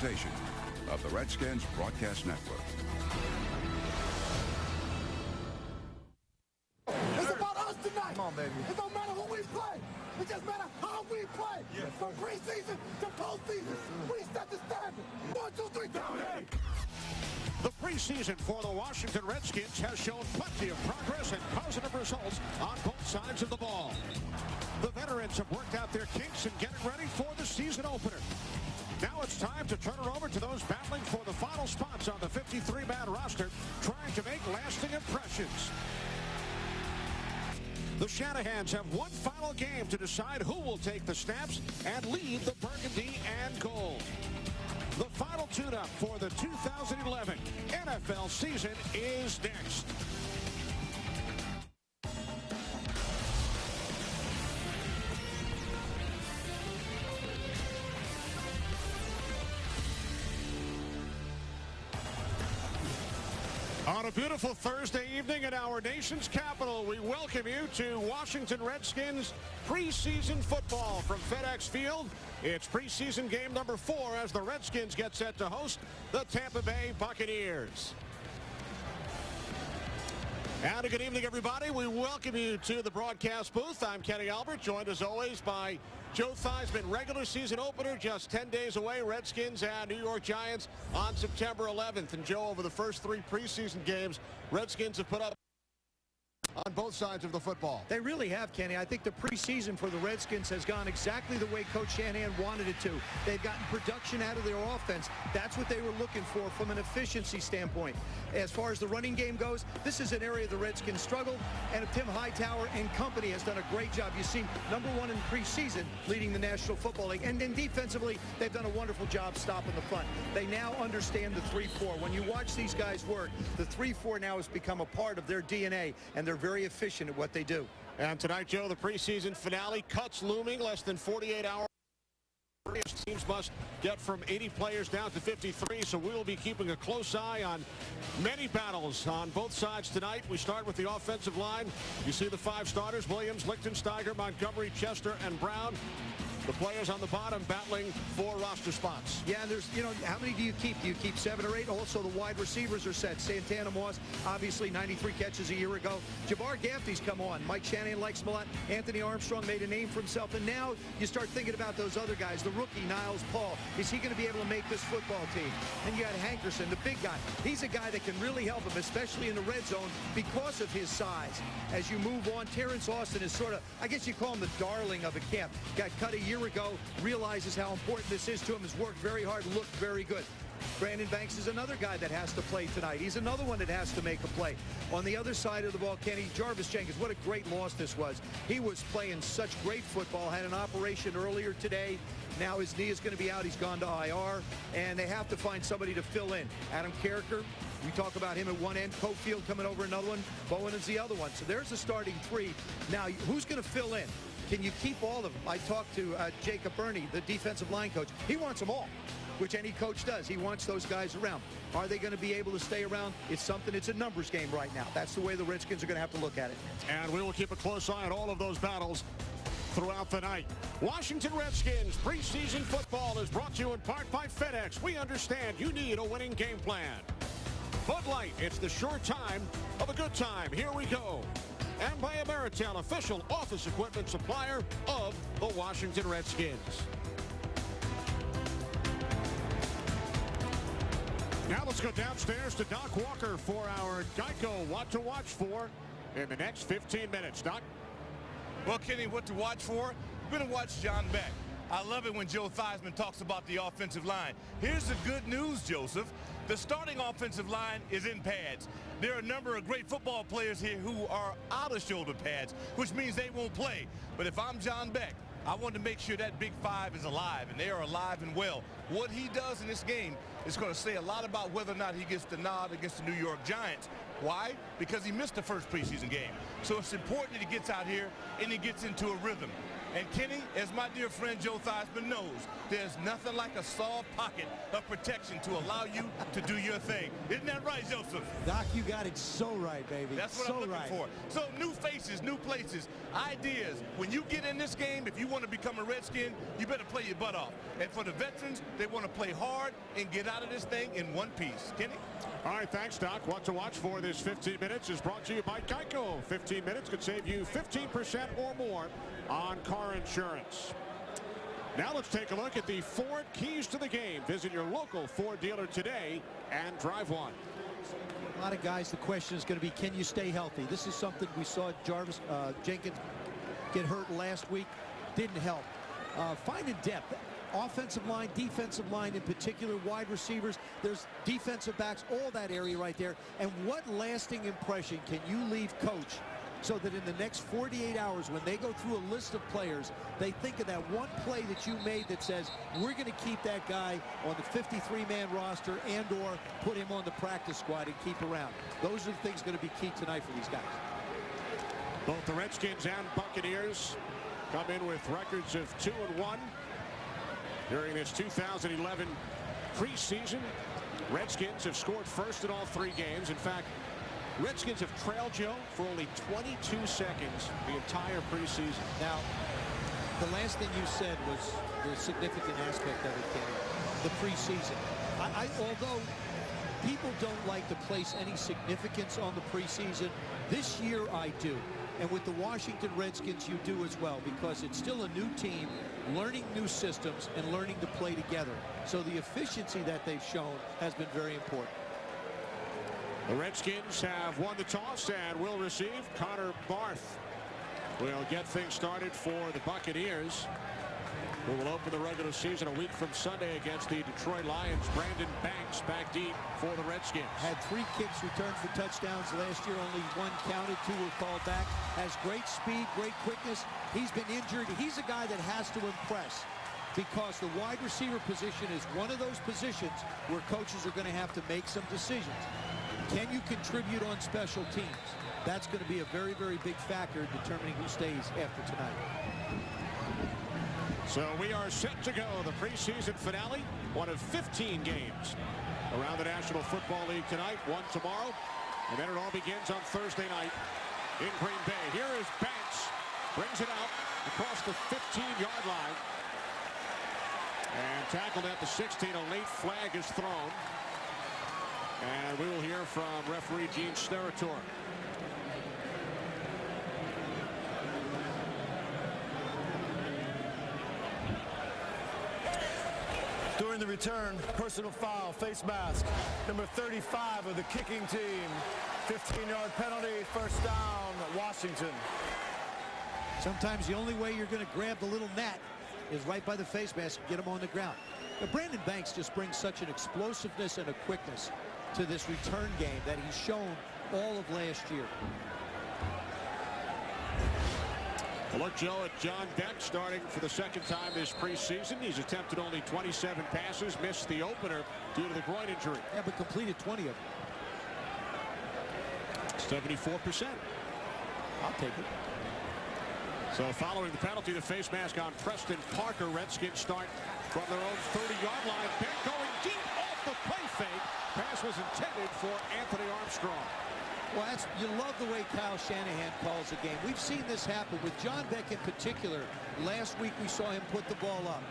presentation of the Redskins Broadcast Network. It's about us tonight. Come on, baby. It don't matter who we play. It just matters how we play. Yes. From preseason to postseason, we set the standard. 1, 2, 3, down. The preseason for the Washington Redskins has shown plenty of progress and positive results on both sides of the ball. The veterans have worked out their kinks and getting ready for the season opener. Now it's time to turn it over to those battling for the final spots on the 53-man roster, trying to make lasting impressions. The Shanahans have one final game to decide who will take the snaps and lead the burgundy and gold. The final tune-up for the 2011 NFL season is next. On a beautiful Thursday evening in our nation's capital, we welcome you to Washington Redskins preseason football from FedEx Field. It's preseason game number 4 as the Redskins get set to host the Tampa Bay Buccaneers. And a good evening, everybody. We welcome you to the broadcast booth. I'm Kenny Albert, joined as always by Joe Theismann. Regular season opener just 10 days away. Redskins and New York Giants on September 11th. And Joe, over the first 3 preseason games, Redskins have put up on both sides of the football. They really have, Kenny. I think the preseason for the Redskins has gone exactly the way Coach Shanahan wanted it to. They've gotten production out of their offense. That's what they were looking for from an efficiency standpoint. As far as the running game goes, this is an area the Redskins struggled, and Tim Hightower and company has done a great job. You see, #1 in preseason, leading the National Football League. And then defensively, they've done a wonderful job stopping the front. They now understand the 3-4. When you watch these guys work, the 3-4 now has become a part of their DNA, and they're very efficient at what they do. And tonight, Joe, the preseason finale, cuts looming, less than 48 hours. Teams must get from 80 players down to 53, so we'll be keeping a close eye on many battles on both sides tonight. We start with the offensive line. You see the 5 starters: Williams, Lichtensteiger, Montgomery, Chester, and Brown. The players on the bottom battling for roster spots. Yeah, there's, how many do you keep? Do you keep 7 or 8? Also, the wide receivers are set. Santana Moss, obviously 93 catches a year ago. Jabbar Gaffney's come on. Mike Shanahan likes him a lot. Anthony Armstrong made a name for himself. And now you start thinking about those other guys. The rookie, Niles Paul. Is he going to be able to make this football team? And you got Hankerson, the big guy. He's a guy that can really help him, especially in the red zone, because of his size. As you move on, Terrence Austin is sort of, I guess you call him the darling of a camp. Got cut a year ago, realizes how important this is to him, has worked very hard, looked very good. Brandon Banks is another guy that has to play tonight. He's another one that has to make a play. On the other side of the ball, Kenny, Jarvis Jenkins, what a great loss this was. He was playing such great football, had an operation earlier today. Now his knee is going to be out. He's gone to IR, and they have to find somebody to fill in. Adam Carricker, we talk about him at one end. Cofield coming over another one. Bowen is the other one. So there's a starting 3. Now, who's going to fill in? Can you keep all of them? I talked to Jacob Burney, the defensive line coach. He wants them all, which any coach does. He wants those guys around. Are they going to be able to stay around? It's a numbers game right now. That's the way the Redskins are going to have to look at it. And we will keep a close eye on all of those battles throughout the night. Washington Redskins preseason football is brought to you in part by FedEx. We understand you need a winning game plan. Bud Light, it's the sure time of a good time. Here we go. And by Ameritel, official office equipment supplier of the Washington Redskins. Now let's go downstairs to Doc Walker for our Geico What to Watch For in the next 15 minutes. Doc? Well, Kenny, what to watch for? We're going to watch John Beck. I love it when Joe Theismann talks about the offensive line. Here's the good news, Joseph. The starting offensive line is in pads. There are a number of great football players here who are out of shoulder pads, which means they won't play. But if I'm John Beck, I want to make sure that big 5 is alive, and they are alive and well. What he does in this game is going to say a lot about whether or not he gets the nod against the New York Giants. Why? Because he missed the first preseason game. So it's important that he gets out here and he gets into a rhythm. And Kenny, as my dear friend Joe Theismann knows, there's nothing like a soft pocket of protection to allow you to do your thing. Isn't that right, Joseph? Doc, you got it so right, baby. That's what I'm looking for. So new faces, new places, ideas. When you get in this game, if you want to become a Redskin, you better play your butt off. And for the veterans, they want to play hard and get out of this thing in one piece. Kenny? All right, thanks, Doc. What to watch for this 15 minutes is brought to you by Geico. 15 minutes could save you 15% or more on car insurance. Now let's take a look at the Ford keys to the game. Visit your local Ford dealer today and drive one. A lot of guys, the question is going to be, can you stay healthy? This is something we saw Jenkins get hurt last week. Didn't help. Finding depth. Offensive line, defensive line in particular, wide receivers, there's defensive backs, all that area right there. And what lasting impression can you leave coach so that in the next 48 hours when they go through a list of players, they think of that one play that you made that says, we're going to keep that guy on the 53-man roster and or put him on the practice squad and keep around. Those are the things going to be key tonight for these guys. Both the Redskins and Buccaneers come in with records of 2-1 during this 2011 preseason. Redskins have scored first in all 3 games. In fact, Redskins have trailed Joe for only 22 seconds the entire preseason. Now, the last thing you said was the significant aspect of it, Kenny, the preseason. Although people don't like to place any significance on the preseason, this year I do. And with the Washington Redskins, you do as well, because it's still a new team, learning new systems and learning to play together. So the efficiency that they've shown has been very important. The Redskins have won the toss and will receive. Connor Barth will get things started for the Buccaneers, who will open the regular season a week from Sunday against the Detroit Lions. Brandon Banks back deep for the Redskins. Had 3 kicks returned for touchdowns last year. Only 1 counted, 2 were called back. Has great speed, great quickness. He's been injured. He's a guy that has to impress, because the wide receiver position is one of those positions where coaches are going to have to make some decisions. Can you contribute on special teams? That's going to be a very, very big factor in determining who stays after tonight. So we are set to go. The preseason finale, one of 15 games around the National Football League tonight, 1 tomorrow, and then it all begins on Thursday night in Green Bay. Here is Banks, brings it out across the 15-yard line, and tackled at the 16. A late flag is thrown, and we will hear from referee Gene Steratore. During the return, personal foul, face mask, number 35 of the kicking team. 15-yard penalty, first down, Washington. Sometimes the only way you're going to grab the little gnat is right by the face mask and get him on the ground. Now, Brandon Banks just brings such an explosiveness and a quickness to this return game that he's shown all of last year. A look, Joe, at John Beck starting for the 2nd time this preseason. He's attempted only 27 passes, missed the opener due to the groin injury. Yeah, but completed 20 of them. 74%. I'll take it. So following the penalty, the face mask on Preston Parker. Redskins start from their own 30-yard line. Beck going deep off the play fake. Pass was intended for Anthony Armstrong. Well, you love the way Kyle Shanahan calls the game. We've seen this happen with John Beck in particular. Last week we saw him put the ball up.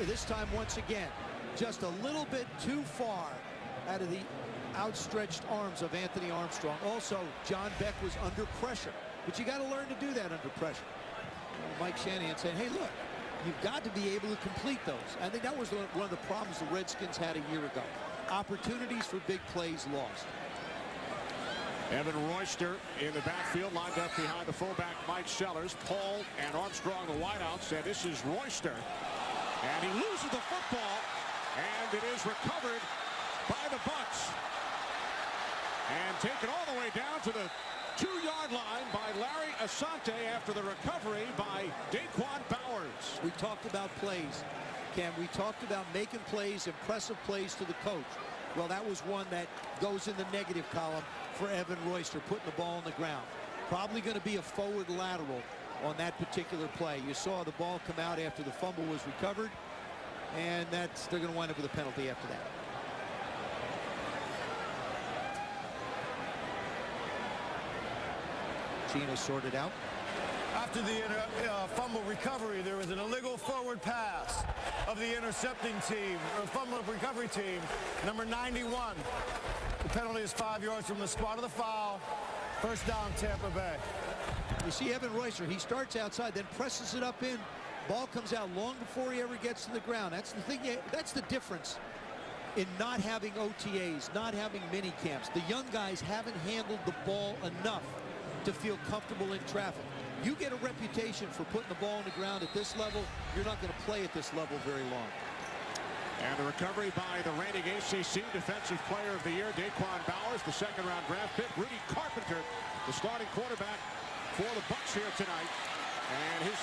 This time, once again, just a little bit too far out of the outstretched arms of Anthony Armstrong. Also, John Beck was under pressure, but you got to learn to do that under pressure. Mike Shanahan said, hey, look, you've got to be able to complete those. I think that was one of the problems the Redskins had a year ago. Opportunities for big plays lost. Evan Royster in the backfield, lined up behind the fullback Mike Sellers. Paul and Armstrong, the wideout, said this is Royster. And he loses the football, and it is recovered by the Bucs. And taken all the way down to the 2-yard line by Larry Asante after the recovery by Daquan Bowers. We talked about plays, Cam. We talked about making plays, impressive plays to the coach. Well, that was one that goes in the negative column for Evan Royster, putting the ball on the ground. Probably going to be a forward lateral, on that particular play. You saw the ball come out after the fumble was recovered, and they're going to wind up with a penalty after that. Gino sorted out. After the fumble recovery, there was an illegal forward pass of the intercepting team, or fumble recovery team, number 91. The penalty is 5 yards from the spot of the foul. First down, Tampa Bay. You see Evan Royster, he starts outside, then presses it up in. Ball comes out long before he ever gets to the ground. That's the thing. That's the difference in not having OTAs, not having mini camps. The young guys haven't handled the ball enough to feel comfortable in traffic. You get a reputation for putting the ball on the ground at this level, you're not going to play at this level very long. And the recovery by the reigning ACC Defensive Player of the Year, Daquan Bowers, the second-round draft pick. Rudy Carpenter, the starting quarterback for the Bucs here tonight. And his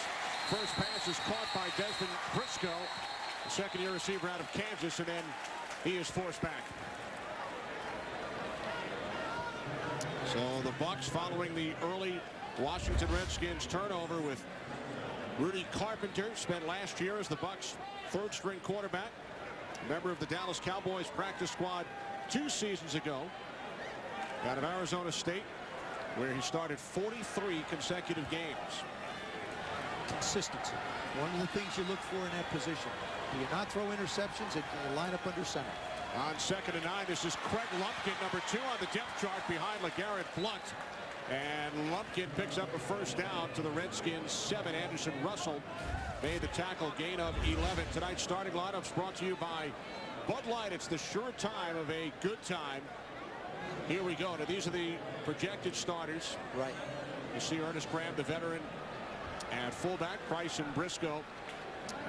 first pass is caught by Desmond Briscoe, the second-year receiver out of Kansas, and then he is forced back. So the Bucs following the early Washington Redskins turnover with Rudy Carpenter, spent last year as the Bucs' third-string quarterback, member of the Dallas Cowboys practice squad 2 seasons ago, out of Arizona State, where he started 43 consecutive games. Consistency, one of the things you look for in that position. Do you not throw interceptions and you line up under center? On 2nd and 9, this is Craig Lumpkin, number 2 on the depth chart behind LeGarrette Blount. And Lumpkin picks up a first down to the Redskins 7. Anderson Russell made the tackle, gain of 11. Tonight's starting lineups brought to you by Bud Light. It's the sure time of a good time. Here we go. Now these are the projected starters. Right. You see Ernest Graham, the veteran, at fullback. Price and Briscoe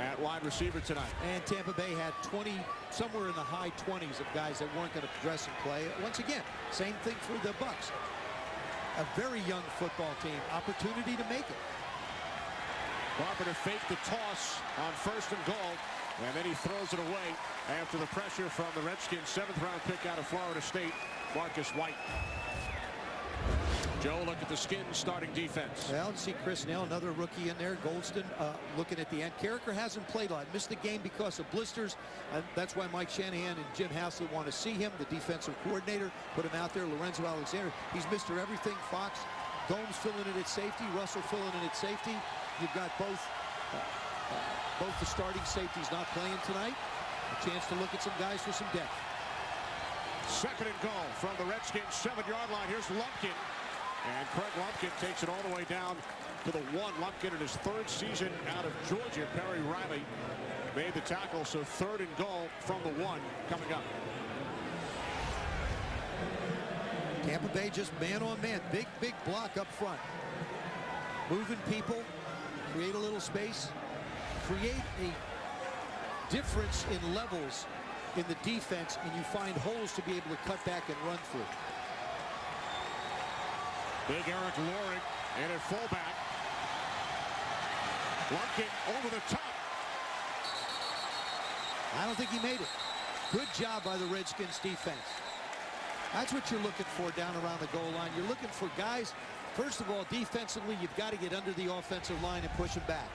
at wide receiver tonight. And Tampa Bay had 20, somewhere in the high 20s of guys that weren't going to dress and play. Once again, same thing for the Bucs. A very young football team. Opportunity to make it. Carpenter faked the toss on 1st and goal, and then he throws it away after the pressure from the Redskins 7th-round pick out of Florida State, Marcus White. Joe, look at the Skins starting defense. Well, you see Chris Nell, another rookie in there. Goldston looking at the end. Carricker hasn't played a lot. Missed the game because of blisters. And that's why Mike Shanahan and Jim Haslett want to see him, the defensive coordinator. Put him out there. Lorenzo Alexander. He's Mr. Everything. Fox. Gomes filling in at safety. Russell filling in at safety. You've got both the starting safeties not playing tonight. A chance to look at some guys for some depth. 2nd and goal from the Redskins 7-yard line. Here's Lumpkin. And Craig Lumpkin takes it all the way down to the 1. Lumpkin in his 3rd season out of Georgia. Perry Riley made the tackle, so 3rd and goal from the 1 coming up. Tampa Bay just man on man. Big block up front. Moving people. Create a little space. Create a difference in levels in the defense, and you find holes to be able to cut back and run through. Big Eric Loring in at fullback. Lumpkin over the top. I don't think he made it. Good job by the Redskins defense. That's what you're looking for down around the goal line. You're looking for guys, first of all, defensively, you've got to get under the offensive line and push them back.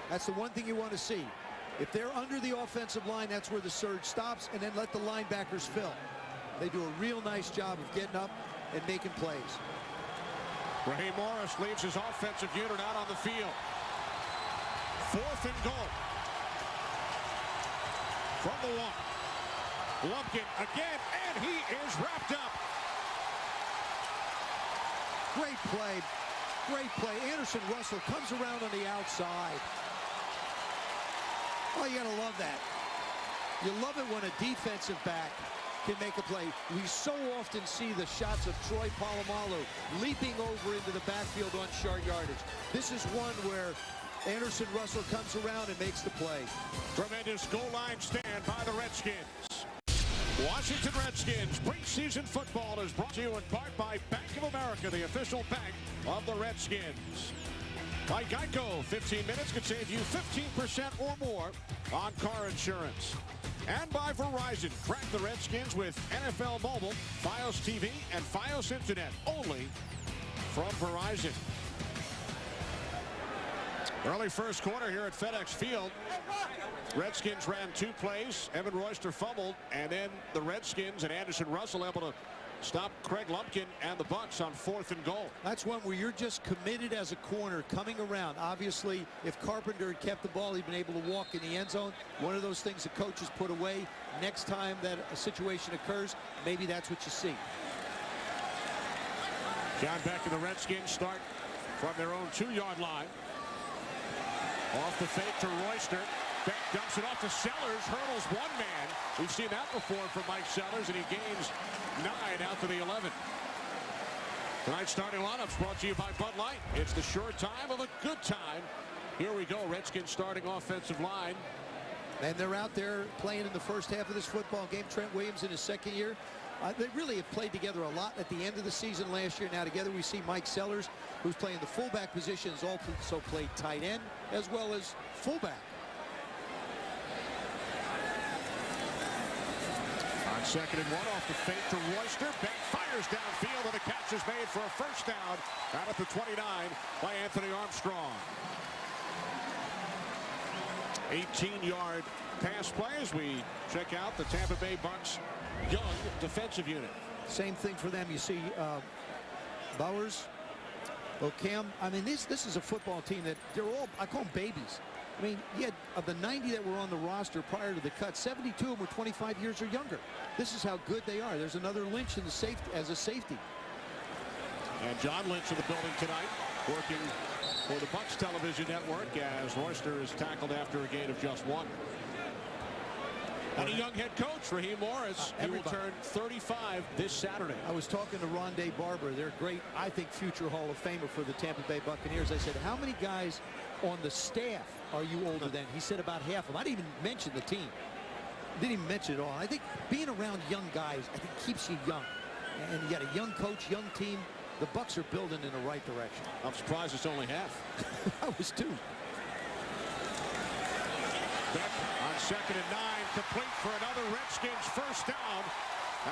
That's the one thing you want to see. If they're under the offensive line, that's where the surge stops, and then let the linebackers fill. They do a real nice job of getting up and making plays. Raheem Morris leaves his offensive unit out on the field. 4th and goal. From the 1. Lumpkin again, and he is wrapped up. Great play. Great play. Anderson Russell comes around on the outside. Oh, you gotta love that. You love it when a defensive back can make a play. We so often see the shots of Troy Polamalu leaping over into the backfield on short yardage. This is one where Anderson Russell comes around and makes the play. Tremendous goal line stand by the Redskins. Washington Redskins preseason football is brought to you in part by Bank of America, the official bank of the Redskins. By Geico, 15 minutes could save you 15% or more on car insurance. And by Verizon, track the Redskins with NFL Mobile, Fios TV, and Fios Internet, only from Verizon. Early first quarter here at FedEx Field. Redskins ran 2 plays. Evan Royster fumbled, and then the Redskins and Anderson Russell able to stop Craig Lumpkin and the Bucs on 4th and goal. That's one where you're just committed as a corner coming around. Obviously, if Carpenter had kept the ball, he'd been able to walk in the end zone. One of those things the coaches put away. Next time that a situation occurs, maybe that's what you see. John Beck and the Redskins start from their own 2-yard line. Off the fake to Royster. Beck dumps it off to Sellers. Hurdles one man. We've seen that before from Mike Sellers, and he gains 9 out to the 11. Tonight's starting lineups brought to you by Bud Light. It's the short time of a good time. Here we go. Redskins starting offensive line. And they're out there playing in the first half of this football game. Trent Williams in his 2nd year. They really have played together a lot at the end of the season last year. Now together we see Mike Sellers, who's playing the fullback position, has also played tight end as well as fullback. On 2nd and 1 off the fake to Royster. Beck fires downfield, and the catch is made for a first down out at the 29 by Anthony Armstrong. 18-yard pass play as we check out the Tampa Bay Bucs young defensive unit. Same thing for them. You see Bowers, Ocam. I mean, this is a football team that they're all, I call them babies. I mean, you had, of the 90 that were on the roster prior to the cut, 72 of them were 25 years or younger. This is how good they are. There's another Lynch in the safety as a safety. And John Lynch in the building tonight, working for the Bucs television network as Royster is tackled after a gain of just 1. And a young head coach, Raheem Morris, he will turn 35 this Saturday. I was talking to Rondé Barber. They're great, I think, future Hall of Famer for the Tampa Bay Buccaneers. I said, how many guys on the staff are you older than? He said about half of them. I didn't even mention the team. Didn't even mention it all. I think being around young guys, I think, keeps you young. And you got a young coach, young team. The Bucs are building in the right direction. I'm surprised it's only half. I was too. Beck on 2nd and 9, complete for another Redskins first down.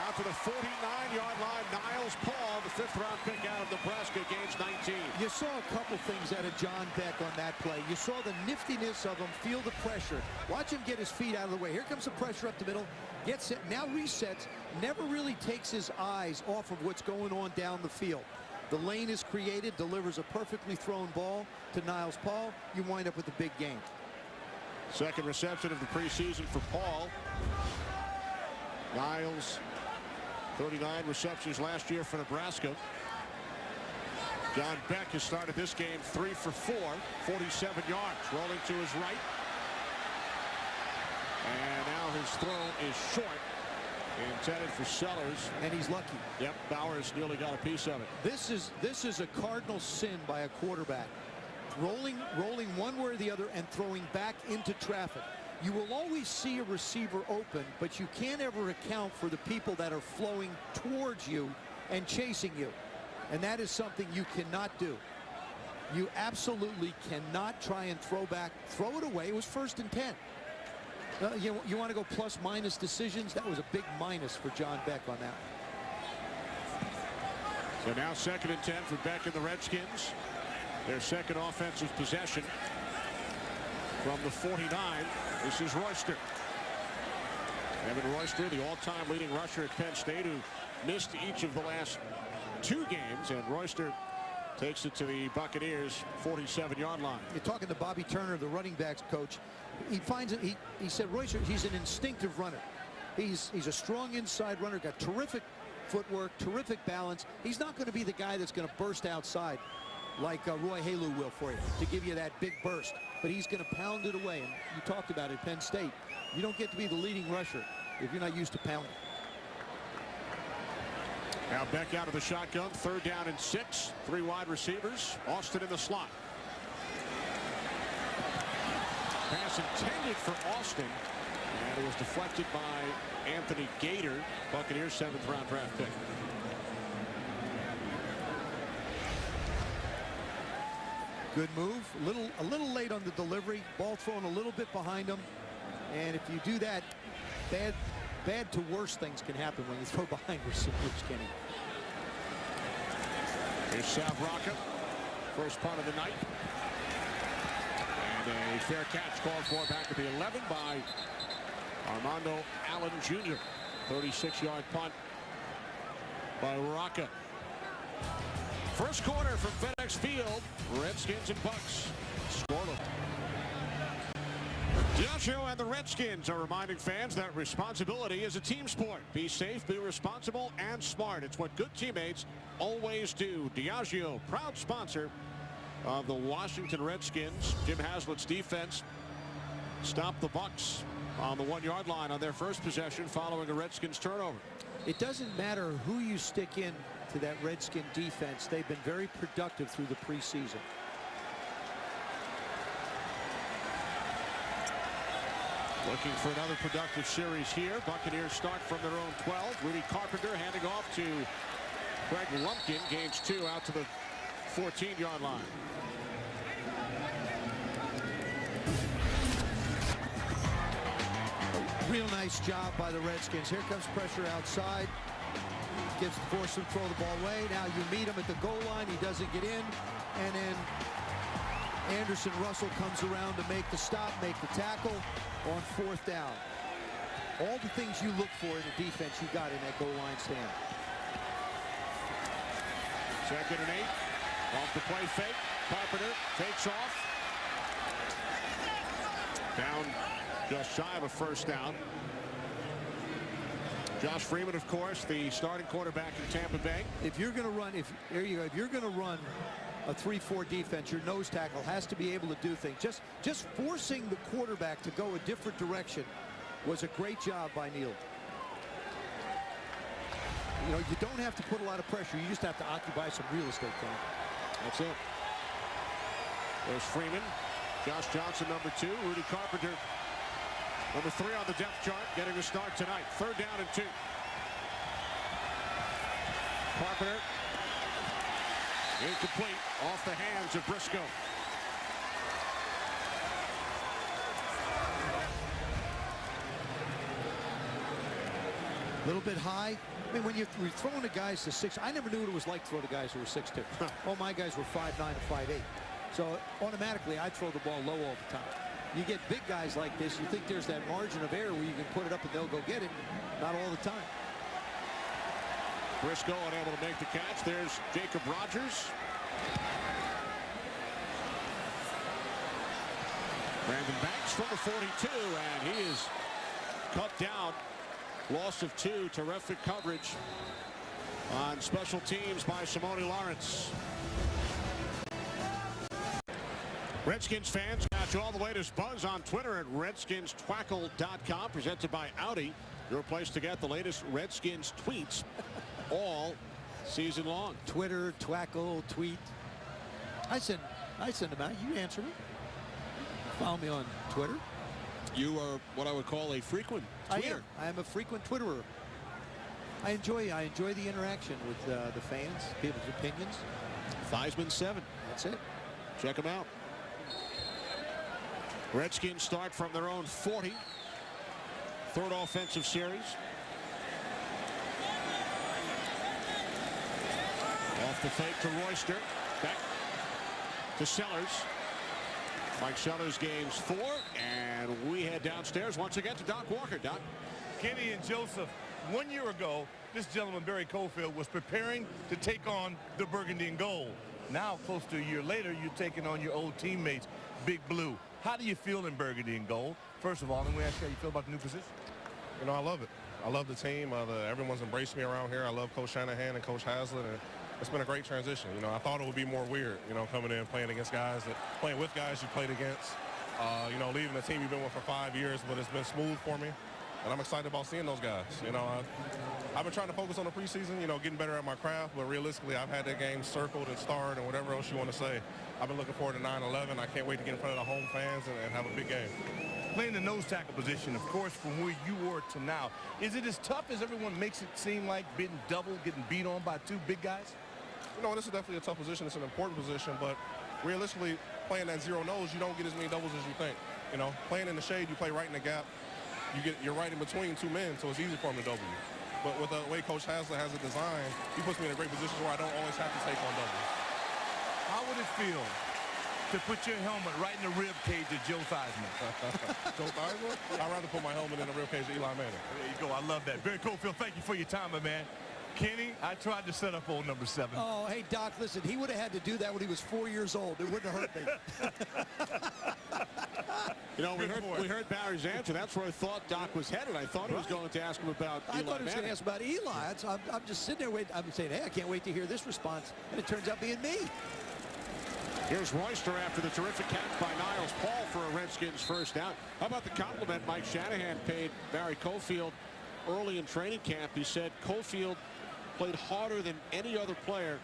Out to the 49-yard line, Niles Paul, the 5th-round pick out of Nebraska, gains 19. You saw a couple things out of John Beck on that play. You saw the niftiness of him, feel the pressure. Watch him get his feet out of the way. Here comes the pressure up the middle. Gets it, now resets, never really takes his eyes off of what's going on down the field. The lane is created, delivers a perfectly thrown ball to Niles Paul. You wind up with a big game. Second reception of the preseason for Paul. Niles, 39 receptions last year for Nebraska. John Beck has started this game 3 for 4, 47 yards. Rolling to his right. And now his throw is short. Intended for Sellers. And he's lucky. Yep, Bowers nearly got a piece of it. This is a cardinal sin by a quarterback. Rolling one way or the other and throwing back into traffic. You will always see a receiver open, but you can't ever account for the people that are flowing towards you and chasing you. And that is something you cannot do. You absolutely cannot try and throw back. Throw it away. It was 1st and 10. You want to go plus-minus decisions? That was a big minus for John Beck on that. So now 2nd and 10 for Beck and the Redskins. Their second offensive possession from the 49. This is Royster. Evan Royster, the all-time leading rusher at Penn State, who missed each of the last 2 games, and Royster takes it to the Buccaneers 47-yard line. You're talking to Bobby Turner, the running backs coach. He finds it. He said Royster, he's an instinctive runner. He's a strong inside runner, got terrific footwork, terrific balance. He's not going to be the guy that's going to burst outside like Roy Halu will for you, to give you that big burst. But he's going to pound it away. And you talked about it at Penn State. You don't get to be the leading rusher if you're not used to pounding. Now Beck out of the shotgun, 3rd down and 6. 3 wide receivers. Austin in the slot. Pass intended for Austin, and it was deflected by Anthony Gator, Buccaneers 7th-round draft pick. Good move. A little late on the delivery. Ball thrown a little bit behind him. And if you do that, bad to worse things can happen when you throw behind receivers, Kenny. Here's Sav Rocca. First punt of the night. And a fair catch called for back at the 11 by Armando Allen Jr. 36-yard punt by Rocca. First quarter from FedEx Field. Redskins and Bucs. Scoreless. Diageo and the Redskins are reminding fans that responsibility is a team sport. Be safe, be responsible, and smart. It's what good teammates always do. Diageo, proud sponsor of the Washington Redskins. Jim Haslett's defense stopped the Bucs on the 1-yard line on their first possession following a Redskins turnover. It doesn't matter who you stick in to that Redskin defense. They've been very productive through the preseason. Looking for another productive series here. Buccaneers start from their own 12. Rudy Carpenter handing off to Greg Lumpkin. Gains 2 out to the 14-yard line. Real nice job by the Redskins. Here comes pressure outside. Force him to throw the ball away. Now you meet him at the goal line. He doesn't get in. And then Anderson Russell comes around to make the stop, make the tackle on 4th down. All the things you look for in a defense you got in that goal line stand. 2nd and 8. Off the play fake. Carpenter takes off. Down just shy of a first down. Josh Freeman, of course, the starting quarterback in Tampa Bay. If you're going to run, if you're going to run a 3-4 defense, your nose tackle has to be able to do things. Just forcing the quarterback to go a different direction was a great job by Neal. You know, you don't have to put a lot of pressure. You just have to occupy some real estate. That's it. There's Freeman. Josh Johnson, number 2. Rudy Carpenter, number 3 on the depth chart, getting the start tonight. 3rd down and 2. Carpenter. Incomplete. Off the hands of Briscoe. A little bit high. I mean, when you're throwing the guys to 6, I never knew what it was like to throw the guys who were 6'2". All my guys were 5'9" and 5'8". So automatically, I'd throw the ball low all the time. You get big guys like this, you think there's that margin of error where you can put it up and they'll go get it. Not all the time. Briscoe unable to make the catch. There's Jacob Rogers. Brandon Banks from the 42, and he is cut down. Loss of 2. Terrific coverage on special teams by Simone Lawrence. Redskins fans, got you all the latest buzz on Twitter at RedskinsTwackle.com, presented by Audi. Your place to get the latest Redskins tweets all season long. Twitter, Twackle, tweet. I send them out. You answer me. Follow me on Twitter. You are what I would call a frequent tweeter. I am a frequent Twitterer. I enjoy the interaction with the fans, people's opinions. Theismann 7. That's it. Check them out. Redskins start from their own 40. 3rd offensive series. Off the fake to Royster. Back to Sellers. Mike Sellers gains 4, and we head downstairs once again to Doc Walker. Doc. Kenny and Joseph, 1 year ago, this gentleman, Barry Cofield, was preparing to take on the Burgundy and Gold. Now, close to a year later, you're taking on your old teammates, Big Blue. How do you feel in Burgundy and Gold? First of all, let me ask you how you feel about the new position. You know, I love it. I love the team. Everyone's embraced me around here. I love Coach Shanahan and Coach Haslett, and it's been a great transition. You know, I thought it would be more weird, you know, coming in, playing with guys you played against. You know, leaving the team you've been with for 5 years, but it's been smooth for me. And I'm excited about seeing those guys. You know, I've been trying to focus on the preseason, you know, getting better at my craft, but realistically, I've had that game circled and starred and whatever else you want to say. I've been looking forward to 9/11. I can't wait to get in front of the home fans and have a big game. Playing the nose tackle position, of course, from where you were to now, is it as tough as everyone makes it seem like, being doubled, getting beat on by 2 big guys? You know, this is definitely a tough position. It's an important position, but realistically, playing that zero nose, you don't get as many doubles as you think. You know, playing in the shade, you play right in the gap. You're right in between 2 men, so it's easy for him to double you. But with the way Coach Haslett has it designed, he puts me in a great position where I don't always have to take on doubles. How would it feel to put your helmet right in the rib cage of Joe Theismann. Joe Theismann? I'd rather put my helmet in the rib cage of Eli Manning. There you go. I love that. Barry Cofield, thank you for your time, my man. Kenny, I tried to set up old number 7. Oh, hey, Doc, listen, he would have had to do that when he was 4 years old. It wouldn't have hurt me. You know, we heard Barry's answer. That's where I thought Doc was headed. I thought he was going to ask him about Eli. I thought he was going to ask about Eli. I'm just sitting there waiting. I'm saying, hey, I can't wait to hear this response. And it turns out being me. Here's Royster after the terrific catch by Niles Paul for a Redskins first down. How about the compliment Mike Shanahan paid Barry Cofield early in training camp? He said Cofield played harder than any other player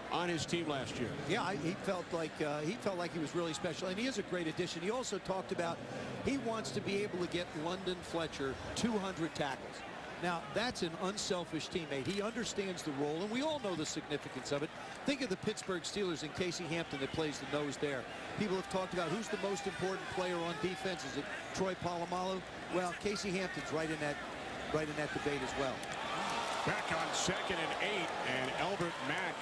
on his team last year. Yeah, he felt like he was really special, and he is a great addition. He also talked about he wants to be able to get London Fletcher 200 tackles. Now, that's an unselfish teammate. He understands the role, and we all know the significance of it. Think of the Pittsburgh Steelers and Casey Hampton that plays the nose there. People have talked about who's the most important player on defense. Is it Troy Polamalu? Well, Casey Hampton's right in that debate as well. Back on 2nd and 8, and Elbert Mack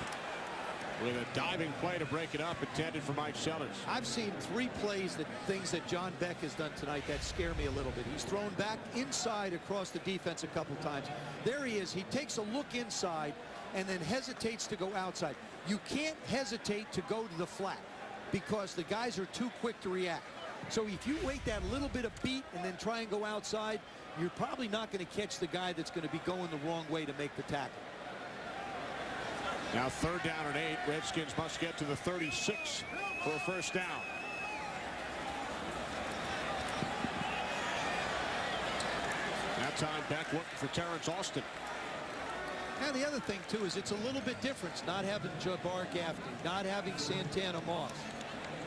with a diving play to break it up, intended for Mike Sellers. I've seen 3 plays things that John Beck has done tonight that scare me a little bit. He's thrown back inside across the defense a couple times. There he is. He takes a look inside and then hesitates to go outside. You can't hesitate to go to the flat because the guys are too quick to react. So if you wait that little bit of beat and then try and go outside, you're probably not going to catch the guy that's going to be going the wrong way to make the tackle. Now 3rd down and 8. Redskins must get to the 36 for a first down. That time Beck looking for Terrence Austin. Now the other thing too is it's a little bit different. Not having Jabbar Gaffney, not having Santana Moss.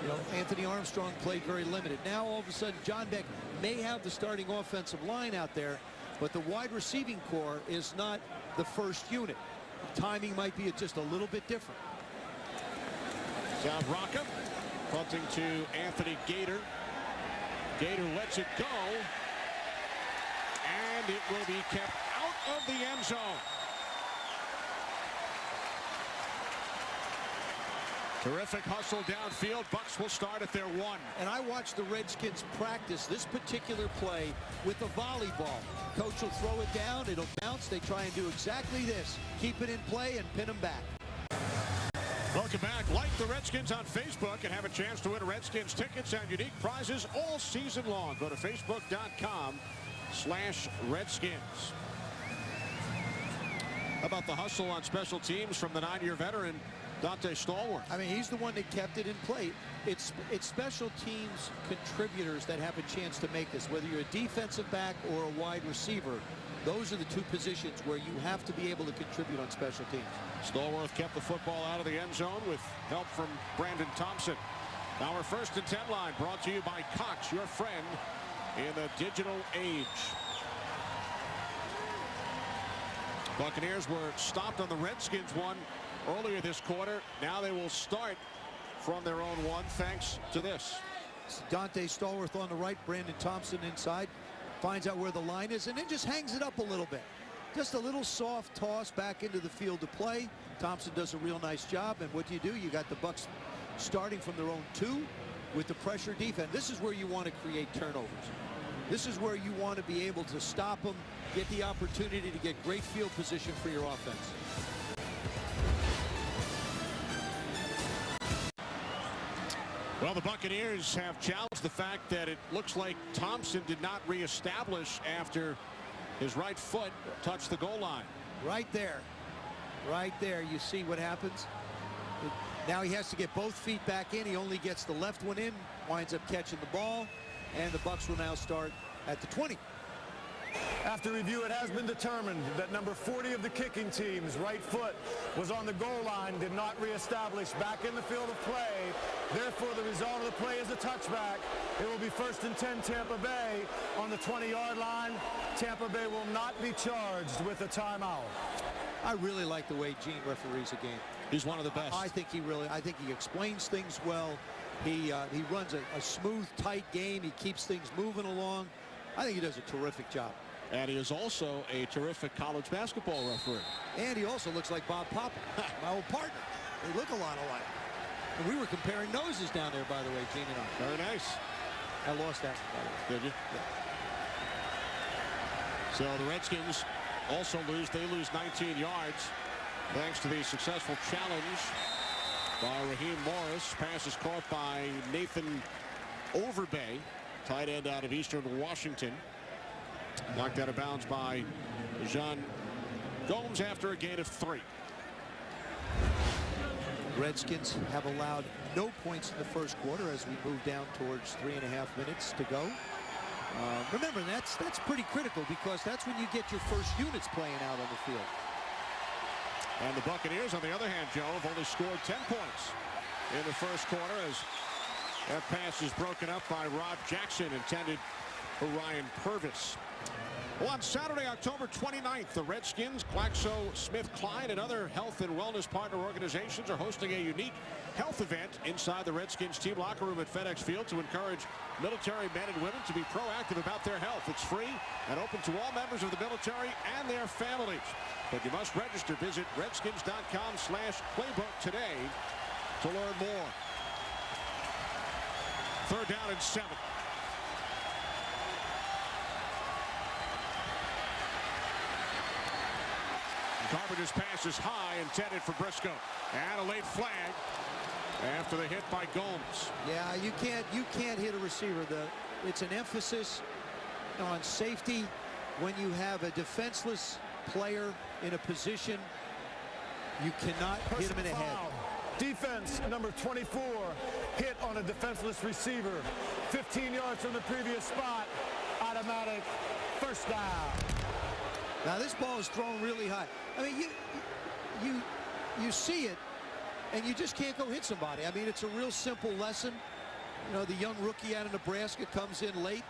You know, Anthony Armstrong played very limited. Now all of a sudden John Beck may have the starting offensive line out there, but the wide receiving core is not the first unit. Timing might be just a little bit different. South Rocca punting to Anthony Gator. Gator lets it go, and it will be kept out of the end zone. Terrific hustle downfield. Bucs will start at their 1. And I watched the Redskins practice this particular play with the volleyball. Coach will throw it down. It'll bounce. They try and do exactly this. Keep it in play and pin them back. Welcome back. Like the Redskins on Facebook and have a chance to win Redskins tickets and unique prizes all season long. Go to facebook.com/Redskins. How about the hustle on special teams from the 9-year veteran Dante Stallworth? I mean, he's the one that kept it in play. It's special teams contributors that have a chance to make this. Whether you're a defensive back or a wide receiver, those are the 2 positions where you have to be able to contribute on special teams. Stallworth kept the football out of the end zone with help from Brandon Thompson. Our 1st and 10 line brought to you by Cox, your friend in the digital age. Buccaneers were stopped on the Redskins one earlier this quarter. Now they will start from their own 1 thanks to this. Dante Stallworth on the right, Brandon Thompson inside, finds out where the line is, and then just hangs it up a little bit. Just a little soft toss back into the field to play. Thompson does a real nice job, and what do? You got the Bucs starting from their own 2 with the pressure defense. This is where you want to create turnovers. This is where you want to be able to stop them, get the opportunity to get great field position for your offense. Well, the Buccaneers have challenged the fact that it looks like Thompson did not reestablish after his right foot touched the goal line. Right there. Right there. You see what happens? Now he has to get both feet back in. He only gets the left one in, winds up catching the ball, and the Bucs will now start at the 20. After review, it has been determined that number 40 of the kicking team's right foot was on the goal line, did not reestablish back in the field of play. Therefore, the result of the play is a touchback. It will be 1st and 10 Tampa Bay on the 20-yard line. Tampa Bay will not be charged with a timeout. I really like the way Gene referees a game. He's one of the best. I think he explains things well. He runs a smooth, tight game. He keeps things moving along. I think he does a terrific job. And he is also a terrific college basketball referee. And he also looks like Bob Poppin, my old partner. They look a lot alike. And we were comparing noses down there, by the way, Gene and I. Very nice. I lost that, by the way. Did you? Yeah. So the Redskins also lose. They lose 19 yards thanks to the successful challenge by Raheem Morris. Pass is caught by Nathan Overbay, tight end out of Eastern Washington. Knocked out of bounds by Jean Gomes after a gain of 3. Redskins have allowed no points in the first quarter as we move down towards 3.5 minutes to go. Remember, that's pretty critical because that's when you get your first units playing out on the field. And the Buccaneers, on the other hand, Joe, have only scored 10 points in the first quarter as that pass is broken up by Rob Jackson, intended for Ryan Purvis. Well, on Saturday, October 29th, the Redskins, GlaxoSmithKline, and other health and wellness partner organizations are hosting a unique health event inside the Redskins team locker room at FedEx Field to encourage military men and women to be proactive about their health. It's free and open to all members of the military and their families. But you must register. Visit redskins.com/playbook today to learn more. 3rd down and 7. Carpenter's pass is high, intended for Briscoe. And a late flag after the hit by Gomes. Yeah, you can't hit a receiver. It's an emphasis on safety when you have a defenseless player in a position. You cannot hit him in the head. Defense number 24 hit on a defenseless receiver. 15 yards from the previous spot. Automatic first down. Now this ball is thrown really high. I mean, you see it, and you just can't go hit somebody. I mean, it's a real simple lesson. You know, the young rookie out of Nebraska comes in late.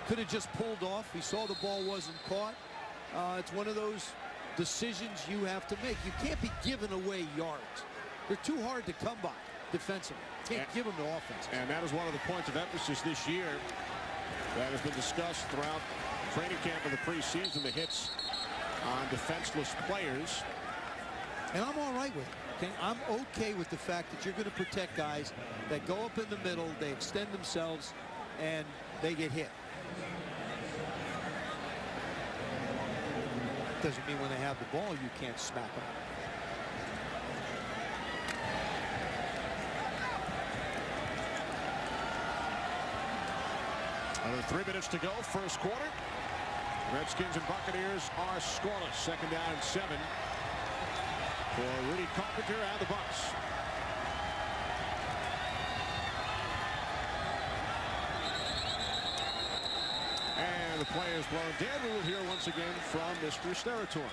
Could have just pulled off. He saw the ball wasn't caught. It's one of those decisions you have to make. You can't be giving away yards. They're too hard to come by defensively. Can't give them to offense. And that is one of the points of emphasis this year that has been discussed throughout training camp of the preseason, the hits on defenseless players. And I'm all right with it. Okay? I'm okay with the fact that you're going to protect guys that go up in the middle, they extend themselves, and they get hit. Doesn't mean when they have the ball you can't smack them. Another 3 minutes to go, first quarter. Redskins and Buccaneers are scoreless. 2nd down and 7 for Rudy Carpenter and the Bucs. And the play is blown dead. We will hear once again from Mr. Steratore.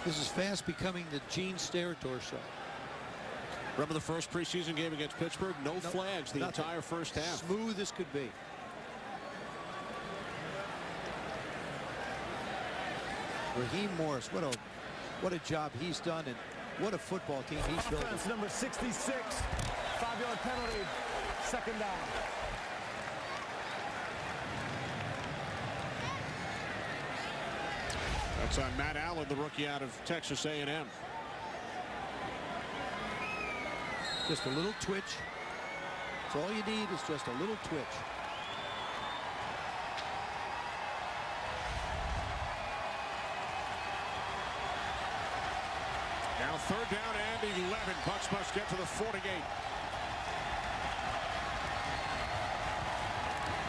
This is fast becoming the Gene Steratore show. Remember the first preseason game against Pittsburgh? No flags the entire first half. Smooth as could be. Raheem Morris, what a job he's done, and what a football team he's built. Offense number 66, 5-yard penalty, 2nd down. That's on Matt Allen, the rookie out of Texas A&M. Just a little twitch. That's all you need is just a little twitch. Now 3rd down and 11. Bucs must get to the 48.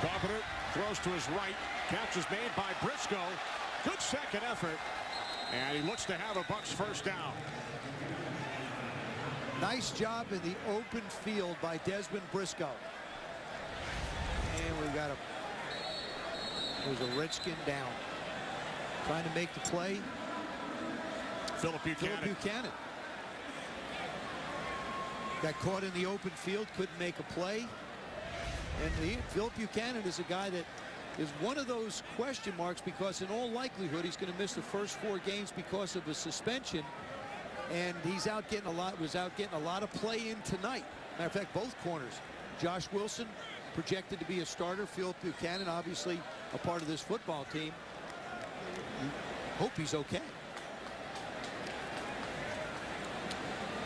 Carpenter throws to his right. Catch is made by Briscoe. Good second effort. And he looks to have a Bucs first down. Nice job in the open field by Desmond Briscoe. And we got there's a Redskin down. Trying to make the play. Philip Buchanan. Got caught in the open field, couldn't make a play. And Philip Buchanan is a guy that is one of those question marks because in all likelihood he's going to miss the first 4 games because of a suspension. And he's out getting a lot of play in tonight. Matter of fact, both corners. Josh Wilson projected to be a starter. Philip Buchanan obviously a part of this football team. you hope he's okay.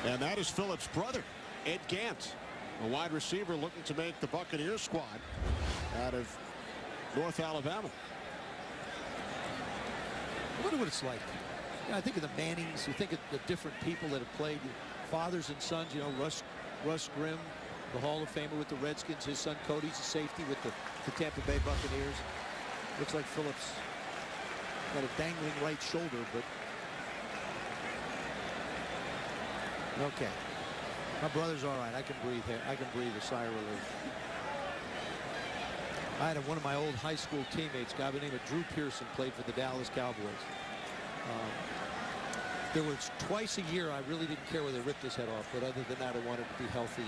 And that is Phillips' brother, Ed Gant, a wide receiver looking to make the Buccaneers squad out of North Alabama. I wonder what it's like. You know, I think of the Mannings. You think of the different people that have played, fathers and sons. You know, Russ Grimm, the Hall of Famer with the Redskins. His son Cody's a safety with the Tampa Bay Buccaneers. Looks like Phillips got a dangling right shoulder, but okay. My brother's all right. I can breathe here. I can breathe a sigh of relief. I had one of my old high school teammates, a guy by the name of Drew Pearson, played for the Dallas Cowboys. There was twice a year I really didn't care whether they ripped his head off, but other than that, I wanted to be healthy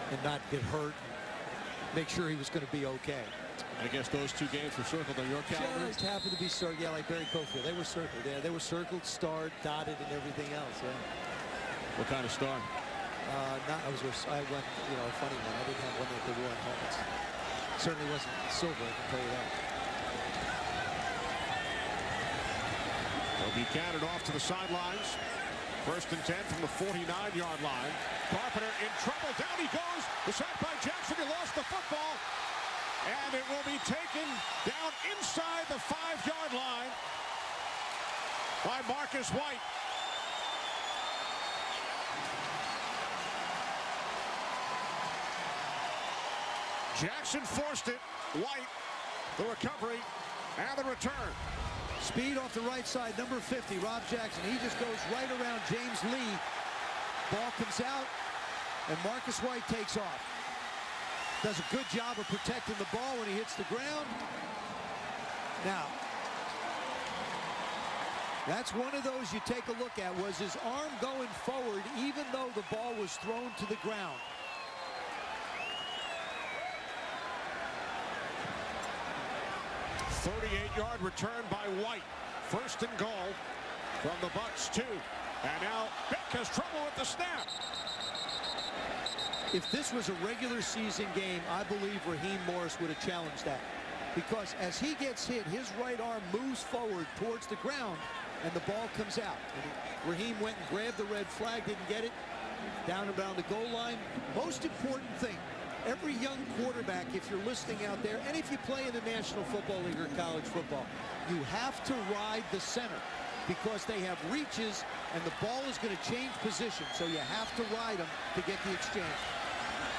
and not get hurt, and make sure he was going to be okay. I guess those two games were circled on your calendar. Just happened to be circled, yeah, like Barry Cofield. They were circled, yeah. They were circled, starred, dotted, and everything else, yeah. What kind of star? I went, you know, a funny one. I didn't have one that they wore on helmets. Certainly wasn't silver, I can tell you that. Buchanan off to the sidelines. 1st and 10 from the 49-yard line. Carpenter in trouble. Down he goes. The sack by Jackson. He lost the football. And it will be taken down inside the 5-yard line by Marcus White. Jackson forced it. White, the recovery and the return. Speed off the right side, number 50, Rob Jackson. He just goes right around James Lee. Ball comes out, and Marcus White takes off. Does a good job of protecting the ball when he hits the ground. Now, that's one of those you take a look at. Was his arm going forward even though the ball was thrown to the ground? A 38-yard return by White. 1st and goal from the Bucs 2. And now Beck has trouble with the snap. If this was a regular season game, I believe Raheem Morris would have challenged that. Because as he gets hit, his right arm moves forward towards the ground, and the ball comes out. And Raheem went and grabbed the red flag, didn't get it. Down around the goal line. Most important thing, every young quarterback, if you're listening out there, and if you play in the National Football League or college football, you have to ride the center because they have reaches and the ball is going to change position. So you have to ride them to get the exchange.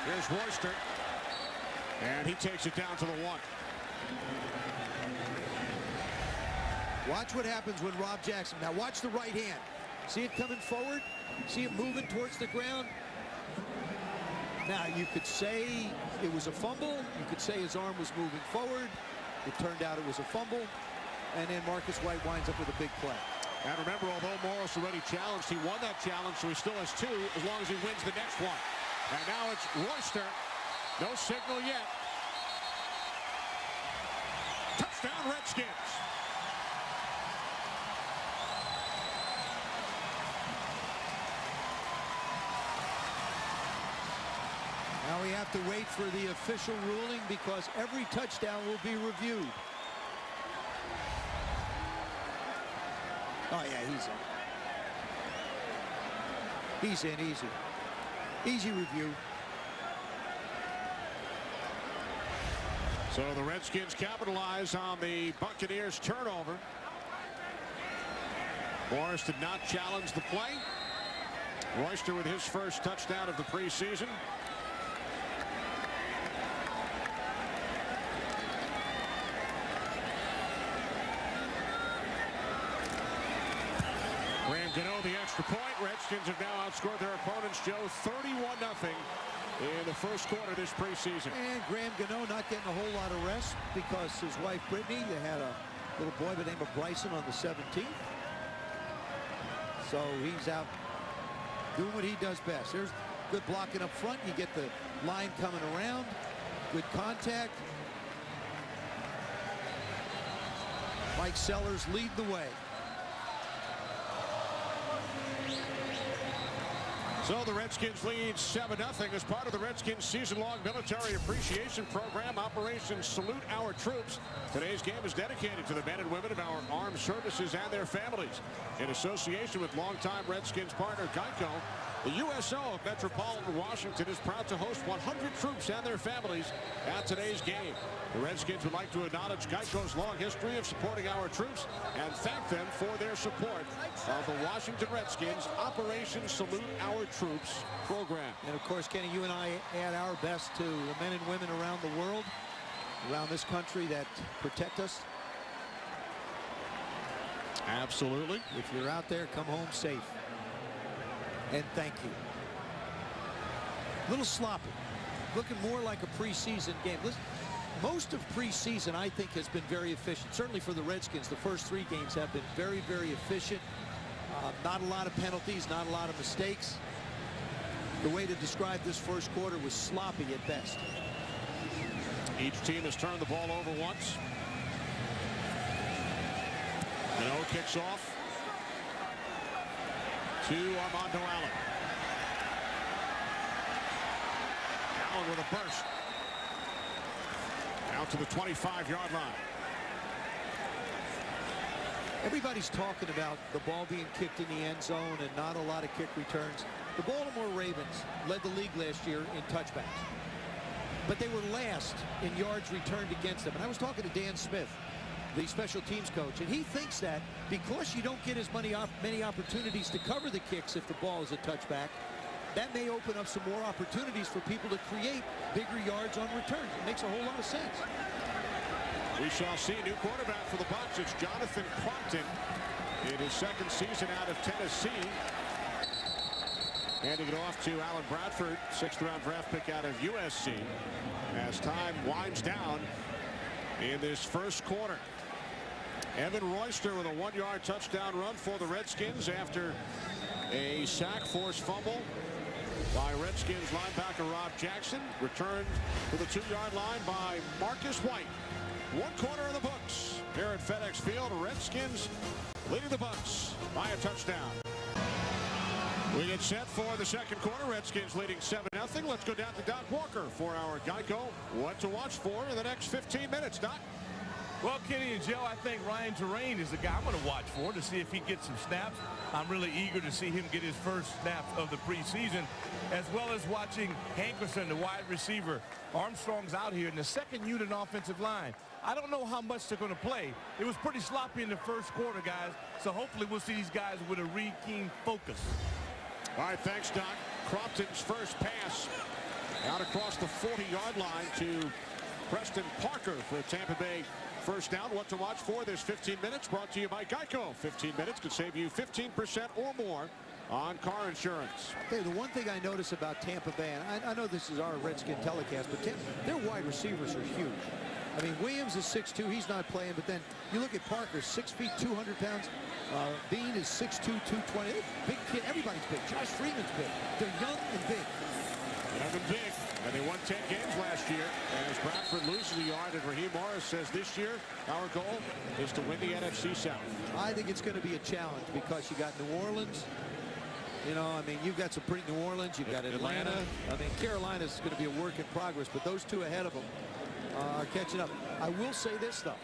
Here's Royster. And he takes it down to the 1. Watch what happens when Rob Jackson. Now watch the right hand. See it coming forward? See it moving towards the ground? Now, you could say it was a fumble. You could say his arm was moving forward. It turned out it was a fumble. And then Marcus White winds up with a big play. And remember, although Morris already challenged, he won that challenge, so he still has 2 as long as he wins the next one. And now it's Royster. No signal yet. Touchdown, Redskins. Now we have to wait for the official ruling because every touchdown will be reviewed. Oh, yeah, he's in. He's in, easy. Easy review. So the Redskins capitalize on the Buccaneers turnover. Morris did not challenge the play. Royster with his first touchdown of the preseason. Gano the extra point. Redskins have now outscored their opponents, Joe, 31-0 in the first quarter of this preseason. And Graham Gano not getting a whole lot of rest because his wife Brittany, they had a little boy by the name of Bryson on the 17th. So he's out doing what he does best. There's good blocking up front. You get the line coming around. Good contact. Mike Sellers leading the way. So the Redskins lead 7-0 as part of the Redskins season-long military appreciation program, Operation Salute Our Troops. Today's game is dedicated to the men and women of our armed services and their families. In association with longtime Redskins partner Geico, the USO of Metropolitan Washington is proud to host 100 troops and their families at today's game. The Redskins would like to acknowledge Geico's long history of supporting our troops and thank them for their support of the Washington Redskins Operation Salute Our Troops program. And of course, Kenny, you and I add our best to the men and women around the world, around this country that protect us. Absolutely. If you're out there, come home safe. And thank you. A little sloppy. Looking more like a preseason game. Listen, most of preseason, I think, has been very efficient. Certainly for the Redskins, the first 3 games have been very, very efficient. Not a lot of penalties, not a lot of mistakes. The way to describe this first quarter was sloppy at best. Each team has turned the ball over once. Minot kicks off to Armando Allen. Allen with a burst. Out to the 25-yard line. Everybody's talking about the ball being kicked in the end zone and not a lot of kick returns. The Baltimore Ravens led the league last year in touchbacks, but they were last in yards returned against them. And I was talking to Dan Smith, the special teams coach, and he thinks that because you don't get as many opportunities to cover the kicks if the ball is a touchback, that may open up some more opportunities for people to create bigger yards on returns. It makes a whole lot of sense. We shall see a new quarterback for the Bucs. It's Jonathan Crompton in his second season out of Tennessee. Handing it off to Alan Bradford, 6th-round draft pick out of USC, as time winds down in this first quarter. Evan Royster with a 1-yard touchdown run for the Redskins after a sack, forced fumble by Redskins linebacker Rob Jackson. Returned to the 2-yard line by Marcus White. 1 quarter of the books here at FedEx Field. Redskins leading the Bucs by a touchdown. We get set for the second quarter. Redskins leading 7-0. Let's go down to Doc Walker for our Geico What to Watch For in the next 15 minutes. Doc? Well, Kenny and Joe, I think Ryan Terrain is the guy I'm going to watch for to see if he gets some snaps. I'm really eager to see him get his first snaps of the preseason, as well as watching Hankerson, the wide receiver. Armstrong's out here in the second unit offensive line. I don't know how much they're going to play. It was pretty sloppy in the first quarter, guys, so hopefully we'll see these guys with a keen focus. All right, thanks, Doc. Crompton's first pass out across the 40-yard line to Preston Parker for a Tampa Bay first down. What to watch for this 15 minutes brought to you by Geico. 15 minutes could save you 15% or more on car insurance. Hey, the one thing I notice about Tampa Bay, and I know this is our Redskin telecast, but their wide receivers are huge. I mean, Williams is 6'2", he's not playing, but then you look at Parker, 6 feet, 200 pounds. Bean is 6'2", 220. Big kid, everybody's big. Josh Freeman's big. They're young and big. Young and big. And they won 10 games last year. And as Bradford loses a yard, and Raheem Morris says this year, our goal is to win the NFC South. I think it's going to be a challenge because you got New Orleans. You know, I mean, you've got some pretty New Orleans. You've got Atlanta. I mean, Carolina's going to be a work in progress, but those two ahead of them are catching up. I will say this, though.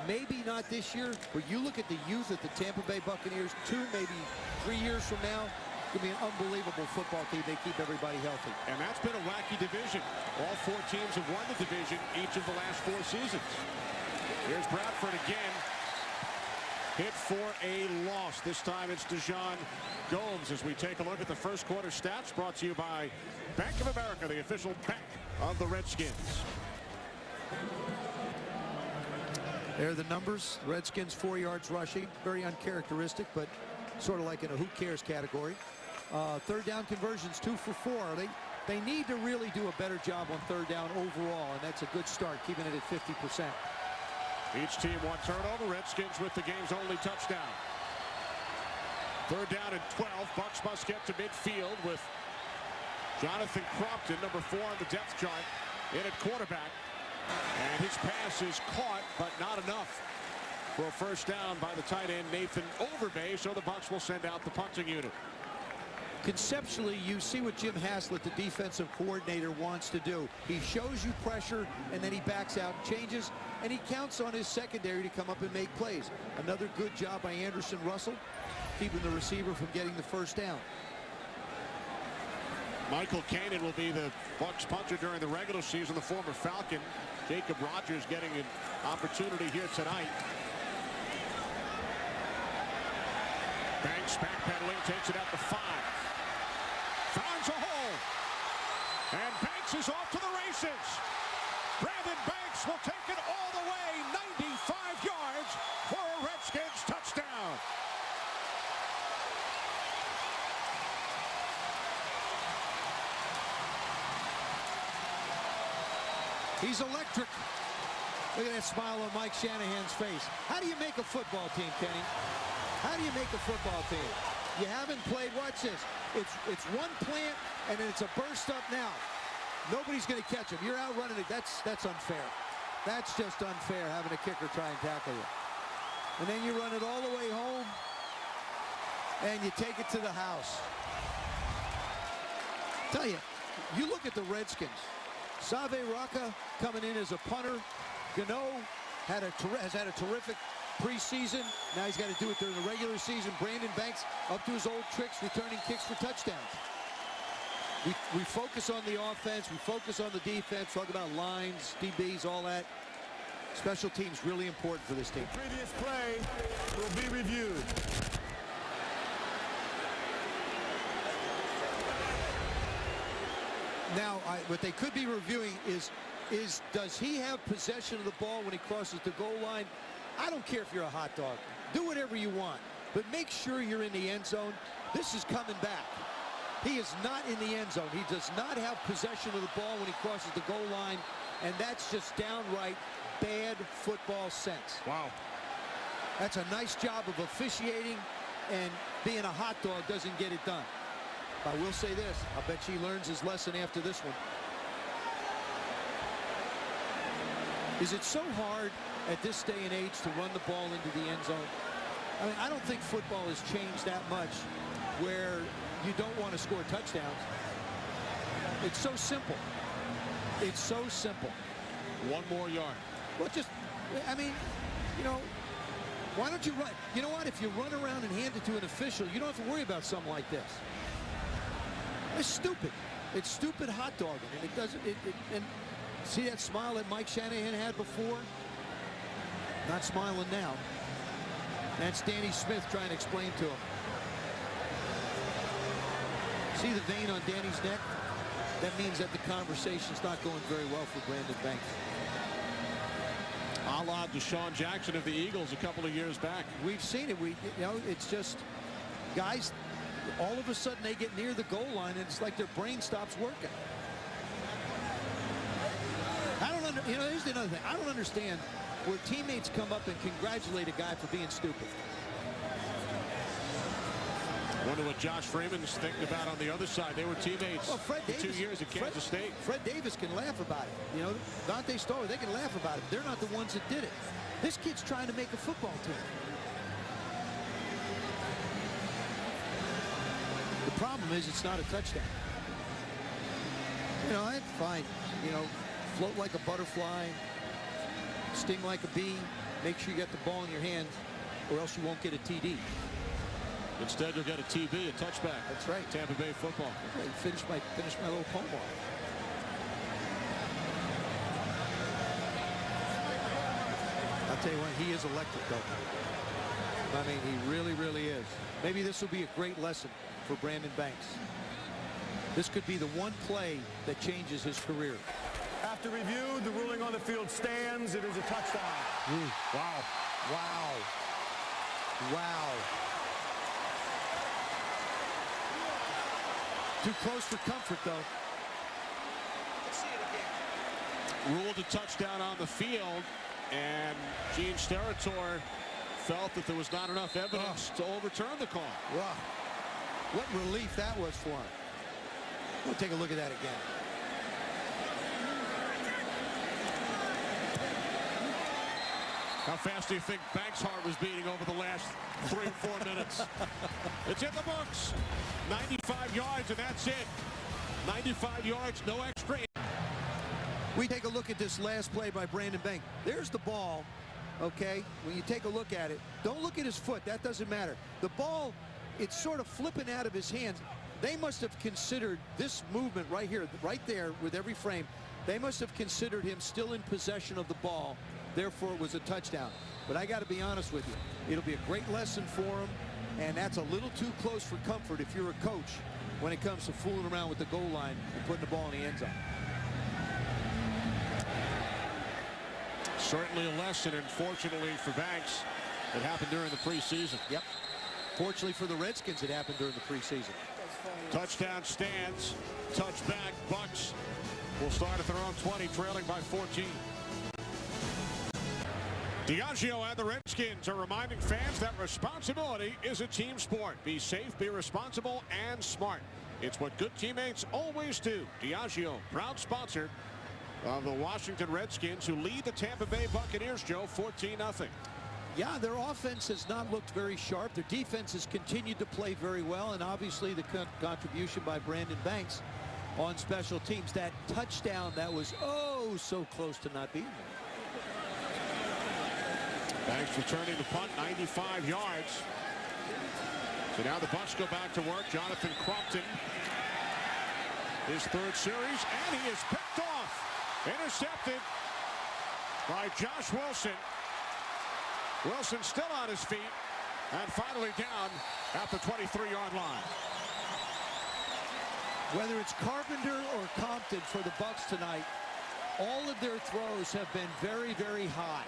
Maybe not this year, but you look at the youth at the Tampa Bay Buccaneers, 2, maybe 3 years from now, it's going to be an unbelievable football team. They keep everybody healthy. And that's been a wacky division. All 4 teams have won the division each of the last 4 seasons. Here's Bradford again. Hit for a loss. This time it's Dejon Gomes as we take a look at the first quarter stats brought to you by Bank of America, the official bank of the Redskins. There are the numbers. Redskins 4 yards rushing. Very uncharacteristic, but sort of like in a who cares category. Third down conversions 2 for 4. They need to really do a better job on third down overall, and that's a good start, keeping it at 50%. Each team 1 turnover. Redskins with the game's only touchdown. Third down and 12. Bucs must get to midfield with Jonathan Crompton, number 4 on the depth chart, in at quarterback. And his pass is caught, but not enough for a first down by the tight end Nathan Overbay, so the Bucs will send out the punting unit. conceptually, you see what Jim Haslett, the defensive coordinator, wants to do. He shows you pressure, and then he backs out and changes, and he counts on his secondary to come up and make plays. Another good job by Anderson Russell, keeping the receiver from getting the first down. Michael Kanan will be the Bucs punter during the regular season, the former Falcon. Jacob Rogers getting an opportunity here tonight. Banks backpedaling, takes it out to 5. Finds a hole. And Banks is off to the races. Brandon Banks will take it all the way, 95 yards for a Redskins touchdown. He's electric. Look at that smile on Mike Shanahan's face. How do you make a football team, Kenny? How do you make a football team? You haven't played, watch this. It's one plant, and then it's a burst up now. Nobody's going to catch him. You're out running it. That's unfair. That's just unfair, having a kicker try and tackle you. And then you run it all the way home, and you take it to the house. Tell you, you look at the Redskins. Save Raka coming in as a punter. Gano has had a terrific preseason. Now he's got to do it during the regular season. Brandon Banks up to his old tricks, returning kicks for touchdowns. We focus on the offense. We focus on the defense. Talk about lines, DBs, all that. Special teams really important for this team. The previous play will be reviewed. Now, what they could be reviewing is does he have possession of the ball when he crosses the goal line? I don't care if you're a hot dog. Do whatever you want, but make sure you're in the end zone. This is coming back. He is not in the end zone. He does not have possession of the ball when he crosses the goal line, and that's just downright bad football sense. Wow. That's a nice job of officiating, and being a hot dog doesn't get it done. I will say this, I bet he learns his lesson after this one. Is it so hard at this day and age to run the ball into the end zone? I mean, I don't think football has changed that much where you don't want to score touchdowns. It's so simple. It's so simple. 1 more yard. Well, just, I mean, you know, why don't you run? You know what? If you run around and hand it to an official, you don't have to worry about something like this. It's stupid. It's stupid hot dogging, and it doesn't. And see that smile that Mike Shanahan had before? Not smiling now. That's Danny Smith trying to explain to him. See the vein on Danny's neck? That means that the conversation's not going very well for Brandon Banks. A la Deshaun Jackson of the Eagles a couple of years back. We've seen it. You know, it's just guys. All of a sudden they get near the goal line and it's like their brain stops working. You know, here's another thing. I don't understand where teammates come up and congratulate a guy for being stupid. Wonder what Josh Freeman's thinking about on the other side. They were teammates for 2 years at Kansas State. Fred Davis can laugh about it. You know, Dante Stoller, they can laugh about it. They're not the ones that did it. This kid's trying to make a football team. The problem is it's not a touchdown. You know, that's fine. You know, float like a butterfly, sting like a bee. Make sure you get the ball in your hand, or else you won't get a TD. Instead, you'll get a TB, a touchback. That's right. Tampa Bay football. Okay, finish my little poem off. I'll tell you what, he is electric, though. I mean, he really, really is. Maybe this will be a great lesson for Brandon Banks. This could be the one play that changes his career. After review, the ruling on the field stands. It is a touchdown. Wow. Wow. Wow. Too close for comfort, though. Let's see it again. Ruled a touchdown on the field, and Gene Steratore felt that there was not enough evidence to overturn the call. Wow. What relief that was for him. We'll take a look at that again. How fast do you think Banks' heart was beating over the last 3 or 4 minutes? It's in the books. 95 yards, and that's it. 95 yards, no extra. We take a look at this last play by Brandon Banks. There's the ball, okay? When you take a look at it, don't look at his foot. That doesn't matter. The ball, it's sort of flipping out of his hands. They must have considered this movement right here, right there with every frame. They must have considered him still in possession of the ball. Therefore, it was a touchdown. But I got to be honest with you. It'll be a great lesson for him, and that's a little too close for comfort if you're a coach when it comes to fooling around with the goal line and putting the ball in the end zone. Certainly a lesson, and fortunately for Banks, it happened during the preseason. Yep. Fortunately for the Redskins, it happened during the preseason. Touchdown stands. Touchback. Bucs will start at their own 20, trailing by 14. Diageo and the Redskins are reminding fans that responsibility is a team sport. Be safe, be responsible, and smart. It's what good teammates always do. Diageo, proud sponsor of the Washington Redskins, who lead the Tampa Bay Buccaneers, Joe, 14-0. Yeah, their offense has not looked very sharp. Their defense has continued to play very well, and obviously the contribution by Brandon Banks on special teams. That touchdown that was so close to not being there. Banks returning the punt, 95 yards. So now the Bucs go back to work. Jonathan Crompton, his 3rd series, and he is picked off. Intercepted by Josh Wilson. Wilson still on his feet, and finally down at the 23-yard line. Whether it's Carpenter or Compton for the Bucs tonight, all of their throws have been very, very high.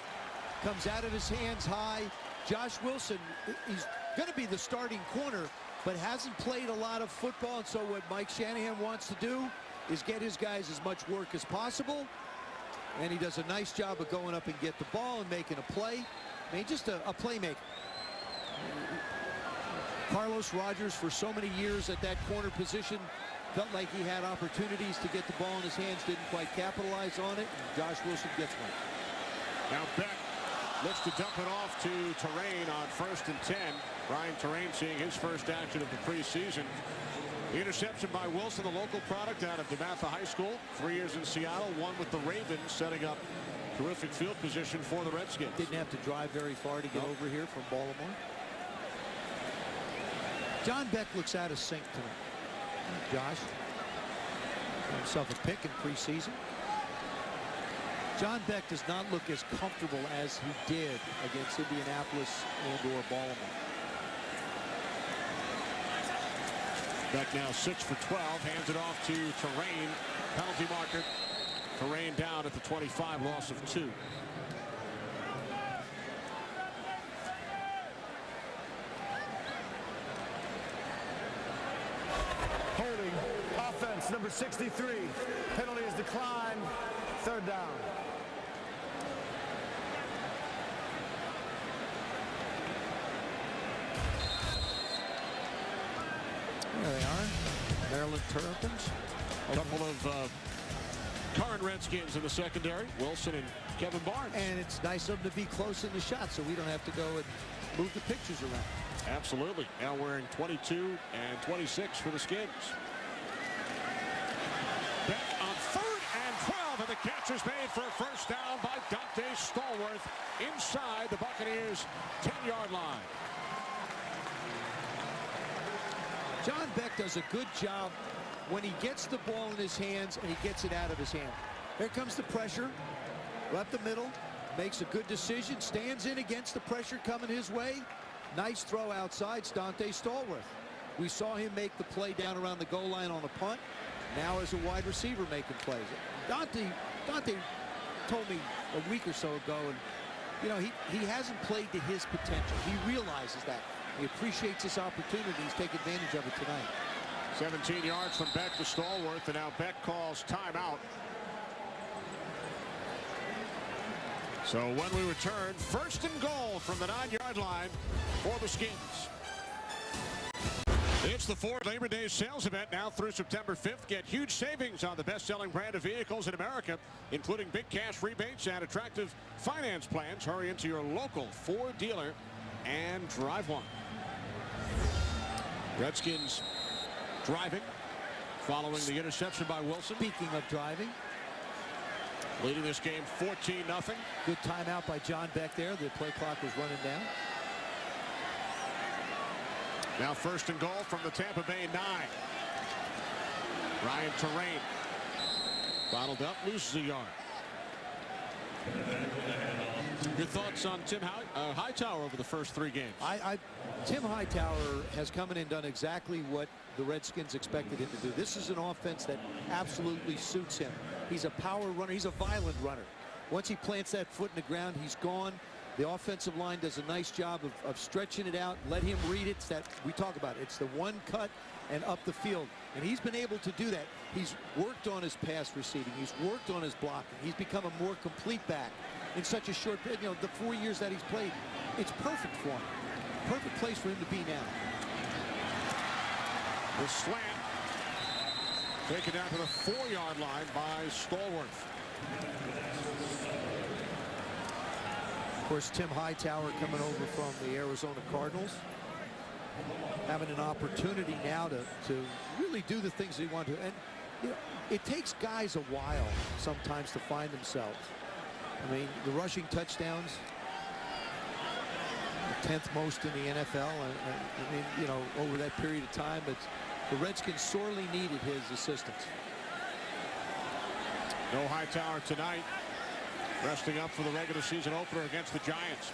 Comes out of his hands high. Josh Wilson, he's going to be the starting corner, but hasn't played a lot of football. And so what Mike Shanahan wants to do is get his guys as much work as possible. And he does a nice job of going up and get the ball and making a play. I mean, just a playmaker. Carlos Rogers, for so many years at that corner position, felt like he had opportunities to get the ball in his hands, didn't quite capitalize on it. And Josh Wilson gets one. Now Beck looks to dump it off to Terrain on 1st and 10. Ryan Terrain seeing his first action of the preseason. The interception by Wilson, the local product out of DeMatha High School. 3 years in Seattle, 1 with the Ravens, setting up terrific field position for the Redskins. Didn't have to drive very far to get over here from Baltimore. John Beck looks out of sync tonight. Josh got himself a pick in preseason. John Beck does not look as comfortable as he did against Indianapolis and/or Baltimore. Beck now 6 for 12, hands it off to Terrain. Penalty marker. Terrain down at the 25, loss of 2. Holding, offense, number 63. Penalty is declined. 3rd down. There they are, Maryland Terrapins. A couple of current Redskins in the secondary, Wilson and Kevin Barnes. And it's nice of them to be close in the shot so we don't have to go and move the pictures around. Absolutely. Now wearing 22 and 26 for the Skins. Beck on 3rd and 12, and the catch is made for a first down by Dante Stallworth inside the Buccaneers' 10-yard line. John Beck does a good job when he gets the ball in his hands and he gets it out of his hand. Here comes the pressure. Up the middle. Makes a good decision. Stands in against the pressure coming his way. Nice throw outside. It's Dante Stallworth. We saw him make the play down around the goal line on a punt. Now as a wide receiver making plays. Dante told me a week or so ago, and you know, he hasn't played to his potential. He realizes that. He appreciates this opportunity. He's taking advantage of it tonight. 17 yards from Beck to Stallworth, and now Beck calls timeout. So when we return, 1st and goal from the 9-yard line for the Skins. It's It's the Ford Labor Day sales event now through September 5th. Get huge savings on the best-selling brand of vehicles in America, including big cash rebates and attractive finance plans. Hurry into your local Ford dealer and drive one. Redskins driving following the interception by Wilson. Speaking of driving, leading this game 14-0. Good timeout by John Beck there. The play clock was running down. Now first and goal from the Tampa Bay 9. Ryan Terrain bottled up, loses a yard. Your thoughts on Tim Hightower over the first 3 games? Tim Hightower has come in and done exactly what the Redskins expected him to do. This is an offense that absolutely suits him. He's a power runner. He's a violent runner. Once he plants that foot in the ground, he's gone. The offensive line does a nice job of stretching it out. Let him read it. It's that we talk about. It's the one cut and up the field. And he's been able to do that. He's worked on his pass receiving. He's worked on his blocking. He's become a more complete back in such a short period. You know, the 4 years that he's played, it's perfect for him. Perfect place for him to be now. The slant taken down to the 4-yard line by Stallworth. Of course, Tim Hightower coming over from the Arizona Cardinals, having an opportunity now to really do the things they want to. And you know, it takes guys a while sometimes to find themselves. I mean, the rushing touchdowns, the 10th most in the NFL. I mean, you know, over that period of time, the Redskins sorely needed his assistance. No Hightower tonight. Resting up for the regular season opener against the Giants.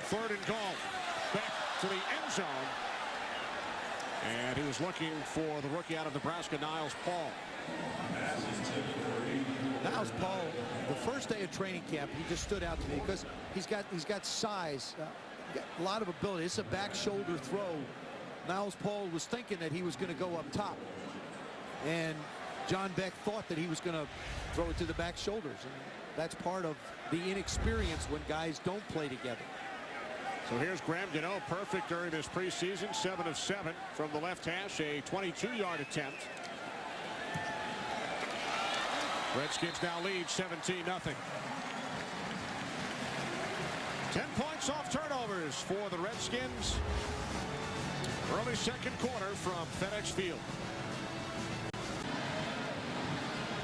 3rd and goal. Back to the end zone. And he was looking for the rookie out of Nebraska, Niles Paul. Niles Paul, the first day of training camp, he just stood out to me because he's got size, got a lot of ability. It's a back shoulder throw. Niles Paul was thinking that he was going to go up top. And John Beck thought that he was going to throw it to the back shoulders. And that's part of the inexperience when guys don't play together. So here's Graham Gano, perfect during this preseason, 7 of 7 from the left hash, a 22-yard attempt. Redskins now lead 17-0. 10 points off turnovers for the Redskins. Early second quarter from FedEx Field.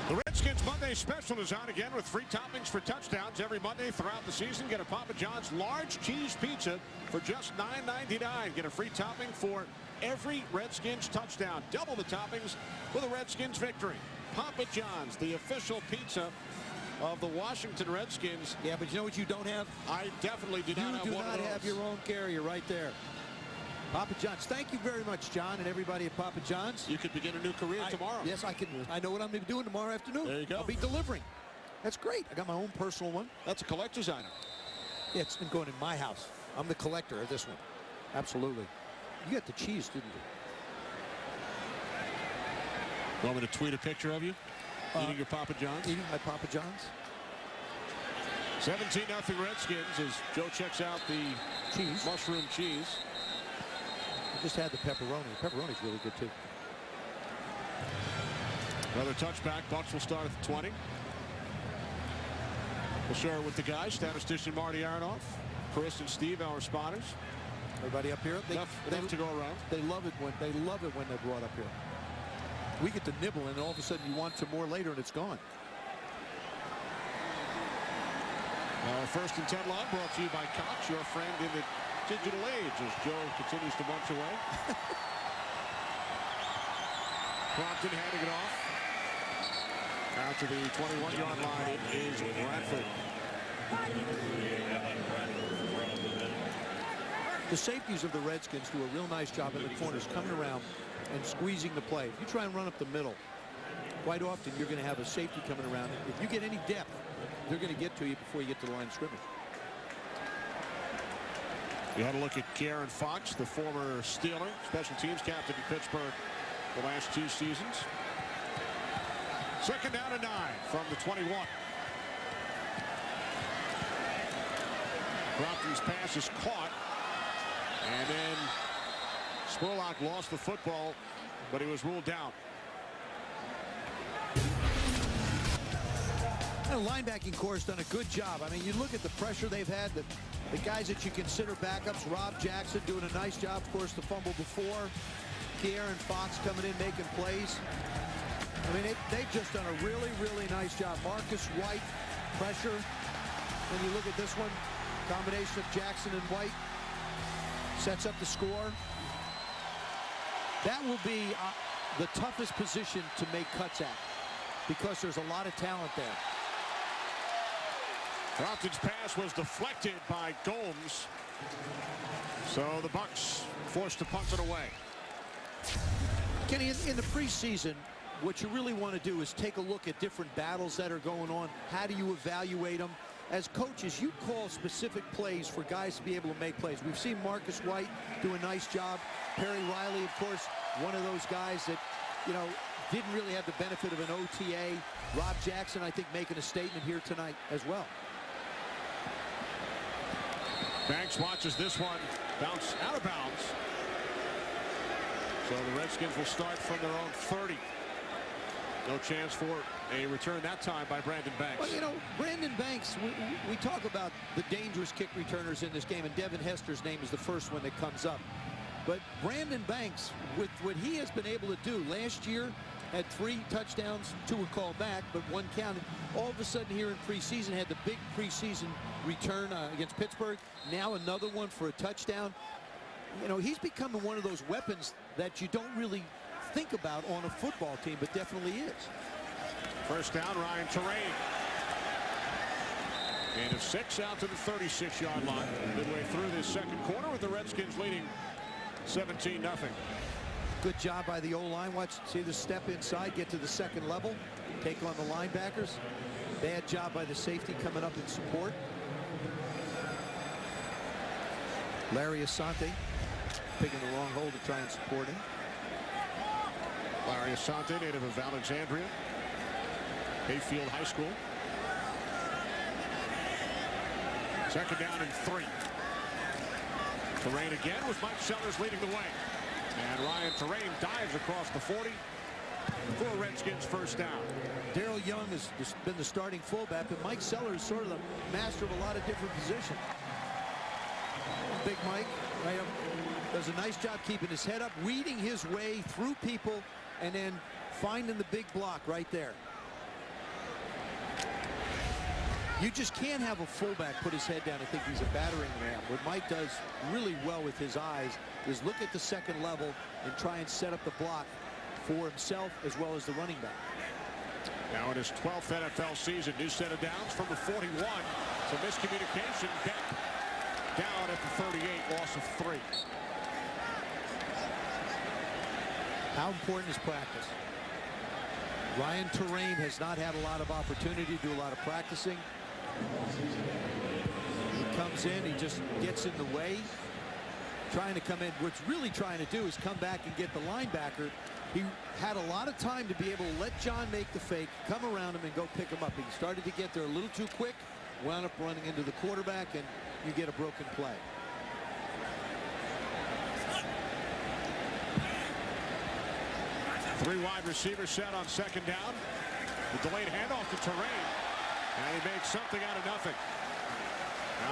The Redskins Monday special is on again with free toppings for touchdowns every Monday throughout the season. Get a Papa John's large cheese pizza for just $9.99. Get a free topping for every Redskins touchdown. Double the toppings with a Redskins victory. Papa John's, the official pizza of the Washington Redskins. Yeah, but you know what you don't have? I definitely do not have one of those. You do not have your own carrier right there. Papa John's. Thank you very much, John, and everybody at Papa John's. You could begin a new career tomorrow. Yes, I can. I know what I'm going to be doing tomorrow afternoon. There you go. I'll be delivering. That's great. I got my own personal one. That's a collector's item. Yeah, it's been going in my house. I'm the collector of this one. Absolutely. You got the cheese, didn't you? You want me to tweet a picture of you eating your Papa John's? Eating my Papa John's. 17-0 Redskins as Joe checks out the cheese, mushroom cheese. I just had the pepperoni. The pepperoni's really good too. Another touchback. Bucs will start at the 20. We'll share it with the guys. Statistician Marty Aronoff, Chris and Steve, our spotters. Everybody up here. Enough to go around. They love it when they're brought up here. We get to nibble, and all of a sudden you want some more later, and it's gone. First and 10 line brought to you by Cox, your friend in the digital age, as Joe continues to bunch away. Crompton handing it off. Out to the 21-yard line, it is Bradford. The safeties of the Redskins do a real nice job in the corners, coming around and squeezing the play. If you try and run up the middle, quite often you're going to have a safety coming around. If you get any depth, they're going to get to you before you get to the line of scrimmage. You had a look at Karen Fox, the former Steeler, special teams captain in Pittsburgh the last 2 seasons. Second down and 9 from the 21. Crompton's pass is caught. And then Spurlock lost the football, but he was ruled down. The linebacking corps has done a good job. I mean, you look at the pressure they've had, the guys that you consider backups. Rob Jackson doing a nice job. Of course, the fumble before. Ke'Aaron Fox coming in, making plays. I mean, they've just done a really, really nice job. Marcus White, pressure. When you look at this one, combination of Jackson and White sets up the score. That will be the toughest position to make cuts at because there's a lot of talent there. Crofton's pass was deflected by Gomes. So the Bucs forced to punt it away. Kenny, in the preseason, what you really want to do is take a look at different battles that are going on. How do you evaluate them? As coaches, you call specific plays for guys to be able to make plays. We've seen Marcus White do a nice job. Perry Riley, of course, one of those guys that, you know, didn't really have the benefit of an OTA. Rob Jackson, I think, making a statement here tonight as well. Banks watches this one bounce out of bounds. So the Redskins will start from their own 30. No chance for a return that time by Brandon Banks. Well, you know, Brandon Banks, we talk about the dangerous kick returners in this game, and Devin Hester's name is the first one that comes up. But Brandon Banks, with what he has been able to do last year, had 3 touchdowns, 2 were called back, but 1 counted. All of a sudden here in preseason, had the big preseason return against Pittsburgh. Now another one for a touchdown. You know, he's becoming one of those weapons that you don't really think about on a football team, but definitely is. First down, Ryan Terrain. Gain of 6 out to the 36-yard line. Midway through this second quarter with the Redskins leading 17-0. Good job by the O-line. Watch, see the step inside, get to the second level, take on the linebackers. Bad job by the safety coming up in support. Larry Asante picking the wrong hole to try and support him. Larry Asante, native of Alexandria, Hayfield High School. Second down and 3. Terrain again with Mike Sellers leading the way. And Ryan Terrain dives across the 40 for a Redskins first down. Daryl Young has been the starting fullback, but Mike Sellers is sort of the master of a lot of different positions. Big Mike right up, does a nice job keeping his head up, weeding his way through people, and then finding the big block right there. You just can't have a fullback put his head down and think he's a battering ram. What Mike does really well with his eyes is look at the second level and try and set up the block for himself as well as the running back. Now in his 12th NFL season, new set of downs from the 41. So miscommunication. Beck down at the 38, loss of 3. How important is practice? Ryan Terrain has not had a lot of opportunity to do a lot of practicing. He comes in, he just gets in the way, trying to come in. What's really trying to do is come back and get the linebacker. He had a lot of time to be able to let John make the fake, come around him, and go pick him up. He started to get there a little too quick, wound up running into the quarterback, and you get a broken play. Three wide receivers set on second down. The delayed handoff to Terrain. And he makes something out of nothing.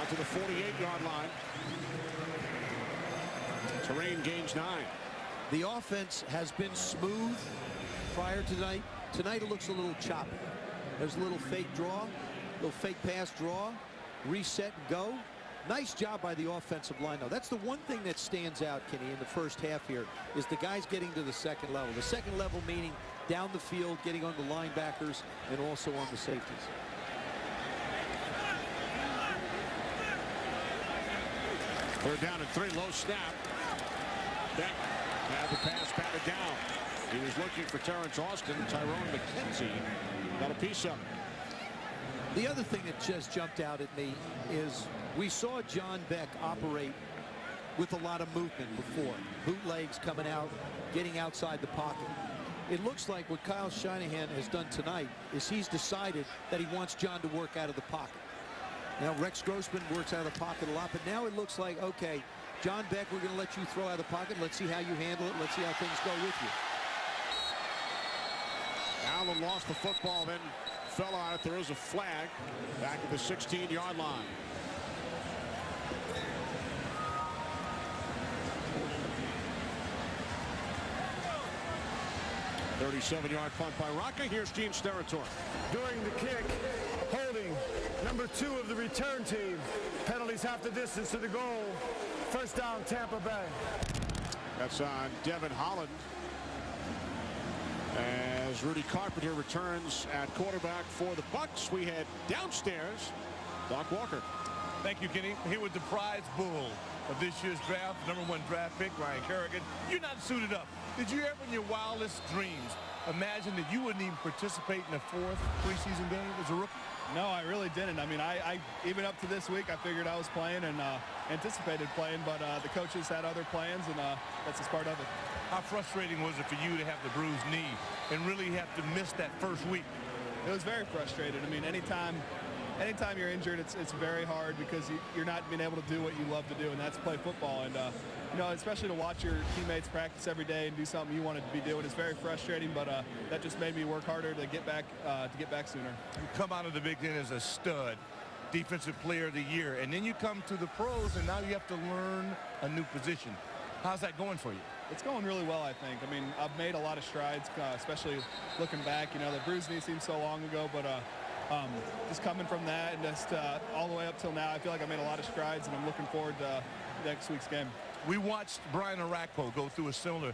Out to the 48-yard line. Terrain gains 9. The offense has been smooth prior to tonight. Tonight it looks a little choppy. There's a little fake draw, little fake pass draw, reset and go. Nice job by the offensive line, though. That's the one thing that stands out, Kenny, in the first half here, is the guys getting to the second level. The second level meaning down the field, getting on the linebackers, and also on the safeties. Third down and 3, low snap. Beck had the pass batted down. He was looking for Terrence Austin. Tyrone McKenzie got a piece of it. The other thing that just jumped out at me is we saw John Beck operate with a lot of movement before. Bootlegs coming out, getting outside the pocket. It looks like what Kyle Shanahan has done tonight is he's decided that he wants John to work out of the pocket. Now, Rex Grossman works out of the pocket a lot, but now it looks like, okay, John Beck, we're going to let you throw out of the pocket. Let's see how you handle it. Let's see how things go with you. Allen lost the football, then fell on it. There is a flag back at the 16-yard line. 37-yard punt by Rocca. Here's Gene Steratore. During the kick, holding number 2 of the return team. Penalties half the distance to the goal. First down, Tampa Bay. That's on Devin Holland. As Rudy Carpenter returns at quarterback for the Bucs, we head downstairs. Doc Walker. Thank you, Kenny. Here with the prize bull of this year's draft, #1 draft pick, Ryan Kerrigan. You're not suited up. Did you ever in your wildest dreams imagine that you wouldn't even participate in a 4th preseason game as a rookie? No, I really didn't. I mean, I even up to this week, I figured I was playing and anticipated playing, but the coaches had other plans, and that's just part of it. How frustrating was it for you to have the bruised knee and really have to miss that first week? It was very frustrating. I mean, anytime you're injured, it's very hard because you're not being able to do what you love to do, and that's play football. And you know, especially to watch your teammates practice every day and do something you wanted to be doing is very frustrating. But that just made me work harder to get back sooner. You come out of the Big Ten as a stud, defensive player of the year, and then you come to the pros, and now you have to learn a new position. How's that going for you? It's going really well, I think. I mean, I've made a lot of strides, especially looking back. You know, the bruised knee seems so long ago, but just coming from that and just all the way up till now, I feel like I made a lot of strides, and I'm looking forward to next week's game. We watched Brian Orakpo go through a similar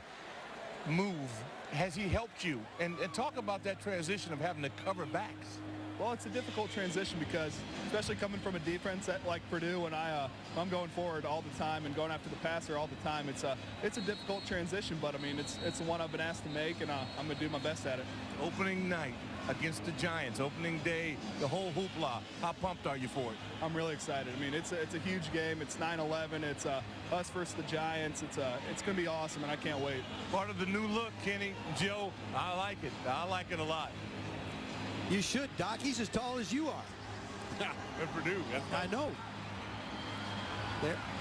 move. Has he helped you? And talk about that transition of having to cover backs. Well, it's a difficult transition because, especially coming from a defense like Purdue, and I'm going forward all the time and going after the passer all the time. It's a difficult transition, but I mean it's the one I've been asked to make, and I'm going to do my best at it. Opening night against the Giants, opening day, the whole hoopla. How pumped are you for it? I'm really excited. I mean, it's a huge game. It's 9-11. It's us versus the Giants. It's going to be awesome, and I can't wait. Part of the new look, Kenny, Joe. I like it. I like it a lot. You should, Doc. He's as tall as you are. In Purdue. I know.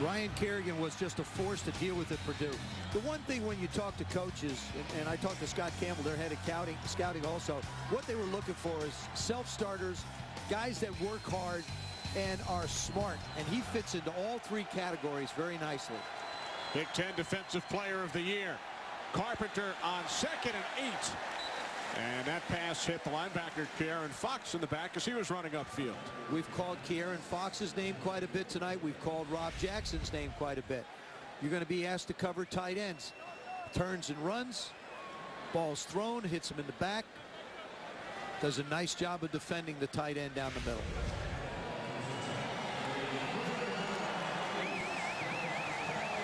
Ryan Kerrigan was just a force to deal with at Purdue. The one thing when you talk to coaches, and I talked to Scott Campbell, their head of scouting also, what they were looking for is self-starters, guys that work hard and are smart. And he fits into all 3 categories very nicely. Big Ten Defensive Player of the Year. Carpenter on 2nd and 8. And that pass hit the linebacker, Kieran Fox, in the back as he was running upfield. We've called Kieran Fox's name quite a bit tonight. We've called Rob Jackson's name quite a bit. You're going to be asked to cover tight ends. Turns and runs. Ball's thrown, hits him in the back. Does a nice job of defending the tight end down the middle.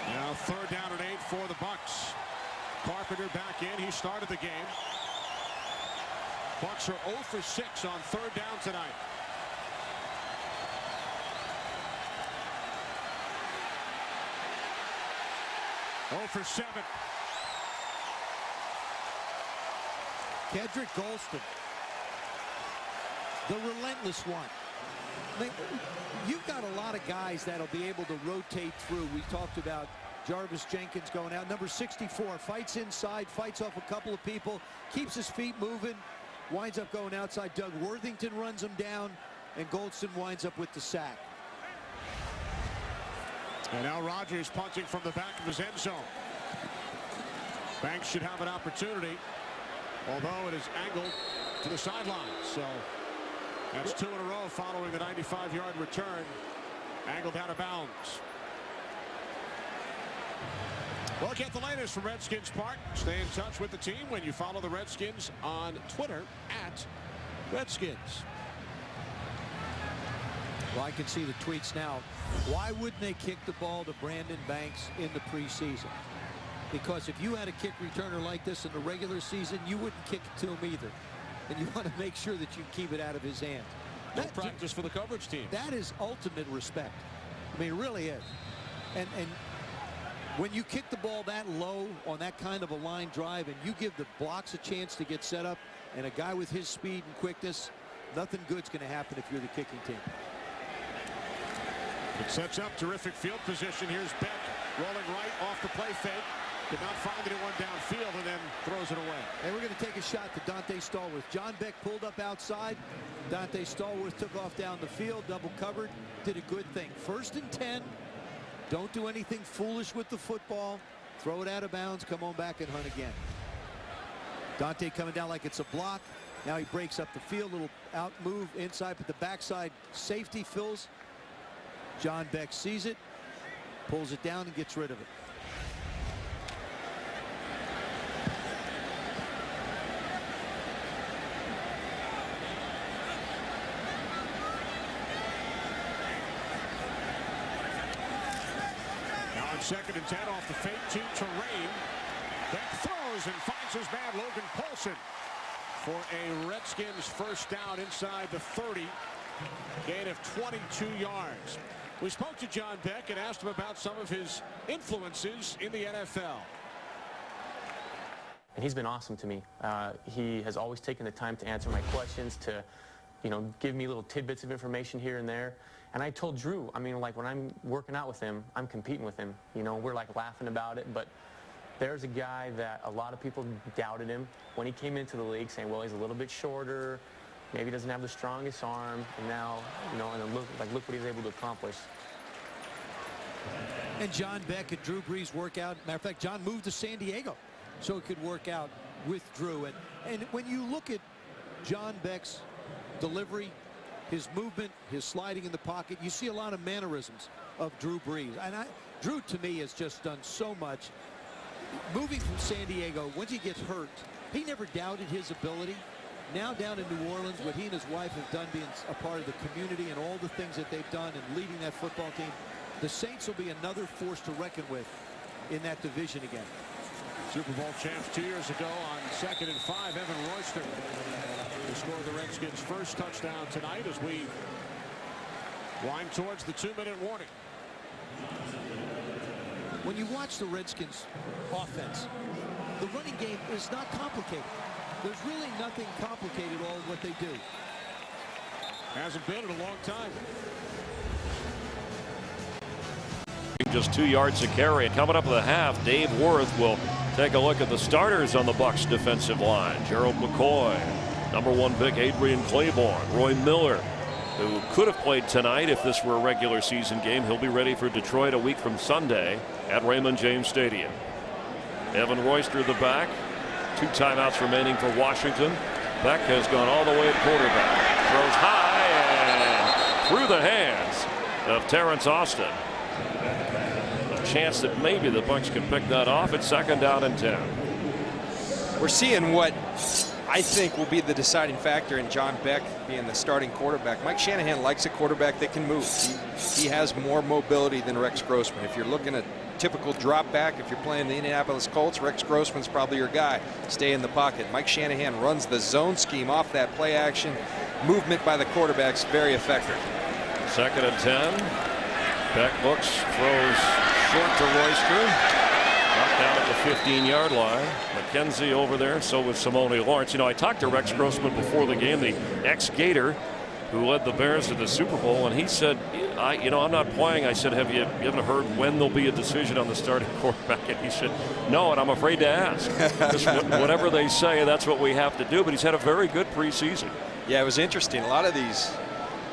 Now 3rd down and 8 for the Bucs. Carpenter back in. He started the game. Bucs are 0 for 6 on 3rd down tonight. Oh for 7. Kedrick Golston, the relentless one. I mean, you've got a lot of guys that'll be able to rotate through. We talked about Jarvis Jenkins going out. Number 64 fights inside, fights off a couple of people, keeps his feet moving. Winds up going outside. Doug Worthington runs him down, and Golston winds up with the sack. And now Rodgers punting from the back of his end zone. Banks should have an opportunity, although it is angled to the sideline. So that's 2 in a row following the 95-yard return. Angled out of bounds. We'll get the latest from Redskins Park. Stay in touch with the team when you follow the Redskins on Twitter @Redskins. Well, I can see the tweets now. Why wouldn't they kick the ball to Brandon Banks in the preseason? Because if you had a kick returner like this in the regular season, you wouldn't kick it to him either. And you want to make sure that you keep it out of his hand. No practice for the coverage team. That is ultimate respect. I mean, it really is. And when you kick the ball that low on that kind of a line drive and you give the blocks a chance to get set up, and a guy with his speed and quickness, nothing good's going to happen if you're the kicking team. It sets up terrific field position. Here's Beck Rolling right off the play fake. Did not find anyone downfield and then throws it away. And we're going to take a shot to Dante Stallworth. John Beck pulled up outside. Dante Stallworth took off down the field, double covered, did a good thing. 1st and 10. Don't do anything foolish with the football. Throw it out of bounds, come on back and hunt again. Dante coming down like it's a block. Now he breaks up the field, little out move inside, but the backside safety fills. John Beck sees it, pulls it down and gets rid of it. Now on 2nd and 10 off the fake to Terrain. Beck throws and finds his man Logan Paulson for a Redskins first down inside the 30. Gain of 22 yards. We spoke to John Beck and asked him about some of his influences in the NFL. And he's been awesome to me. He has always taken the time to answer my questions, to, give me little tidbits of information here and there. And I told Drew, like when I'm working out with him, I'm competing with him. We're like laughing about it, but there's a guy that a lot of people doubted him when he came into the league, saying, well, he's a little bit shorter, maybe doesn't have the strongest arm, and now, and look what he's able to accomplish. And John Beck and Drew Brees work out. Matter of fact, John moved to San Diego so it could work out with Drew. And when you look at John Beck's delivery, his movement, his sliding in the pocket, you see a lot of mannerisms of Drew Brees. And Drew, to me, has just done so much. Moving from San Diego, once he gets hurt, he never doubted his ability. Now down in New Orleans, what he and his wife have done, being a part of the community and all the things that they've done and leading that football team, the Saints will be another force to reckon with in that division again. Super Bowl champs 2 years ago on 2nd and 5, Evan Royster to score the Redskins' first touchdown tonight as we wind towards the 2-minute warning. When you watch the Redskins offense, the running game is not complicated. There's really nothing complicated all of what they do. Hasn't been in a long time. Just 2 yards a carry. Coming up at the half, Dave Worth will take a look at the starters on the Bucs defensive line. Gerald McCoy, #1 pick Adrian Claiborne, Roy Miller, who could have played tonight if this were a regular season game. He'll be ready for Detroit a week from Sunday at Raymond James Stadium. Evan Royster the back. 2 timeouts remaining for Washington. Beck has gone all the way at quarterback. Throws high and through the hands of Terrence Austin. A chance that maybe the Bucs can pick that off at 2nd down and 10. We're seeing what I think will be the deciding factor in John Beck being the starting quarterback. Mike Shanahan likes a quarterback that can move. He has more mobility than Rex Grossman. If you're looking at typical drop back, if you're playing the Indianapolis Colts, Rex Grossman's probably your guy. Stay in the pocket. Mike Shanahan runs the zone scheme off that play action. Movement by the quarterbacks, very effective. 2nd and 10. Beck looks, throws short to Royster. Knocked down at the 15-yard line. McKenzie over there, so with Simone Lawrence. I talked to Rex Grossman before the game, the ex-Gator who led the Bears to the Super Bowl, and he said, I'm not playing. I said, you haven't heard when there'll be a decision on the starting quarterback? And he said, no, and I'm afraid to ask. Just whatever they say, that's what we have to do. But he's had a very good preseason. Yeah, it was interesting. A lot of these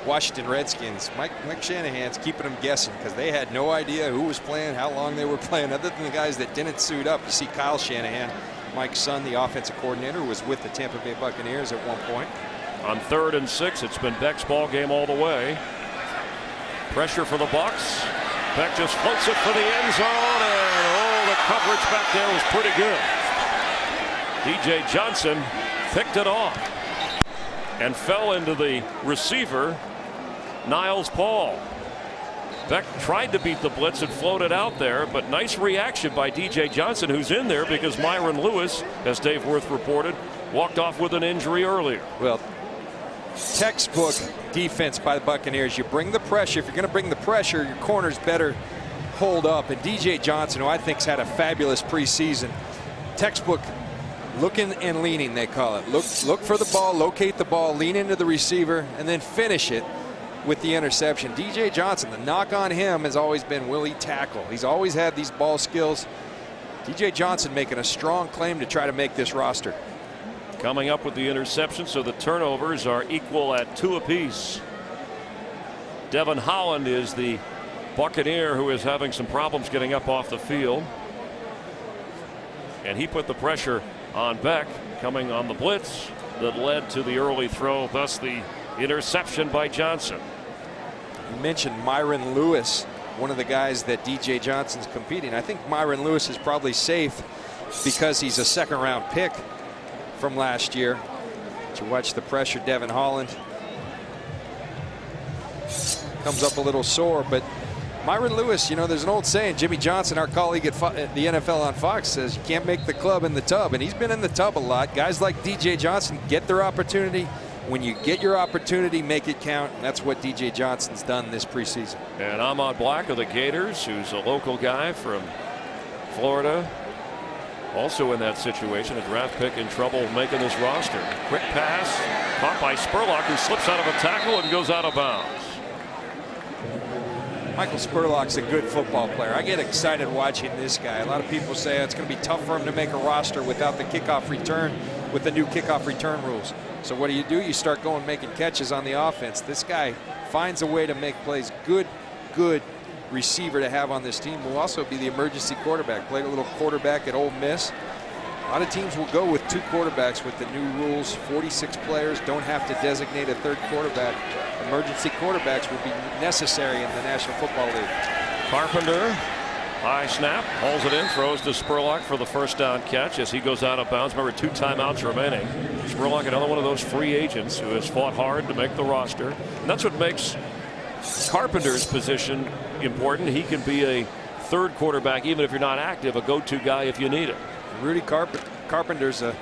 Washington Redskins, Mike Shanahan's keeping them guessing because they had no idea who was playing, how long they were playing, other than the guys that didn't suit up. You see Kyle Shanahan, Mike's son, the offensive coordinator, was with the Tampa Bay Buccaneers at one point. On 3rd and 6, it's been Beck's ball game all the way. Pressure for the Bucs. Beck just floats it for the end zone, and the coverage back there was pretty good. DJ Johnson picked it off and fell into the receiver, Niles Paul. Beck tried to beat the blitz and floated out there, but nice reaction by DJ Johnson, who's in there because Myron Lewis, as Dave Worth reported, walked off with an injury earlier. Well, textbook defense by the Buccaneers. You bring the pressure. If you're going to bring the pressure, your corners better hold up. And DJ Johnson, who I think's had a fabulous preseason, textbook looking and leaning, they call it. Look for the ball, locate the ball, lean into the receiver, and then finish it. with the interception. DJ Johnson, the knock on him has always been, will he tackle? He's always had these ball skills. DJ Johnson making a strong claim to try to make this roster. Coming up with the interception, so the turnovers are equal at 2 apiece. Devin Holland is the Buccaneer who is having some problems getting up off the field. And he put the pressure on Beck, coming on the blitz that led to the early throw, thus the interception by Johnson. You mentioned Myron Lewis, one of the guys that DJ Johnson's competing. I think Myron Lewis is probably safe because he's a second-round pick from last year. But you watch the pressure, Devin Holland comes up a little sore, but Myron Lewis, you know, there's an old saying, Jimmy Johnson, our colleague at the NFL on Fox, says you can't make the club in the tub, and he's been in the tub a lot. Guys like DJ Johnson get their opportunity. When you get your opportunity, make it count. And that's what DJ Johnson's done this preseason. And Ahmad Black of the Gators, who's a local guy from Florida, also in that situation, a draft pick in trouble making this roster. Quick pass, caught by Spurlock, who slips out of a tackle and goes out of bounds. Michael Spurlock's a good football player. I get excited watching this guy. A lot of people say it's going to be tough for him to make a roster without the kickoff return, with the new kickoff return rules. So what do? You start going making catches on the offense. This guy finds a way to make plays. Good receiver to have on this team. Will also be the emergency quarterback. Played a little quarterback at Ole Miss. A lot of teams will go with 2 quarterbacks with the new rules. 46 players don't have to designate a 3rd quarterback. Emergency quarterbacks will be necessary in the National Football League. Carpenter, high snap, hauls it in, throws to Spurlock for the first down catch as he goes out of bounds. Remember, 2 timeouts remaining. Spurlock, another one of those free agents who has fought hard to make the roster. And that's what makes Carpenter's position important. He can be a 3rd quarterback, even if you're not active, a go-to guy if you need it. Rudy Carpenter's a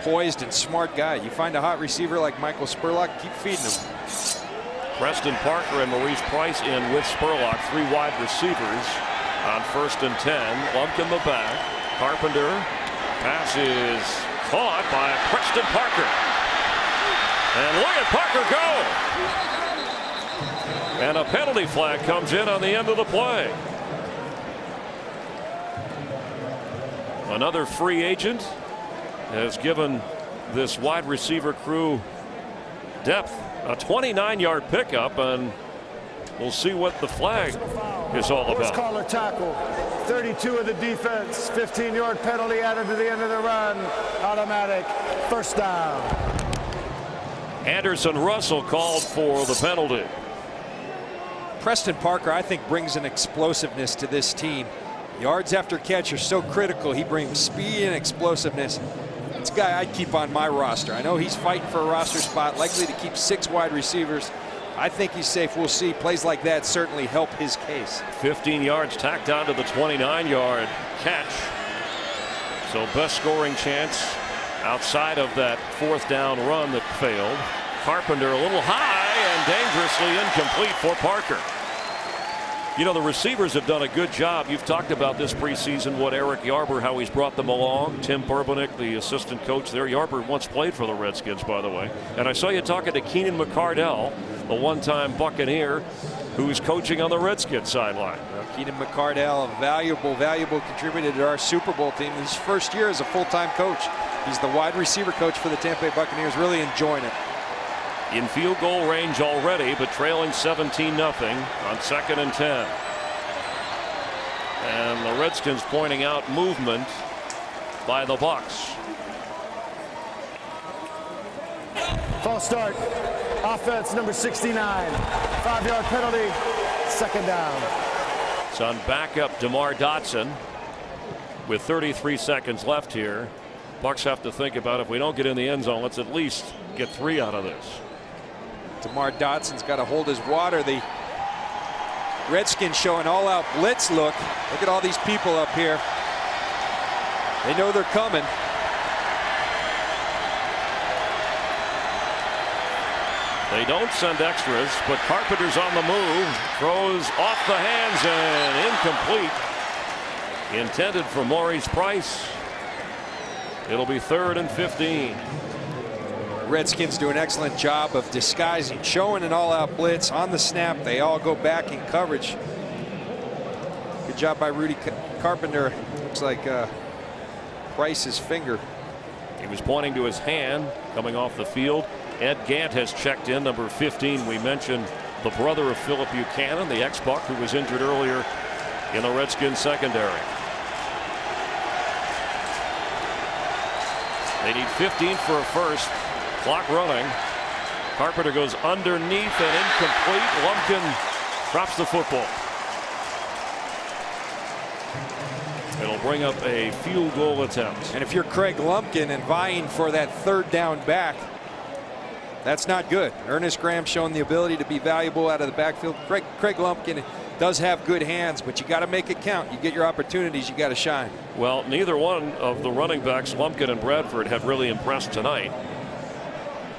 poised and smart guy. You find a hot receiver like Michael Spurlock, keep feeding him. Preston Parker and Maurice Price in with Spurlock, 3 wide receivers on 1st and 10. Lumped in the back. Carpenter, pass is caught by Preston Parker. And look at Parker go! And a penalty flag comes in on the end of the play. Another free agent has given this wide receiver crew depth. A 29-yard pickup, and we'll see what the flag is all about. First caller tackle, 32 of the defense, 15-yard penalty added to the end of the run. Automatic, first down. Anderson Russell called for the penalty. Preston Parker, I think, brings an explosiveness to this team. Yards after catch are so critical. He brings speed and explosiveness. It's a guy I'd keep on my roster. I know he's fighting for a roster spot, likely to keep 6 wide receivers. I think he's safe. We'll see. Plays like that certainly help his case. 15 yards tacked on to the 29-yard catch. So best scoring chance outside of that 4th down run that failed. Carpenter a little high and dangerously incomplete for Parker. You know, the receivers have done a good job. You've talked about this preseason, what Eric Yarber, how he's brought them along. Tim Burbannick, the assistant coach there. Yarber once played for the Redskins, by the way. And I saw you talking to Keenan McCardell, a one-time Buccaneer, who's coaching on the Redskins sideline. Keenan McCardell, a valuable contributor to our Super Bowl team. His first year as a full-time coach. He's the wide receiver coach for the Tampa Bay Buccaneers, really enjoying it. In field goal range already, but trailing 17-0 on 2nd and 10. And the Redskins pointing out movement by the Bucs. False start. Offense number 69. 5-yard penalty. 2nd down. It's on backup DeMar Dotson with 33 seconds left here. Bucs have to think about, if we don't get in the end zone, let's at least get 3 out of this. DeMar Dotson's got to hold his water. The Redskins show an all-out blitz look. Look at all these people up here. They know they're coming. They don't send extras, but Carpenter's on the move. Throws off the hands and incomplete. Intended for Maurice Price. It'll be 3rd and 15. Redskins do an excellent job of disguising, showing an all-out blitz on the snap. They all go back in coverage. Good job by Rudy Carpenter. Looks like Price's finger. He was pointing to his hand coming off the field. Ed Gant has checked in, number 15. We mentioned the brother of Philip Buchanan, the ex-Buck who was injured earlier in the Redskins secondary. They need 15 for a first. Clock running. Carpenter goes underneath and incomplete. Lumpkin drops the football. It'll bring up a field goal attempt. And if you're Craig Lumpkin and vying for that third down back, that's not good. Ernest Graham showing the ability to be valuable out of the backfield. Craig Lumpkin does have good hands, but you got to make it count. You get your opportunities, you got to shine. Well, neither one of the running backs, Lumpkin and Bradford, have really impressed tonight.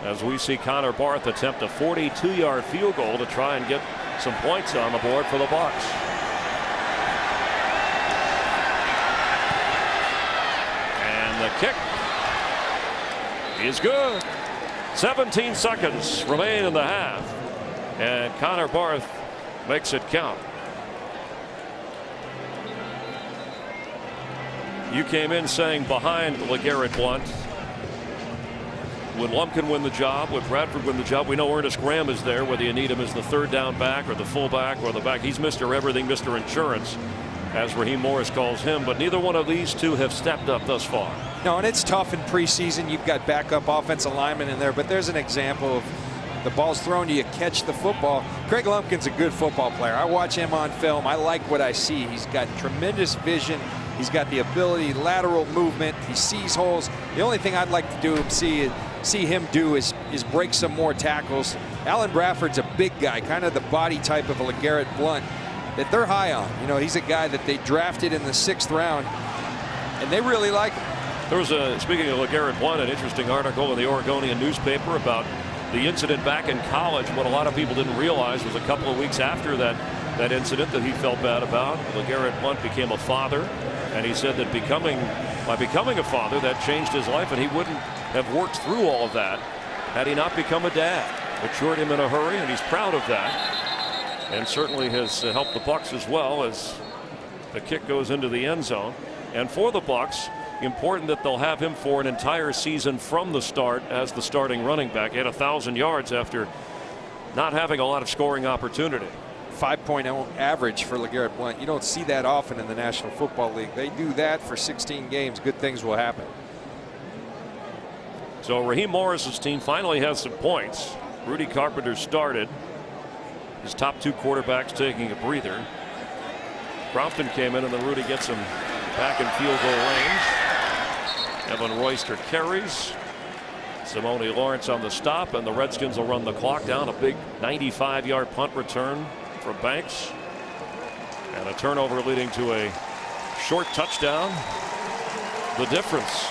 As we see Connor Barth attempt a 42-yard field goal to try and get some points on the board for the Bucs. The kick is good. 17 seconds remain in the half, and Connor Barth makes it count. You came in saying behind LeGarrette Blount. Would Lumpkin win the job? Would Bradford win the job? We know Ernest Graham is there, whether you need him as the third down back or the fullback or the back. He's Mr. Everything, Mr. Insurance, as Raheem Morris calls him, but neither one of these two have stepped up thus far. No, and it's tough in preseason. You've got backup offensive linemen in there, but there's an example of the ball's thrown to you, catch the football. Craig Lumpkin's a good football player. I watch him on film. I like what I see. He's got tremendous vision. He's got the ability, lateral movement. He sees holes. The only thing I'd like to see him do is break some more tackles. Alan Bradford's a big guy, kind of the body type of a LeGarrette Blount that they're high on. You know, he's a guy that they drafted in the 6th round, and they really like him. There was speaking of LeGarrette Blount, an interesting article in the Oregonian newspaper about the incident back in college. What a lot of people didn't realize was a couple of weeks after that incident that he felt bad about, LeGarrette Blount became a father, and he said that by becoming a father, that changed his life, and he wouldn't have worked through all of that had he not become a dad. Matured him in a hurry, and he's proud of that, and certainly has helped the Bucs as well as the kick goes into the end zone. And for the Bucs, important that they'll have him for an entire season from the start as the starting running back. He had 1,000 yards after not having a lot of scoring opportunity. 5.0 average for LeGarrette Blount. You don't see that often in the National Football League. They do that for 16 games. Good things will happen. So Raheem Morris's team finally has some points. Rudy Carpenter started. His top two quarterbacks taking a breather. Crompton came in, and then Rudy gets him back in field goal range. Evan Royster carries. Simone Lawrence on the stop, and the Redskins will run the clock down. A big 95-yard punt return from Banks, and a turnover leading to a short touchdown. The difference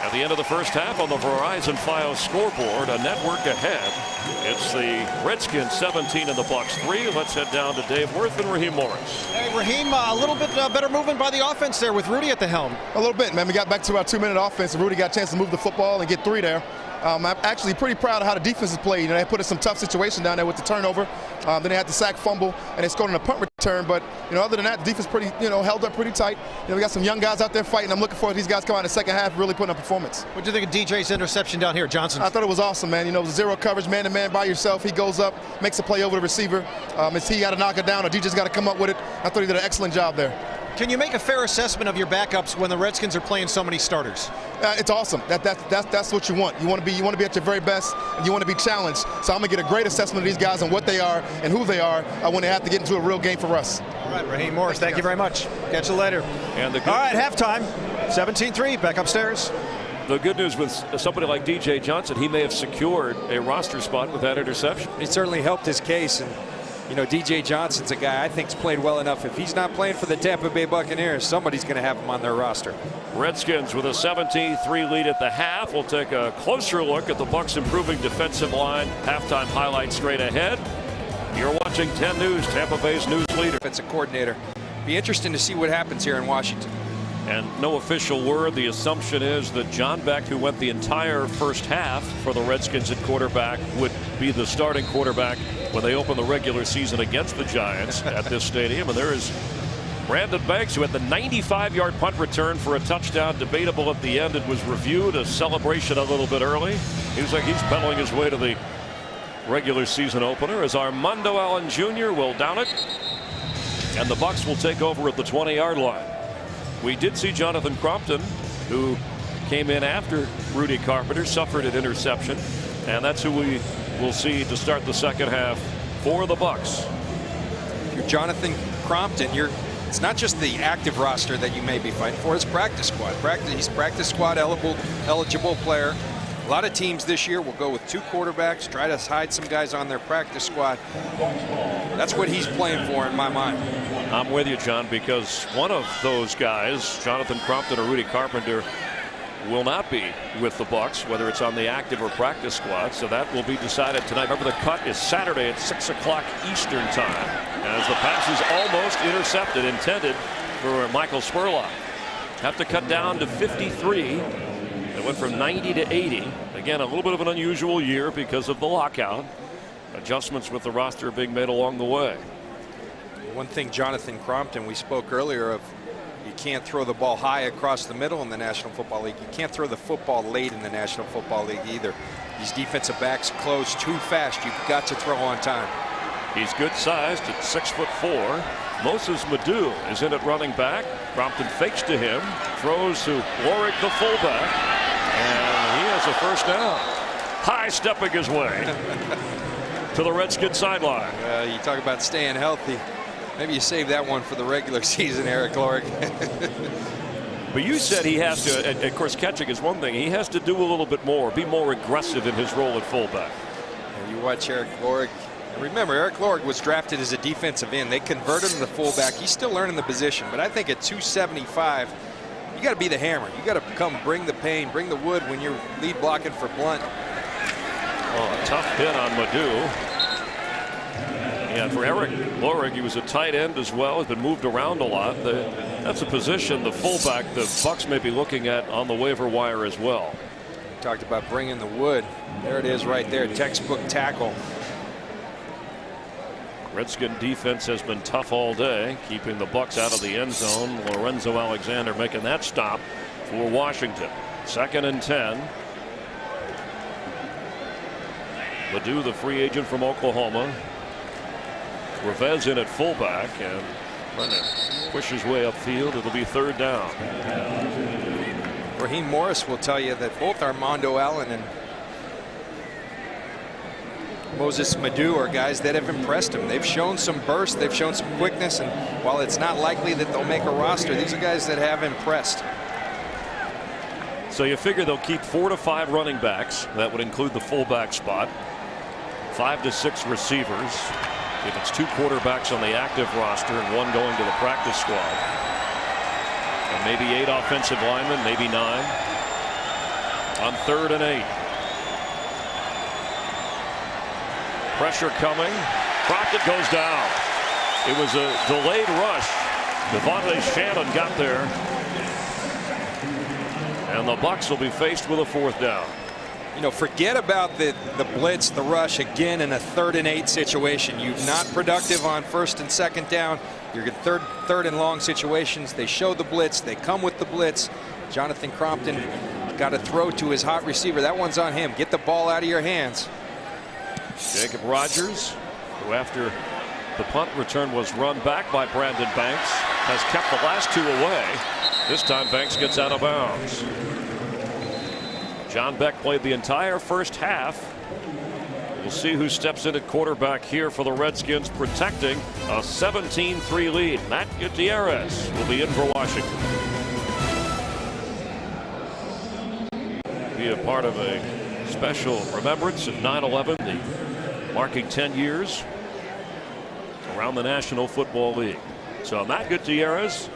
at the end of the first half on the Verizon Fios scoreboard, a network ahead. It's the Redskins 17 and the Bucs 3. Let's head down to Dave Worth and Raheem Morris. Hey, Raheem, a little bit better movement by the offense there with Rudy at the helm. A little bit, man. We got back to our 2-minute offense, and Rudy got a chance to move the football and get 3 there. I'm actually pretty proud of how the defense has played. You know, they put in some tough situations down there with the turnover. Then they had the sack, fumble, and they scored on a punt return. But, you know, other than that, the defense pretty, held up pretty tight. You know, we got some young guys out there fighting. I'm looking forward to these guys coming out in the second half, really putting up performance. What do you think of DJ's interception down here, Johnson? I thought it was awesome, man. You know, it was zero coverage, man-to-man by yourself. He goes up, makes a play over the receiver. It's he got to knock it down, or DJ's got to come up with it. I thought he did an excellent job there. Can you make a fair assessment of your backups when the Redskins are playing so many starters? It's awesome. That's what you want. You want to be at your very best, and you want to be challenged. So I'm gonna get a great assessment of these guys and what they are and who they are when they have to get into a real game for us. All right, Raheem Morris, thank you very much. Catch you later. And all right, halftime, 17-3, back upstairs. The good news with somebody like DJ Johnson, he may have secured a roster spot with that interception. It certainly helped his case, and you know, DJ Johnson's a guy I think's played well enough. If he's not playing for the Tampa Bay Buccaneers, somebody's going to have him on their roster. Redskins with a 17-3 lead at the half. We'll take a closer look at the Bucs' improving defensive line. Halftime highlights straight ahead. You're watching 10 News, Tampa Bay's news leader. Defensive coordinator. Be interesting to see what happens here in Washington. And no official word. The assumption is that John Beck, who went the entire first half for the Redskins at quarterback, would be the starting quarterback when they open the regular season against the Giants at this stadium. And there is Brandon Banks, who had the 95-yard punt return for a touchdown, debatable at the end. It was reviewed, a celebration a little bit early. He was like he's pedaling his way to the regular season opener as Armando Allen Jr. will down it. And the Bucs will take over at the 20-yard line. We did see Jonathan Crompton, who came in after Rudy Carpenter, suffered an interception. And that's who we will see to start the second half for the Bucs. If you're Jonathan Crompton, it's not just the active roster that you may be fighting for, it's practice squad. He's practice squad eligible player. A lot of teams this year will go with 2 quarterbacks, try to hide some guys on their practice squad. That's what he's playing for in my mind. I'm with you, John, because one of those guys, Jonathan Crompton or Rudy Carpenter, will not be with the Bucs, whether it's on the active or practice squad. So that will be decided tonight. Remember, the cut is Saturday at 6 o'clock Eastern time. As the pass is almost intercepted, intended for Michael Spurlock. Have to cut down to 53. It went from 90 to 80. Again, a little bit of an unusual year because of the lockout. Adjustments with the roster being made along the way. One thing, Jonathan Crompton, we spoke earlier of, you can't throw the ball high across the middle in the National Football League. You can't throw the football late in the National Football League either. These defensive backs close too fast. You've got to throw on time. He's good sized at 6'4". Moses Madu is in at running back. Crompton fakes to him, throws to Warwick, the fullback, and he has a first down. High stepping his way to the Redskins sideline. You talk about staying healthy. Maybe you save that one for the regular season, Eric Lorig. But you said he has to, and of course catching is one thing, he has to do a little bit more, be more aggressive in his role at fullback. You watch Eric Lorig. Remember, Eric Lorig was drafted as a defensive end. They converted him to fullback. He's still learning the position, but I think at 275, you got to be the hammer. You got to come bring the pain, bring the wood when you're lead blocking for Blunt. Oh, a tough hit on Madu. And for Eric Lorig, he was a tight end as well. Has been moved around a lot. That's a position, the fullback, the Bucs may be looking at on the waiver wire as well. Talked about bringing the wood. There it is right there, textbook tackle. Redskin defense has been tough all day, keeping the Bucs out of the end zone. Lorenzo Alexander making that stop for Washington. 2nd and 10. Madu, the free agent from Oklahoma. Revez in at fullback and trying to push his way upfield. It'll be 3rd down. Raheem Morris will tell you that both Armando Allen and Moses Madu are guys that have impressed him. They've shown some burst, they've shown some quickness, and while it's not likely that they'll make a roster, these are guys that have impressed. So you figure they'll keep 4 to 5 running backs. That would include the fullback spot. 5 to 6 receivers. If it's 2 quarterbacks on the active roster and 1 going to the practice squad. And maybe 8 offensive linemen, maybe 9. On 3rd and 8. Pressure coming. Crockett goes down. It was a delayed rush. Devontae Shannon got there. And the Bucs will be faced with a 4th down. You know, forget about the blitz, the rush again in a 3rd and 8 situation. You're not productive on 1st and 2nd down. You're third and long situations. They show the blitz. They come with the blitz. Jonathan Crompton got to throw to his hot receiver. That one's on him. Get the ball out of your hands. Jacob Rogers, who after the punt return was run back by Brandon Banks, has kept the last 2 away. This time Banks gets out of bounds. John Beck played the entire first half. We'll see who steps in at quarterback here for the Redskins, protecting a 17-3 lead. Matt Gutierrez will be in for Washington. Be a part of a special remembrance of 9/11, the marking 10 years around the National Football League. So Matt Gutierrez,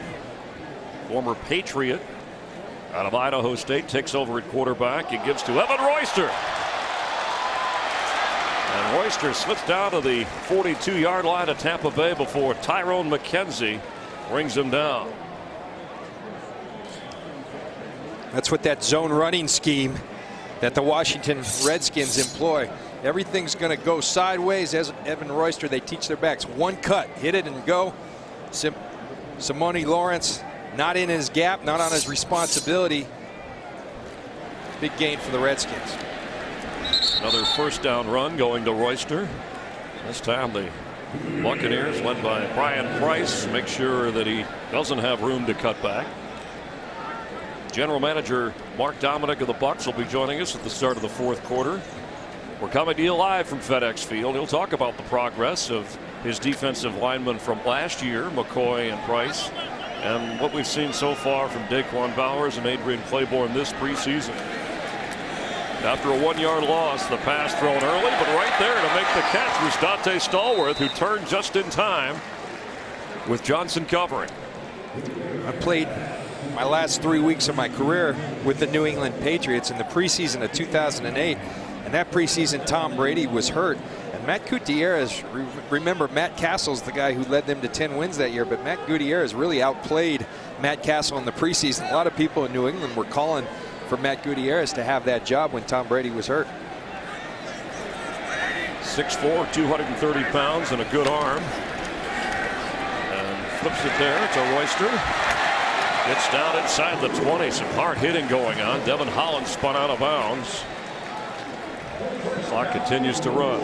former Patriot out of Idaho State, takes over at quarterback. He gives to Evan Royster. And Royster slips down to the 42-yard line of Tampa Bay before Tyrone McKenzie brings him down. That's what that zone running scheme that the Washington Redskins employ. Everything's going to go sideways. As Evan Royster, they teach their backs. One cut, hit it and go. Simone Lawrence not in his gap, not on his responsibility. Big gain for the Redskins. Another first down run going to Royster. This time the Buccaneers, led by Brian Price, make sure that he doesn't have room to cut back. General Manager Mark Dominic of the Bucs will be joining us at the start of the fourth quarter. We're coming to you live from FedEx Field. He'll talk about the progress of his defensive linemen from last year, McCoy and Price, and what we've seen so far from Daquan Bowers and Adrian Claiborne this preseason. After a 1-yard loss, the pass thrown early, but right there to make the catch was Dante Stallworth, who turned just in time with Johnson covering. I played my last 3 weeks of my career with the New England Patriots in the preseason of 2008. And that preseason, Tom Brady was hurt. And Matt Gutierrez, remember Matt Castle's the guy who led them to 10 wins that year, but Matt Gutierrez really outplayed Matt Castle in the preseason. A lot of people in New England were calling for Matt Gutierrez to have that job when Tom Brady was hurt. 6'4", 230 pounds, and a good arm. And flips it there to Royster. Gets down inside the 20. Some hard hitting going on. Devin Holland spun out of bounds. Clock continues to run.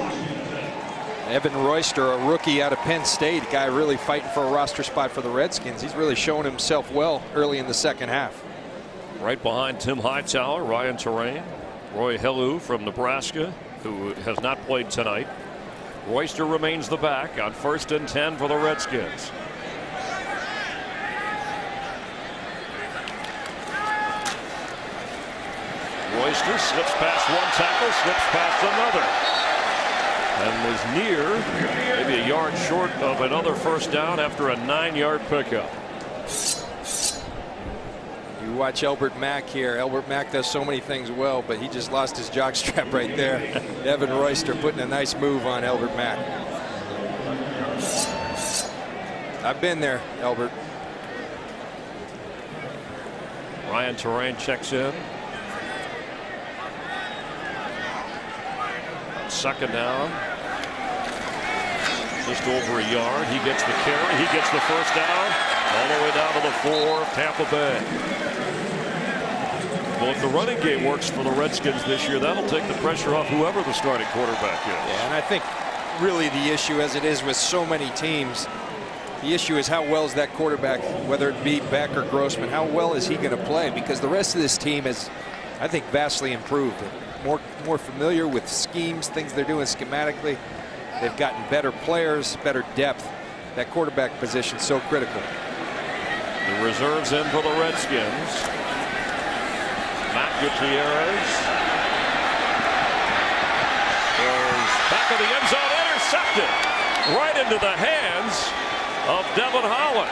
Evan Royster, a rookie out of Penn State, a guy really fighting for a roster spot for the Redskins. He's really shown himself well early in the second half. Right behind Tim Hightower, Ryan Terrain, Roy Helu from Nebraska, who has not played tonight. Royster remains the back on 1st and 10 for the Redskins. Royster slips past one tackle, slips past another, and was near, maybe a yard short of another first down after a 9-yard pickup. You watch Elbert Mack here. Elbert Mack does so many things well, but he just lost his jockstrap right there. Evan Royster putting a nice move on Elbert Mack. I've been there, Elbert. Ryan Terrain checks in. Second down. Just over a yard. He gets the carry. He gets the first down. All the way down to the 4 of Tampa Bay. Well, if the running game works for the Redskins this year, that'll take the pressure off whoever the starting quarterback is. Yeah, and I think really the issue, as it is with so many teams, the issue is how well is that quarterback, whether it be Beck or Grossman, how well is he going to play? Because the rest of this team is, I think, vastly improved. More familiar with schemes, things they're doing schematically. They've gotten better players, better depth. That quarterback position so critical. The reserves in for the Redskins. Matt Gutierrez goes back of the end zone, intercepted right into the hands of Devin Holland.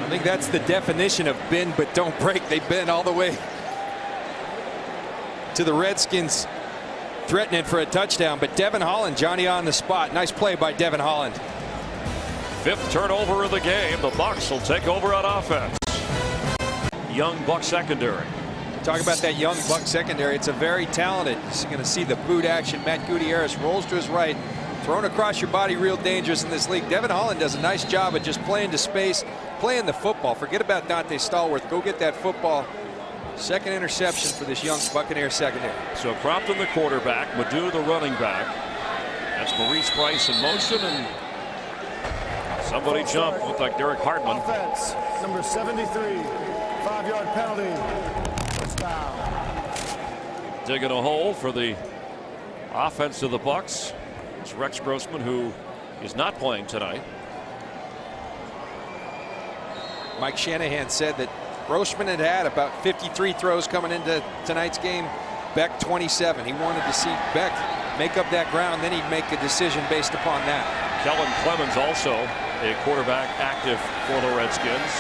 I think that's the definition of bend but don't break. They bend all the way to the Redskins, threatening for a touchdown, but Devin Holland, Johnny on the spot. Nice play by Devin Holland. 5th turnover of the game. The Bucs will take over on offense. Young Bucs secondary. Talk about that young Bucs secondary. It's a very talented. You're going to see the boot action. Matt Gutierrez rolls to his right, thrown across your body, real dangerous in this league. Devin Holland does a nice job of just playing to space, playing the football. Forget about Dante Stallworth. Go get that football. Second interception for this young Buccaneer secondary. So Crompton the quarterback, Madu the running back. That's Maurice Price in motion, and somebody jumped. Looked like Derek Hartman. Offense, number 73, 5-yard penalty. First down. Digging a hole for the offense of the Bucs. It's Rex Grossman, who is not playing tonight. Mike Shanahan said that Grossman had about 53 throws coming into tonight's game. Beck 27. He wanted to see Beck make up that ground, then he'd make a decision based upon that. Kellen Clemens also a quarterback active for the Redskins.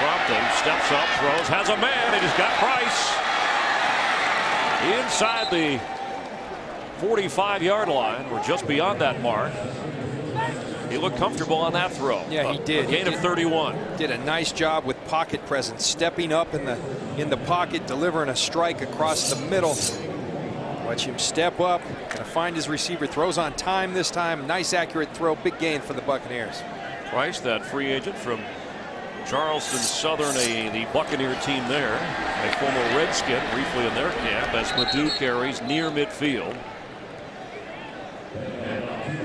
Crompton steps up, throws, has a man, and he's got Price inside the 45-yard line. We're just beyond that mark. He looked comfortable on that throw. Yeah, he did. A gain of 31. Did a nice job with pocket presence, stepping up in the pocket, delivering a strike across the middle. Watch him step up, gonna find his receiver, throws on time this time. Nice accurate throw, big gain for the Buccaneers. Price, that free agent from Charleston Southern, the Buccaneer team there, a former Redskin briefly in their camp, as Madu carries near midfield.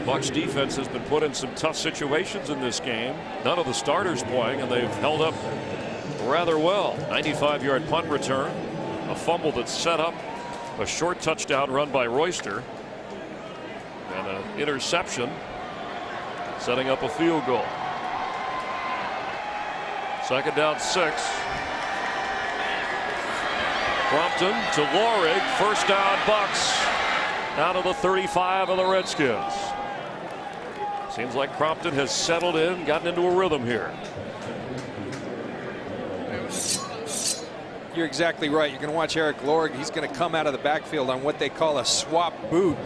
Bucs defense has been put in some tough situations in this game. None of the starters playing, and they've held up rather well. 95-yard punt return, a fumble that set up a short touchdown run by Royster, and an interception setting up a field goal. Second down 6. Crompton to Lorig. First down Bucs. Down to the 35 of the Redskins. Seems like Crompton has settled in, gotten into a rhythm here. You're exactly right. You're going to watch Eric Lorig. He's going to come out of the backfield on what they call a swap boot.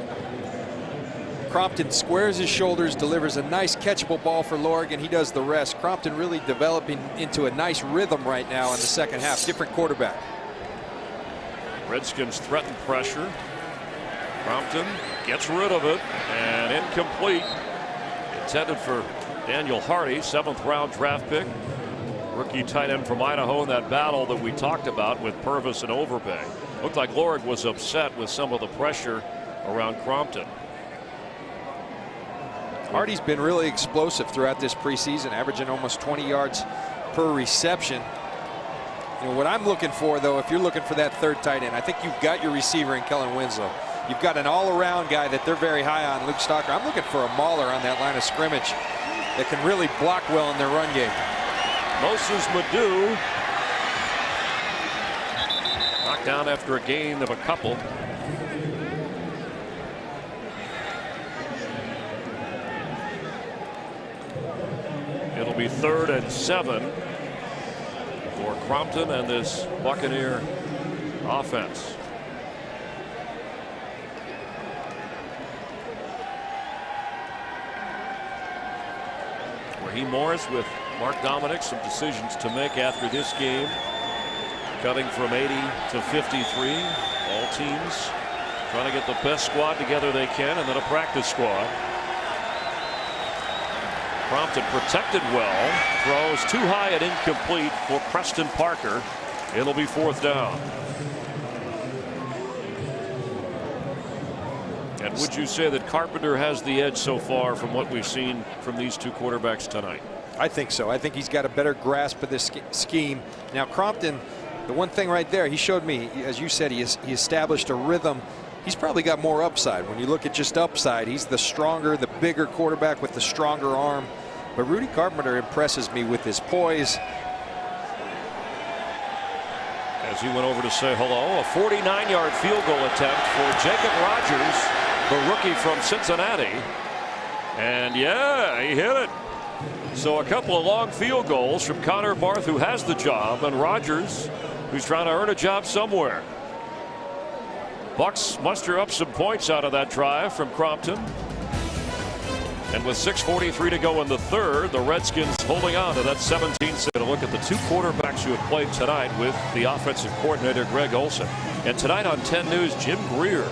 Crompton squares his shoulders, delivers a nice catchable ball for Lorig, and he does the rest. Crompton really developing into a nice rhythm right now in the second half. Different quarterback. Redskins threaten pressure. Crompton gets rid of it, and incomplete. Intended for Daniel Hardy, 7th round draft pick. Rookie tight end from Idaho in that battle that we talked about with Purvis and Overbay. Looked like Lorig was upset with some of the pressure around Crompton. Hardy's been really explosive throughout this preseason, averaging almost 20 yards per reception. You know, what I'm looking for, though, if you're looking for that third tight end, I think you've got your receiver in Kellen Winslow. You've got an all-around guy that they're very high on, Luke Stalker. I'm looking for a mauler on that line of scrimmage that can really block well in their run game. Moses Madu knocked down after a gain of a couple. It'll be 3rd and 7 for Crompton and this Buccaneer offense. Raheem Morris with Mark Dominic, some decisions to make after this game. Cutting from 80 to 53. All teams trying to get the best squad together they can, and then a practice squad. Crompton protected well. Throws too high and incomplete for Preston Parker. It'll be 4th down. And would you say that Carpenter has the edge so far from what we've seen from these two quarterbacks tonight? I think so. I think he's got a better grasp of this scheme. Now, Crompton, the one thing right there, he showed me, as you said, he established a rhythm. He's probably got more upside. When you look at just upside, he's the stronger, the bigger quarterback with the stronger arm. But Rudy Carpenter impresses me with his poise. As he went over to say hello, a 49-yard field goal attempt for Jacob Rogers, the rookie from Cincinnati. And yeah, he hit it. So a couple of long field goals from Connor Barth, who has the job, and Rogers, who's trying to earn a job somewhere. Bucs muster up some points out of that drive from Crompton. And with 6:43 to go in the third, the Redskins holding on to that 17. So to look at the two quarterbacks who have played tonight with the offensive coordinator Greg Olson. And tonight on 10 News, Jim Greer,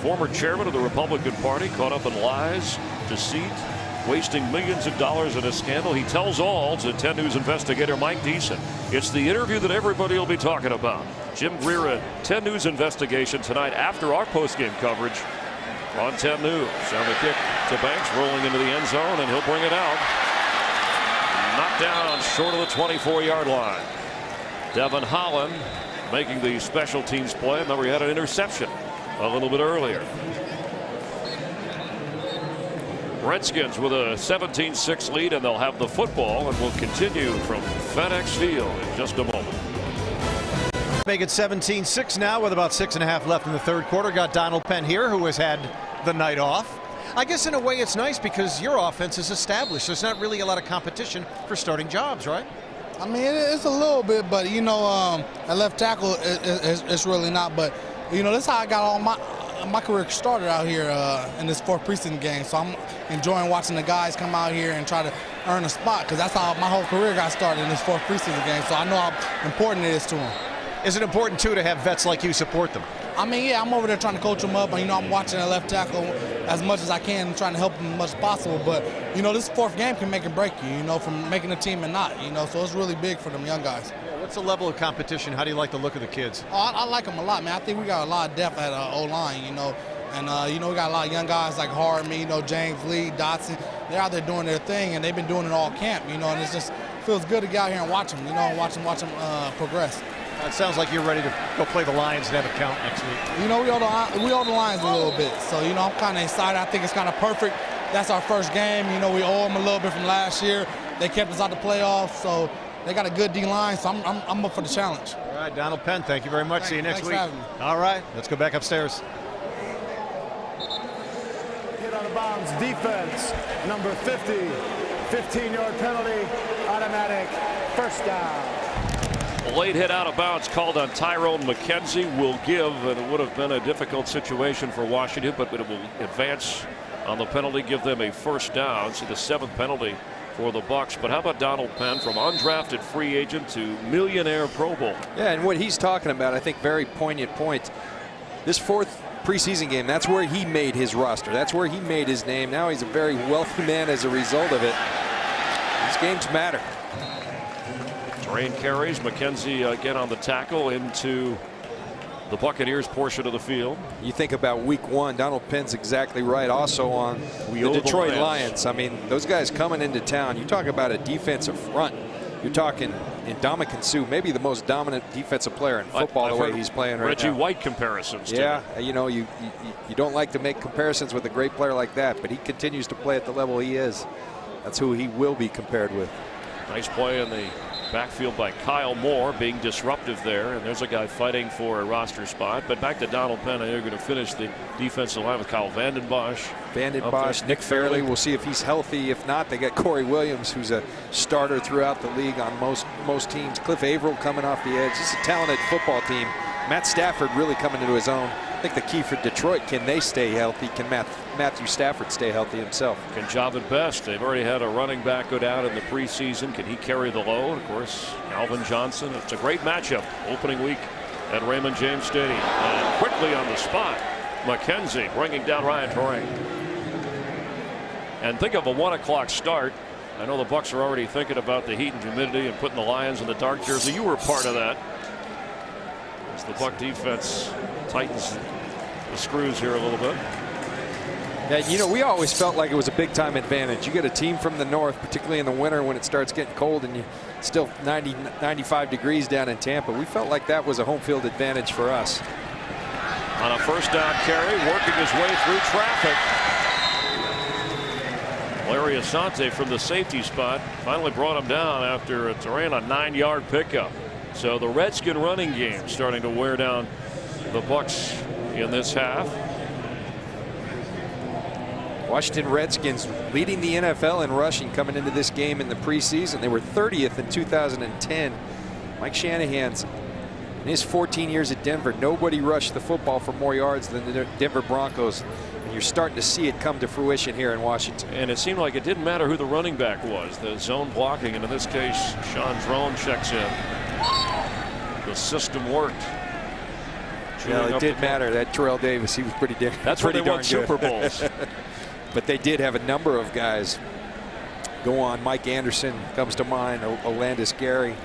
former chairman of the Republican Party, caught up in lies, deceit, wasting millions of dollars in a scandal. He tells all to 10 News investigator Mike Deason. It's the interview that everybody will be talking about. Jim Greer at 10 News investigation tonight after our postgame coverage on 10 News. And the kick to Banks, rolling into the end zone, and he'll bring it out. Knocked down short of the 24-yard line. Devin Holland making the special teams play. Remember, he had an interception a little bit earlier. Redskins with a 17-6 lead, and they'll have the football, and will continue from FedEx Field in just a moment. Make it 17-6 now with about 6.5 left in the third quarter. Got Donald Penn here, who has had the night off. I guess in a way it's nice because your offense is established. There's not really a lot of competition for starting jobs, right? I mean, it's a little bit, but, you know, at left tackle, it's really not. But, you know, that's how I got all my my career started out here in this 4th preseason game, so I'm enjoying watching the guys come out here and try to earn a spot, because that's how my whole career got started in this 4th preseason game, so I know how important it is to them. Is it important, too, to have vets like you support them? I mean, yeah, I'm over there trying to coach them up, and, I'm watching the left tackle as much as I can and trying to help them as much as possible, but, this 4th game can make and break you, from making a team and not, so it's really big for them young guys. What's the level of competition? How do you like the look of the kids? Oh, I like them a lot, man. I think we got a lot of depth at O-line, and, we got a lot of young guys like Hardman, James Lee, Dotson. They're out there doing their thing, and they've been doing it all camp, and it just feels good to get out here and watch them, and watch them progress. It sounds like you're ready to go play the Lions and have a count next week. We owe the Lions a little bit, so, I'm kind of excited. I think it's kind of perfect. That's our first game. We owe them a little bit from last year. They kept us out the playoffs, so they got a good D-line, so I'm up for the challenge. All right, Donald Penn, thank you very much. See you next week. Thanks for having me. All right, let's go back upstairs. Hit out of bounds, defense, number 50, 15-yard penalty, automatic, first down. A late hit out of bounds called on Tyrone McKenzie will give, and it would have been a difficult situation for Washington, but it will advance on the penalty, give them a first down. See the 7th penalty for the Bucs. But how about Donald Penn, from undrafted free agent to millionaire Pro Bowl? Yeah, and what he's talking about, I think, very poignant point. This 4th preseason game, that's where he made his roster. That's where he made his name. Now he's a very wealthy man as a result of it. These games matter. Terrain carries. McKenzie again on the tackle into the Buccaneers portion of the field. You think about week 1, Donald Penn's exactly right. Also on the Detroit Lions. I mean, those guys coming into town, you talk about a defensive front. You're talking Ndamukong Suh, maybe the most dominant defensive player in football, the way he's playing right now. Reggie White comparisons. Yeah, you don't like to make comparisons with a great player like that, but he continues to play at the level he is. That's who he will be compared with. Nice play in the backfield by Kyle Moore, being disruptive there, and there's a guy fighting for a roster spot. But back to Donald Penn, they're going to finich the defensive line with Kyle Vanden Bosch. Nick Fairley. We'll see if he's healthy. If not, they got Corey Williams, who's a starter throughout the league on most teams. Cliff Averill coming off the edge. This is a talented football team. Matt Stafford really coming into his own. I think the key for Detroit, can they stay healthy? Can Matthew Stafford stay healthy himself? Can Javid Best? They've already had a running back go down in the preseason. Can he carry the load? Of course, Alvin Johnson. It's a great matchup opening week at Raymond James Stadium. And quickly on the spot, McKenzie bringing down Ryan Terrain. And think of a 1 o'clock start. I know the Bucs are already thinking about the heat and humidity and putting the Lions in the dark jersey. You were part of that. As the Buc defense tightens the screws here a little bit. Yeah, we always felt like it was a big time advantage. You get a team from the north, particularly in the winter when it starts getting cold and you still 90, 95 degrees down in Tampa. We felt like that was a home field advantage for us. On a first down carry, working his way through traffic. Larry Asante from the safety spot finally brought him down after a Terrain a 9-yard pickup. So the Redskin running game starting to wear down the Bucs in this half. Washington Redskins leading the NFL in rushing coming into this game in the preseason. They were 30th in 2010. Mike Shanahan's, in his 14 years at Denver, nobody rushed the football for more yards than the Denver Broncos. And you're starting to see it come to fruition here in Washington. And it seemed like it didn't matter who the running back was. The zone blocking, and in this case, Sean Drone checks in. The system worked. Yeah, it did matter. That Terrell Davis, he was pretty darn good. That's where they won Super Bowls. But they did have a number of guys go on. Mike Anderson comes to mind, Olandis Gary,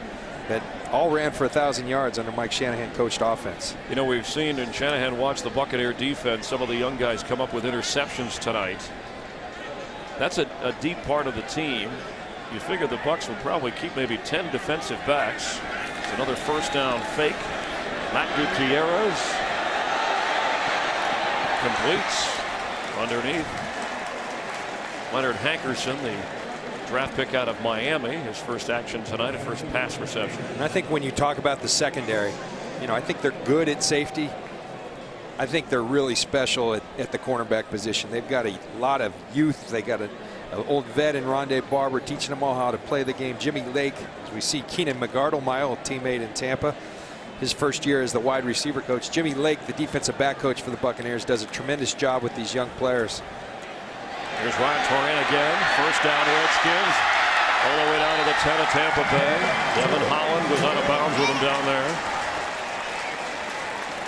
that all ran for 1,000 yards under Mike Shanahan coached offense. We've seen, and Shanahan watched the Buccaneer defense, some of the young guys come up with interceptions tonight. That's a deep part of the team. You figure the Bucs will probably keep maybe 10 defensive backs. It's another first down fake. Matt Gutierrez completes underneath. Leonard Hankerson, the draft pick out of Miami, his first action tonight, a first pass reception. And I think when you talk about the secondary, I think they're good at safety. I think they're really special at the cornerback position. They've got a lot of youth. They got an old vet in Rondé Barber teaching them all how to play the game. Jimmy Lake, as we see Keenan McGardle, my old teammate in Tampa. his first year as the wide receiver coach. Jimmy Lake, the defensive back coach for the Buccaneers, does a tremendous job with these young players. Here's Ryan Toran again. First down, Redskins. All the way down to the 10 of Tampa Bay. Devin Holland was out of bounds with him down there.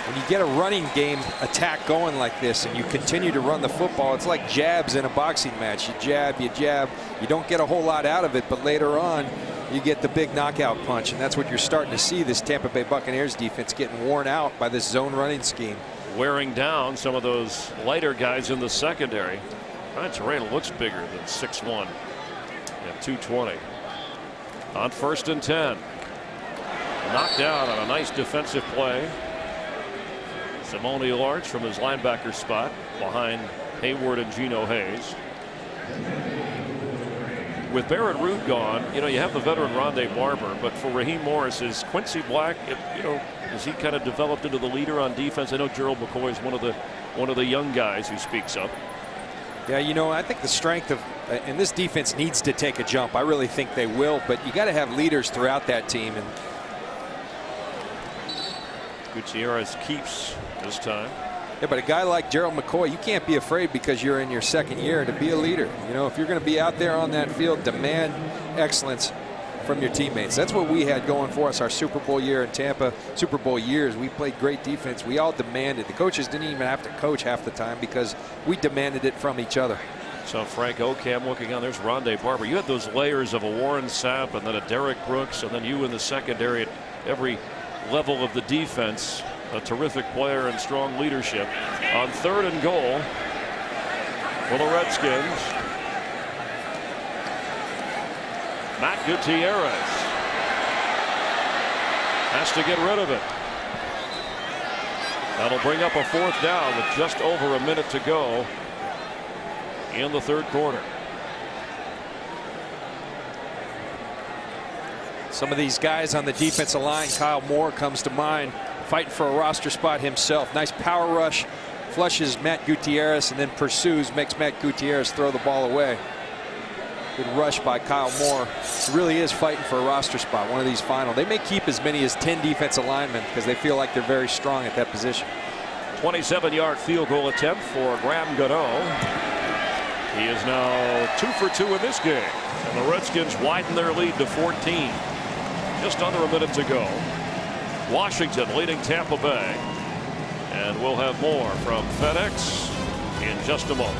When you get a running game attack going like this and you continue to run the football, it's like jabs in a boxing match. You jab, you don't get a whole lot out of it, but later on you get the big knockout punch, and that's what you're starting to see, this Tampa Bay Buccaneers defense getting worn out by this zone running scheme. Wearing down some of those lighter guys in the secondary. Ryan Toran looks bigger than 6'1" at 220. On 1st and 10. Knocked out on a nice defensive play. Simone Larch from his linebacker spot behind Hayward and Geno Hayes. With Barrett Root gone, you have the veteran Rondé Barber, but for Raheem Morris, is Quincy Black, has he kind of developed into the leader on defense? I know Gerald McCoy is one of the young guys who speaks up. Yeah, I think the strength of, and this defense needs to take a jump. I really think they will, but you got to have leaders throughout that team. And Gutierrez keeps this time. Yeah, but a guy like Gerald McCoy, you can't be afraid because you're in your second year to be a leader. If you're going to be out there on that field, demand excellence from your teammates. That's what we had going for us our Super Bowl year in Tampa, Super Bowl years. We played great defense. We all demanded. The coaches didn't even have to coach half the time because we demanded it from each other. So Frank Okam looking on. There's Rondé Barber. You had those layers of a Warren Sapp and then a Derek Brooks, and then you in the secondary at every level of the defense. A terrific player and strong leadership. On 3rd and goal for the Redskins, Matt Gutierrez has to get rid of it. That'll bring up a 4th down with just over a minute to go in the 3rd quarter. Some of these guys on the defensive line, Kyle Moore comes to mind, fighting for a roster spot himself. Nice power rush, flushes Matt Gutierrez, and then pursues, makes Matt Gutierrez throw the ball away. Good rush by Kyle Moore. He really is fighting for a roster spot, one of these final. They may keep as many as 10 defensive linemen because they feel like they're very strong at that position. 27-yard field goal attempt for Graham Gano. He is now 2 for 2 in this game, and the Redskins widen their lead to 14. Just under a minute to go. Washington leading Tampa Bay, and we'll have more from FedEx in just a moment.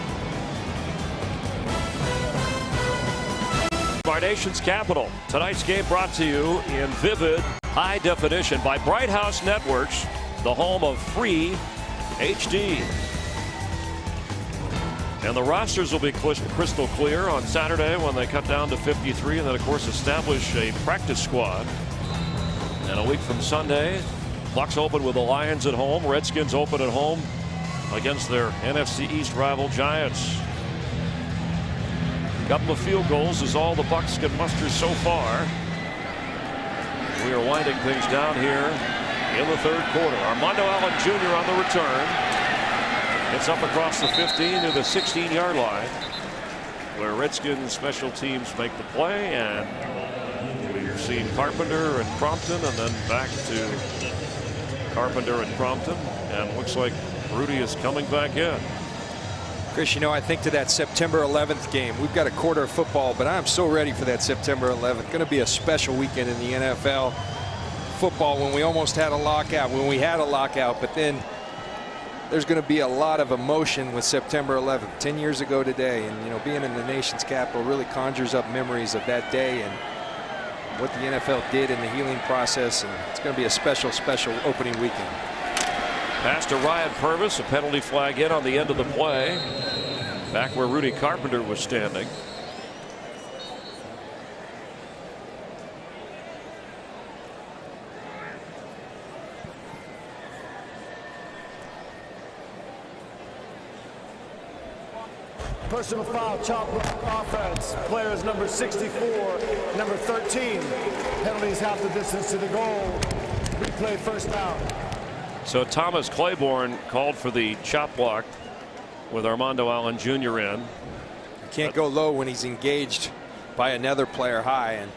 Our nation's capital. Tonight's game brought to you in vivid high definition by Bright House Networks, the home of free HD. And the rosters will be crystal clear on Saturday when they cut down to 53, and then of course establish a practice squad. And a week from Sunday, Bucs open with the Lions at home. Redskins open at home against their NFC East rival Giants. A couple of field goals is all the Bucs can muster so far. We are winding things down here in the 3rd quarter. Armando Allen Jr. on the return. It's up across the 15 to the 16-yard line, where Redskins special teams make the play, and we've seen Carpenter and Crompton, and then back to Carpenter and Crompton, and looks like Rudy is coming back in. Chris, I think to that September 11th game, we've got a quarter of football, but I'm so ready for that September 11th. Going to be a special weekend in the NFL football when we almost had a lockout, but then there's going to be a lot of emotion with September 11th, 10 years ago today, and being in the nation's capital really conjures up memories of that day and what the NFL did in the healing process, and it's going to be a special opening weekend. Pass to Ryan Purvis, a penalty flag in on the end of the play, back where Rudy Carpenter was standing. Personal foul, chop block offense. Players number 64, number 13. Penalties half the distance to the goal. Replay 1st down. So Thomas Claiborne called for the chop block with Armando Allen Jr. in. You can't go low when he's engaged by another player high, and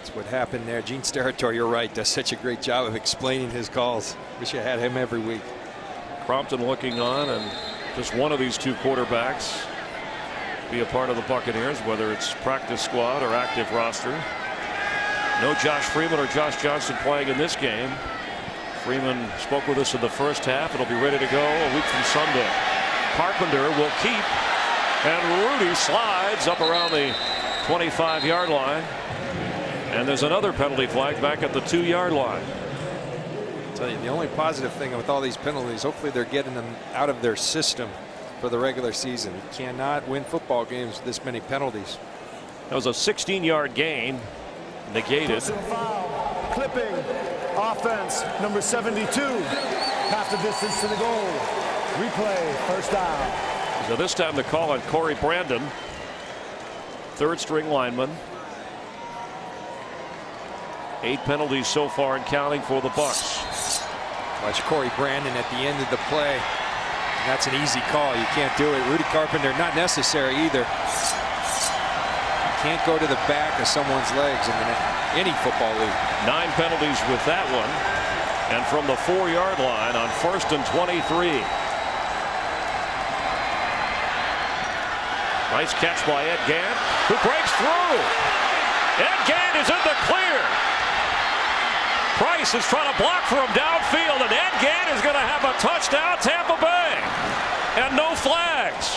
That's what happened there. Gene Steratore, you're right, does such a great job of explaining his calls. Wish I had him every week. Crompton looking on, and just one of these two quarterbacks be a part of the Buccaneers, whether it's practice squad or active roster. No Josh Freeman or Josh Johnson playing in this game. Freeman spoke with us in the first half. It'll be ready to go a week from Sunday. Carpenter will keep, and Rudy slides up around the 25-yard line. And there's another penalty flag back at the 2-yard line. I'll tell you, the only positive thing with all these penalties, hopefully they're getting them out of their system for the regular season. You cannot win football games with this many penalties. That was a 16-yard gain, negated. Personal foul, clipping, offense, number 72, half the distance to the goal. Replay, first down. So this time the call on Corey Brandon, third string lineman. 8 penalties so far and counting for the Bucs. Watch Corey Brandon at the end of the play. That's an easy call. You can't do it. Rudy Carpenter, not necessary either. You can't go to the back of someone's legs in any football league. 9 penalties with that one. And from the 4-yard line on 1st and 23. Nice catch by Ed Gant, who breaks through. Ed Gant is in the clear. Price is trying to block for him downfield, and Ed Gant is going to have a touchdown, Tampa Bay. And no flags.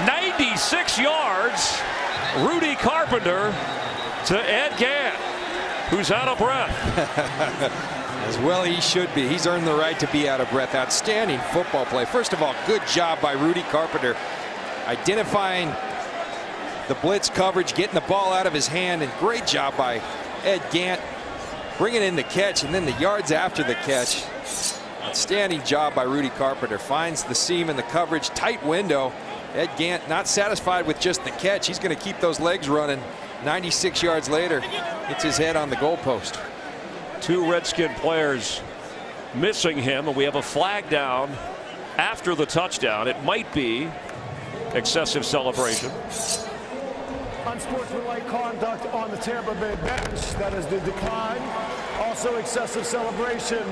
96 yards, Rudy Carpenter to Ed Gant, who's out of breath. As well he should be. He's earned the right to be out of breath. Outstanding football play. First of all, good job by Rudy Carpenter identifying the blitz coverage, getting the ball out of his hand, and great job by Ed Gant bringing in the catch, and then the yards after the catch. Outstanding job by Rudy Carpenter. Finds the seam in the coverage, tight window. Ed Gant not satisfied with just the catch. He's going to keep those legs running. 96 yards later, hits his head on the goalpost. 2 Redskin players missing him, and we have a flag down after the touchdown. It might be excessive celebration. Unsportsmanlike conduct on the Tampa Bay bench. That is the decline. Also excessive celebration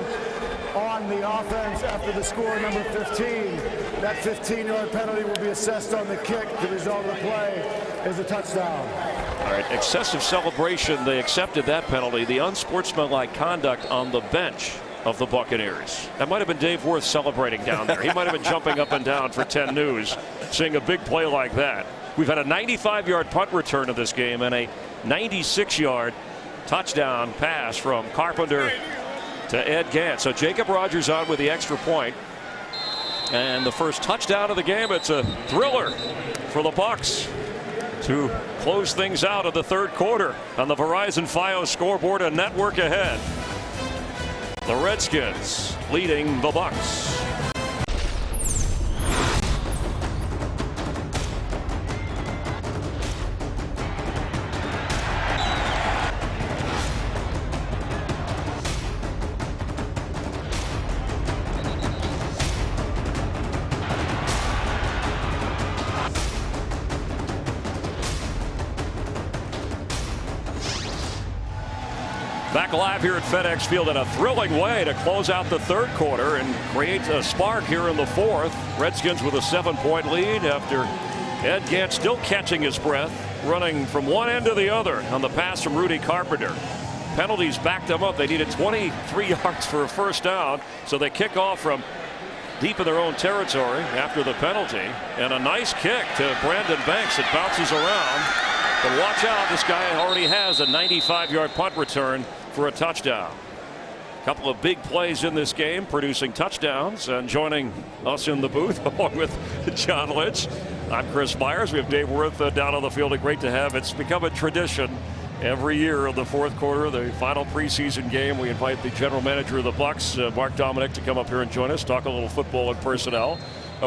on the offense after the score, number 15. That 15-yard penalty will be assessed on the kick. The result of the play is a touchdown. All right, excessive celebration. They accepted that penalty. The unsportsmanlike conduct on the bench of the Buccaneers. That might have been Dave Worth celebrating down there. He might have been jumping up and down for 10 News, seeing a big play like that. We've had a 95-yard punt return of this game and a 96-yard touchdown pass from Carpenter to Ed Gant. So Jacob Rogers on with the extra point. And the first touchdown of the game. It's a thriller for the Bucs to close things out of the third quarter on the Verizon Fios scoreboard and network ahead. The Redskins leading the Bucs. Back live here at FedEx Field in a thrilling way to close out the third quarter and create a spark here in the fourth. Redskins with a 7-point lead after Ed Gant still catching his breath, running from one end to the other on the pass from Rudy Carpenter. Penalties backed them up. They needed 23 yards for a first down, so they kick off from deep in their own territory after the penalty. And a nice kick to Brandon Banks. It bounces around. But watch out, this guy already has a 95-yard punt return for a touchdown. A couple of big plays in this game, producing touchdowns. And joining us in the booth, along with John Lynch, I'm Chris Myers. We have Dave Worth down on the field. Great to have. It's become a tradition every year of the fourth quarter, the final preseason game. We invite the general manager of the Bucs, Mark Dominic, to come up here and join us, talk a little football and personnel.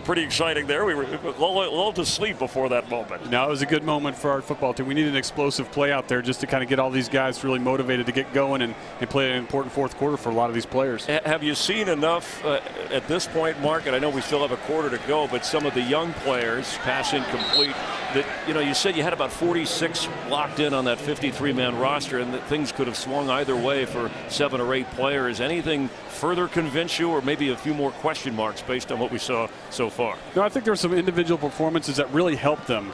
pretty exciting there. We were lulled to sleep before that moment. No, it was a good moment for our football team. We needed an explosive play out there just to kind of get all these guys really motivated to get going and play an important fourth quarter for a lot of these players. Have you seen enough at this point, Mark, and I know we still have a quarter to go, but some of the young players pass incomplete that, you said you had about 46 locked in on that 53-man roster and that things could have swung either way for 7 or 8 players. Anything further convince you, or maybe a few more question marks based on what we saw so far? No, I think there were some individual performances that really helped them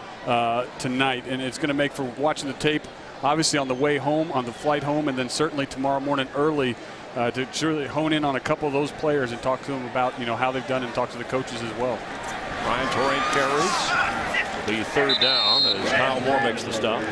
tonight, and it's going to make for watching the tape, obviously on the way home, on the flight home, and then certainly tomorrow morning early to really hone in on a couple of those players and talk to them about how they've done and talk to the coaches as well. Ryan Torrent carries the third down as Kyle Moore makes the stop.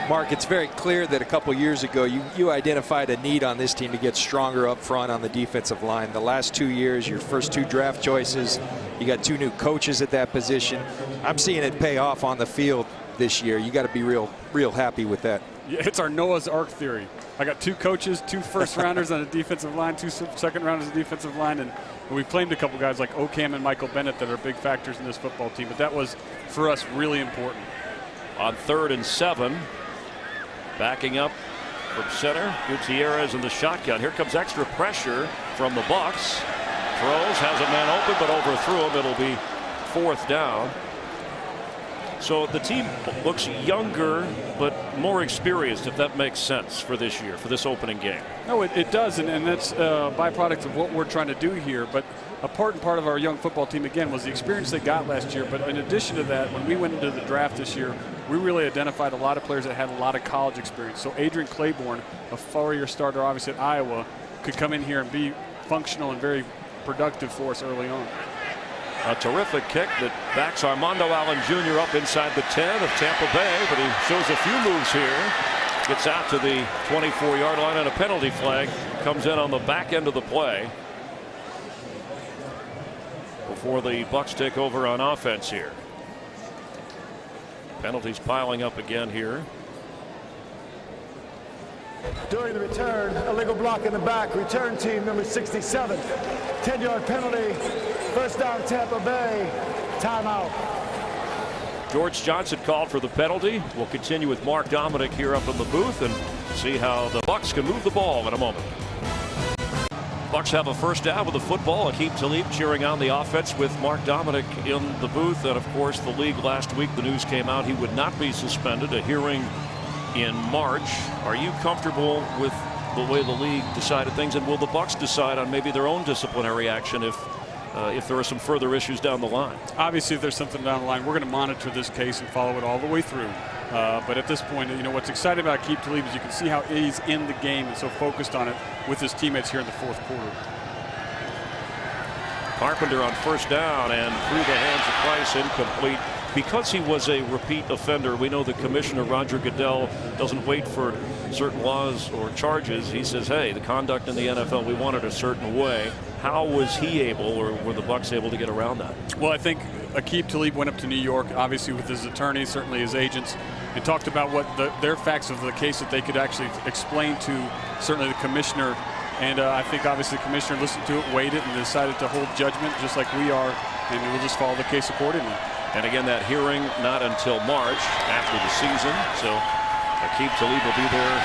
Mark, it's very clear that a couple years ago you identified a need on this team to get stronger up front on the defensive line. The last 2 years, your first 2 draft choices, you got 2 new coaches at that position. I'm seeing it pay off on the field this year. You got to be real happy with that. Yeah, it's our Noah's Ark theory. I got 2 coaches, 2 first-rounders on the defensive line, 2 second-rounders on the defensive line, and we've claimed a couple guys like Ocam and Michael Bennett that are big factors in this football team. But that was, for us, really important. On 3rd and 7, backing up from center, Gutierrez in the shotgun. Here comes extra pressure from the Bucs. Throws, has a man open, but overthrew him. It'll be 4th down. So the team looks younger, but more experienced, if that makes sense for this year, for this opening game. No, it does, and that's a byproduct of what we're trying to do here. But a part of our young football team, again, was the experience they got last year. But in addition to that, when we went into the draft this year, we really identified a lot of players that had a lot of college experience. So Adrian Claiborne, a 4-year starter, obviously at Iowa, could come in here and be functional and very productive for us early on. A terrific kick that backs Armando Allen Jr. up inside the 10 of Tampa Bay, but he shows a few moves here. Gets out to the 24-yard line, and a penalty flag comes in on the back end of the play before the Bucs take over on offense here. Penalties piling up again here. During the return, illegal block in the back. Return team number 67. 10-yard penalty. First down, Tampa Bay. Timeout. George Johnson called for the penalty. We'll continue with Mark Dominic here up in the booth and see how the Bucs can move the ball in a moment. Bucs have a first down with the football. Aqib Talib cheering on the offense with Mark Dominic in the booth. And of course, the league last week, the news came out he would not be suspended. A hearing in March. Are you comfortable with the way the league decided things, and will the Bucs decide on maybe their own disciplinary action if there are some further issues down the line? Obviously, if there's something down the line, we're going to monitor this case and follow it all the way through. But at this point, what's exciting about Aqib Talib is you can see how he's in the game and so focused on it with his teammates here in the 4th quarter. Carpenter on first down and through the hands of Price, incomplete. Because he was a repeat offender, we know the commissioner, Roger Goodell, doesn't wait for certain laws or charges. He says, hey, the conduct in the NFL, we want it a certain way. How was he able, or were the Bucs able to get around that? Well, I think Aqib Talib went up to New York, obviously with his attorneys, certainly his agents, and talked about what their facts of the case that they could actually explain to certainly the commissioner. And I think obviously the commissioner listened to it, weighed it, and decided to hold judgment just like we are, and we'll just follow the case accordingly. And again, that hearing not until March after the season. So Aqib Talib will be there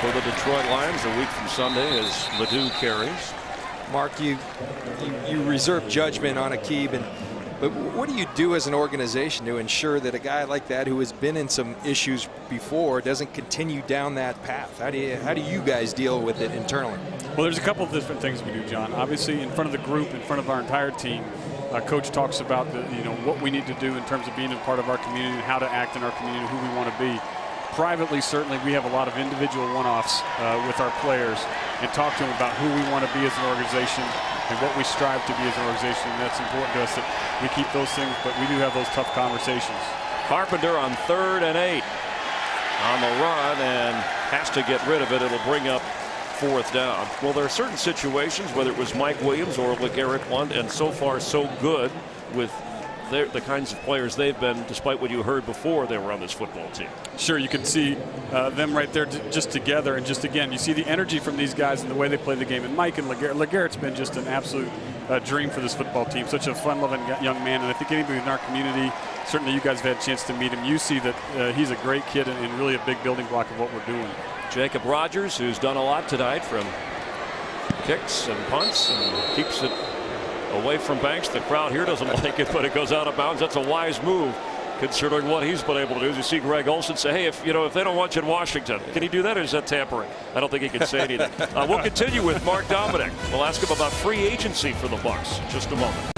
for the Detroit Lions a week from Sunday as Ledoux carries. Mark, you reserve judgment on Aqib, but what do you do as an organization to ensure that a guy like that who has been in some issues before doesn't continue down that path? How do you guys deal with it internally? Well, there's a couple of different things we do, John. Obviously, in front of the group, in front of our entire team, Coach talks about what we need to do in terms of being a part of our community and how to act in our community, who we want to be. Privately, certainly, we have a lot of individual one-offs with our players and talk to them about who we want to be as an organization and what we strive to be as an organization. And that's important to us that we keep those things, but we do have those tough conversations. Carpenter on 3rd and 8 on the run and has to get rid of it. It'll bring up 4th down. Well, there are certain situations, whether it was Mike Williams or LeGarrette Blount, and so far so good with the kinds of players they've been, despite what you heard before they were on this football team. Sure, you can see them right there just together, and just again, you see the energy from these guys and the way they play the game. And Mike and LeGarrett's been just an absolute dream for this football team. Such a fun-loving young man, and I think anybody in our community, certainly you guys have had a chance to meet him, you see that he's a great kid and really a big building block of what we're doing. Jacob Rogers, who's done a lot tonight from kicks and punts and keeps it away from Banks. The crowd here doesn't like it, but it goes out of bounds. That's a wise move, considering what he's been able to do. As you see Greg Olson say, hey, if they don't want you in Washington, can he do that, or is that tampering? I don't think he can say anything. We'll continue with Mark Dominic. We'll ask him about free agency for the Bucs in just a moment.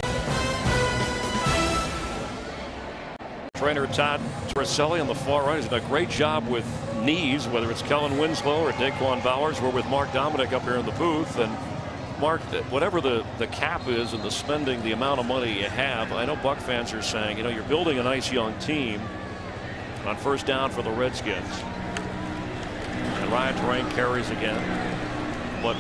Trainer Todd Torricelli on the far right has done a great job with knees, whether it's Kellen Winslow or Daquan Bowers. We're with Mark Dominic up here in the booth. And Mark, whatever the cap is and the spending, the amount of money you have, I know Buck fans are saying, you're building a nice young team on first down for the Redskins. And Ryan Terrain carries again. But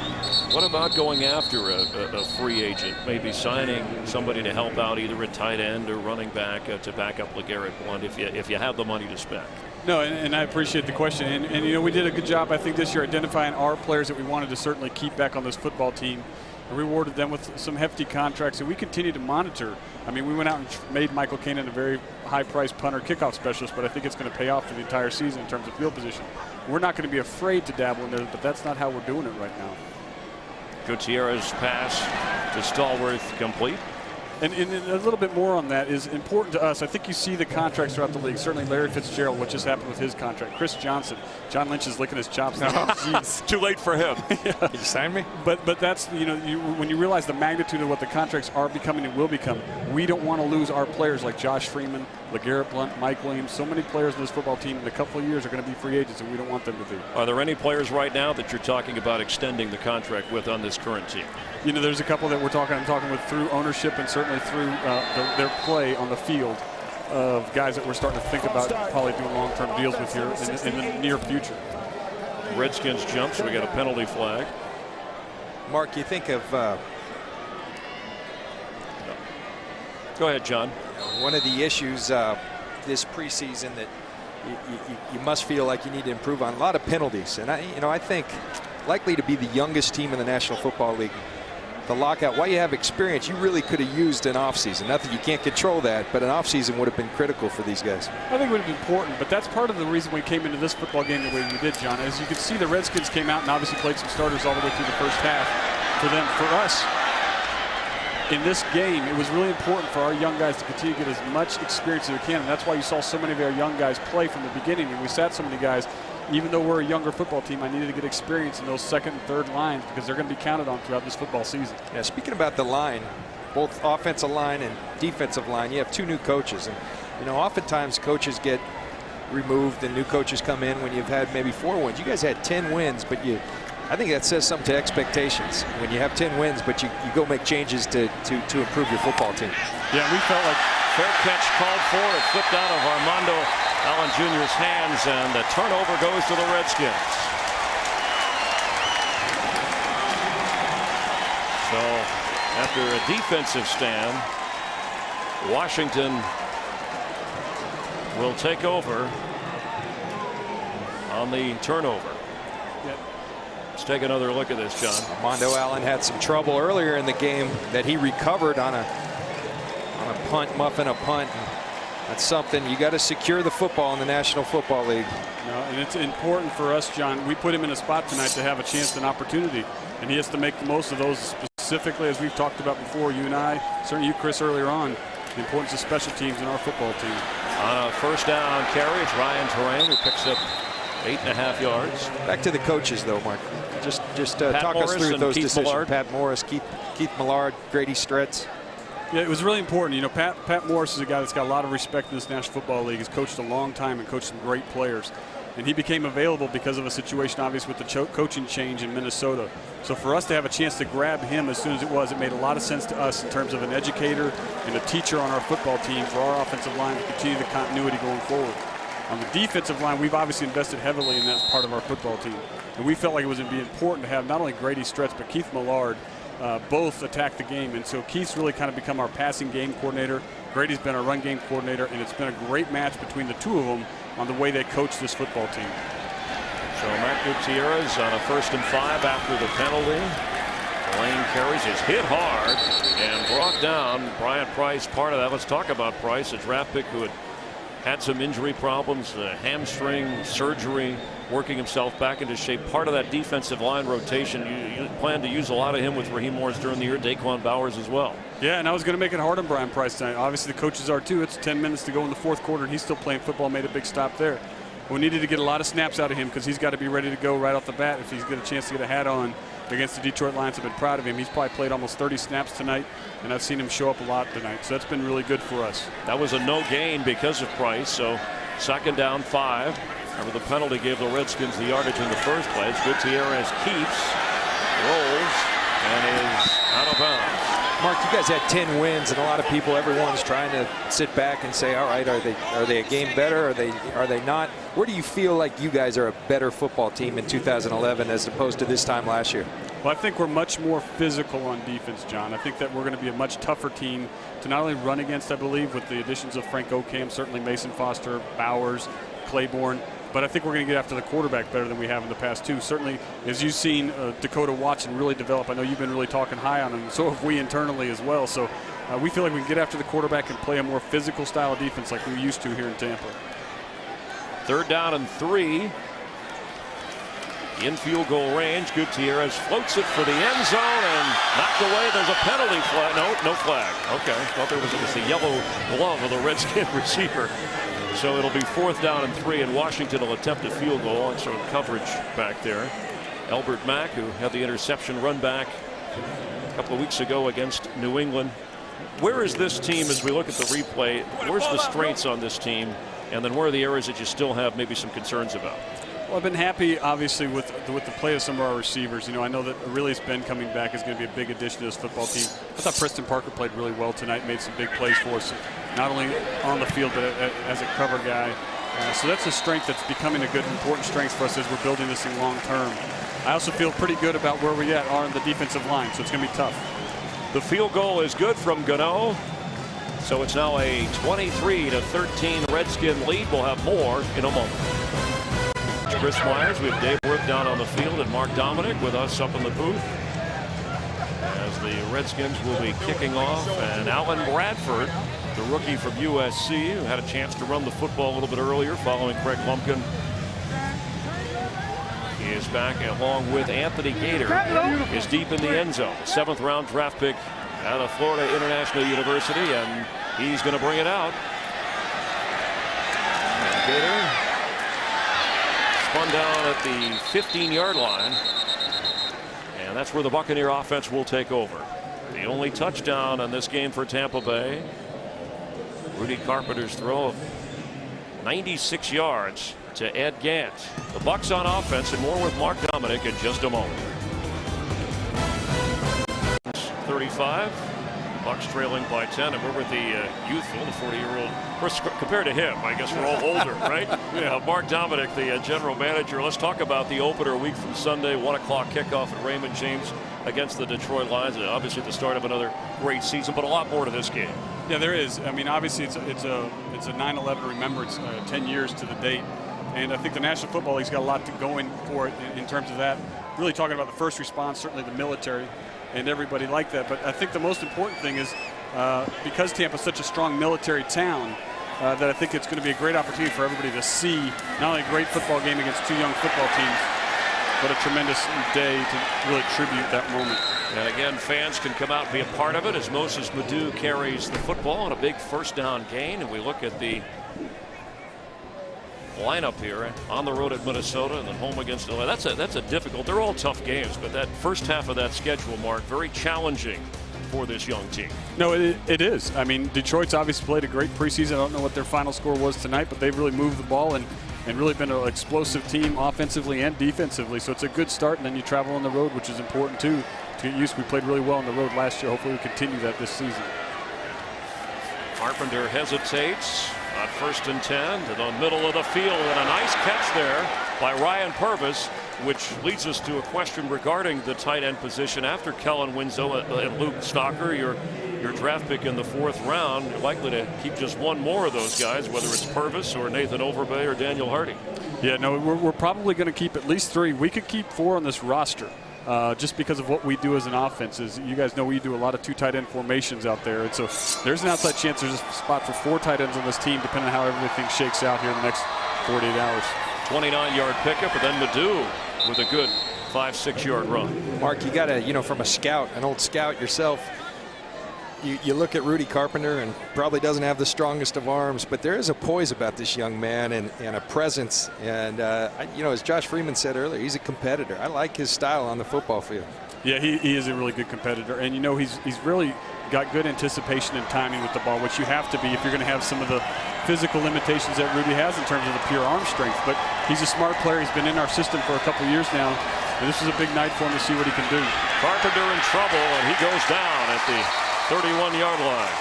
what about going after a free agent, maybe signing somebody to help out, either at tight end or running back to back up LeGarrette Blount if you have the money to spend? No, and I appreciate the question. And we did a good job, I think, this year identifying our players that we wanted to certainly keep back on this football team and rewarded them with some hefty contracts. And we continue to monitor. I mean, we went out and made Michael Kanan a very high-priced punter kickoff specialist, but I think it's going to pay off for the entire season in terms of field position. We're not going to be afraid to dabble in there, but that's not how we're doing it right now. Gutierrez pass to Stallworth complete. And a little bit more on that is important to us. I think you see the contracts throughout the league. Certainly Larry Fitzgerald, what just happened with his contract. Chris Johnson. John Lynch is licking his chops. It's too late for him. Yeah. Can you sign me? But that's, when you realize the magnitude of what the contracts are becoming and will become, we don't want to lose our players like Josh Freeman, LeGarrette Blount, Mike Williams. So many players in this football team in a couple of years are going to be free agents, and we don't want them to be. Are there any players right now that you're talking about extending the contract with on this current team? There's a couple that I'm talking with through ownership and certainly through their play on the field of guys that we're starting to think about probably doing long-term deals with here in the near future. Redskins jump, so we got a penalty flag. Mark, you think of go ahead, John. One of the issues this preseason that you must feel like you need to improve on, a lot of penalties, and I think likely to be the youngest team in the National Football League. The lockout, while you have experience, you really could have used an offseason. Not that you can't control that, but an offseason would have been critical for these guys. I think it would have been important, but that's part of the reason we came into this football game the way we did, John. As you can see, the Redskins came out and obviously played some starters all the way through the first half. For us, in this game, it was really important for our young guys to continue to get as much experience as we can, and that's why you saw so many of our young guys play from the beginning, and we sat so many guys. Even though we're a younger football team, I needed to get experience in those second and third lines because they're going to be counted on throughout this football season. Yeah, speaking about the line, both offensive line and defensive line, you have two new coaches. And, oftentimes coaches get removed and new coaches come in when you've had maybe 4 wins. You guys had 10 wins, but I think that says something to expectations. When you have 10 wins, but you go make changes to improve your football team. Yeah, we felt like fair catch called for. It flipped out of Armando Allen Jr.'s hands, and the turnover goes to the Redskins. So after a defensive stand, Washington will take over on the turnover. Let's take another look at this, John. Armando Allen had some trouble earlier in the game that he recovered on a punt, muffing a punt. That's something you got to secure the football in the National Football League. And it's important for us, John. We put him in a spot tonight to have a chance and opportunity, and he has to make the most of those, specifically as we've talked about before, you and I, certainly you, Chris, earlier on, the importance of special teams in our football team. On a first down carry, it's Ryan Terrain who picks up 8.5 yards. Back to the coaches, though, Mark. Just talk Morris us through those Keith decisions. Millard. Pat Morris, Keith Millard, Grady Stretz. Yeah, it was really important. Pat Morris is a guy that's got a lot of respect in this National Football League. He's coached a long time and coached some great players. And he became available because of a situation, obviously, with the coaching change in Minnesota. So for us to have a chance to grab him as soon as it made a lot of sense to us in terms of an educator and a teacher on our football team for our offensive line to continue the continuity going forward. On the defensive line, we've obviously invested heavily in that part of our football team. And we felt like it was going to be important to have not only Grady Stretz, but Keith Millard both attack the game. And so Keith's really kind of become our passing game coordinator. Grady's been our run game coordinator, and it's been a great match between the two of them on the way they coach this football team. So Matt Gutierrez on a 1st and 5 after the penalty. Lane carries, is hit hard and brought down. Bryant Price, part of that. Let's talk about Price, a draft pick who had some injury problems, hamstring surgery, working himself back into shape. Part of that defensive line rotation. You plan to use a lot of him with Raheem Morris during the year, Daquan Bowers as well. Yeah, and I was going to make it hard on Bryant Price tonight. Obviously the coaches are too. It's 10 minutes to go in the 4th quarter, and he's still playing football, made a big stop there. We needed to get a lot of snaps out of him because he's got to be ready to go right off the bat if he's got a chance to get a hat on against the Detroit Lions. I've been proud of him. He's probably played almost 30 snaps tonight, and I've seen him show up a lot tonight. So that's been really good for us. That was a no gain because of Price. So 2nd down 5. Remember, the penalty gave the Redskins the yardage in the first place. Gutierrez keeps, rolls, and is out of bounds. Mark, you guys had 10 wins, and a lot of people, everyone's trying to sit back and say, all right, are they a game better? Are they not? Where do you feel like you guys are a better football team in 2011 as opposed to this time last year? Well, I think we're much more physical on defense, John. I think that we're going to be a much tougher team to not only run against, I believe, with the additions of Frank Ocam, certainly Mason Foster, Bowers, Claiborne, but I think we're going to get after the quarterback better than we have in the past too. Certainly, as you've seen Dakota Watson really develop, I know you've been really talking high on him, and so have we internally as well. So we feel like we can get after the quarterback and play a more physical style of defense like we used to here in Tampa. 3rd down and 3. In field goal range, Gutierrez floats it for the end zone and knocked away. There's a penalty flag. No flag. Okay, thought there was the yellow glove of the Redskin receiver. So it'll be 4th down and 3, and Washington will attempt a field goal on sort of coverage back there. Albert Mack, who had the interception run back a couple of weeks ago against New England. Where is this team as we look at the replay? Where's the strengths on this team? And then where are the areas that you still have maybe some concerns about? Well, I've been happy, obviously, with the play of some of our receivers. You know, I know that Aurelius Ben coming back is going to be a big addition to this football team. I thought Preston Parker played really well tonight, made some big plays for us, not only on the field but as a cover guy. So that's a strength that's becoming a good, important strength for us as we're building this thing long term. I also feel pretty good about where we are on the defensive line, so it's going to be tough. The field goal is good from Gano. So it's now a 23-13 Redskin lead. We'll have more in a moment. Chris Myers, we have Dave Worth down on the field and Mark Dominic with us up in the booth as the Redskins will be kicking off. And Alan Bradford, the rookie from USC, who had a chance to run the football a little bit earlier following Craig Lumpkin, he is back along with Anthony Gator, is deep in the end zone. 7th round draft pick out of Florida International University, and he's going to bring it out. And Gator spun down at the 15-yard line, and that's where the Buccaneer offense will take over. The only touchdown in this game for Tampa Bay. Rudy Carpenter's throw of 96 yards to Ed Gant. The Bucs on offense, and more with Mark Dominic in just a moment. 35. Bucs trailing by 10, and we're with the youthful, the 40-year-old. Of course, compared to him, I guess we're all older, right? Yeah, Mark Dominic, the general manager. Let's talk about the opener a week from Sunday, 1 o'clock kickoff at Raymond James against the Detroit Lions. And obviously the start of another great season, but a lot more to this game. Yeah, there is. I mean, obviously it's a 9/11 remembrance, 10 years to the date, and I think the National Football League's got a lot to going for it in terms of that. Really talking about the first response, certainly the military, and everybody like that. But I think the most important thing is because Tampa's such a strong military town, that I think it's going to be a great opportunity for everybody to see not only a great football game against two young football teams, but a tremendous day to really tribute that moment. And again, fans can come out and be a part of it as Moses Madu carries the football on a big 1st down gain. And we look at the lineup here on the road at Minnesota and then home against LA. That's a difficult. They're all tough games, but that first half of that schedule, Mark, very challenging for this young team. No, it is. I mean, Detroit's obviously played a great preseason. I don't know what their final score was tonight, but they've really moved the ball and really been an explosive team offensively and defensively. So it's a good start, and then you travel on the road, which is important too to get used. We played really well on the road last year. Hopefully we continue that this season. Carpenter hesitates on 1st and 10 to the middle of the field, and a nice catch there by Ryan Purvis. which leads us to a question regarding the tight end position. After Kellen Winslow and Luke Stocker, your draft pick in the 4th round, you're likely to keep just one more of those guys, whether it's Purvis or Nathan Overbay or Daniel Hardy. Yeah, no, we're probably going to keep at least 3. We could keep 4 on this roster. Just because of what we do as an offense. Is you guys know we do a lot of 2 tight end formations out there, and so there's an outside chance there's a spot for 4 tight ends on this team, depending on how everything shakes out here in the next 48 hours. 29-yard pickup, and then Madu with a good 5-6 yard run. Mark, you got to, from a scout, an old scout yourself, you look at Rudy Carpenter and probably doesn't have the strongest of arms, but there is a poise about this young man and a presence. And, as Josh Freeman said earlier, he's a competitor. I like his style on the football field. Yeah, he is a really good competitor. And, he's really got good anticipation and timing with the ball, which you have to be if you're going to have some of the physical limitations that Rudy has in terms of the pure arm strength. But he's a smart player. He's been in our system for a couple years now. And this is a big night for him to see what he can do. Carpenter in trouble, and he goes down at the 31-yard line.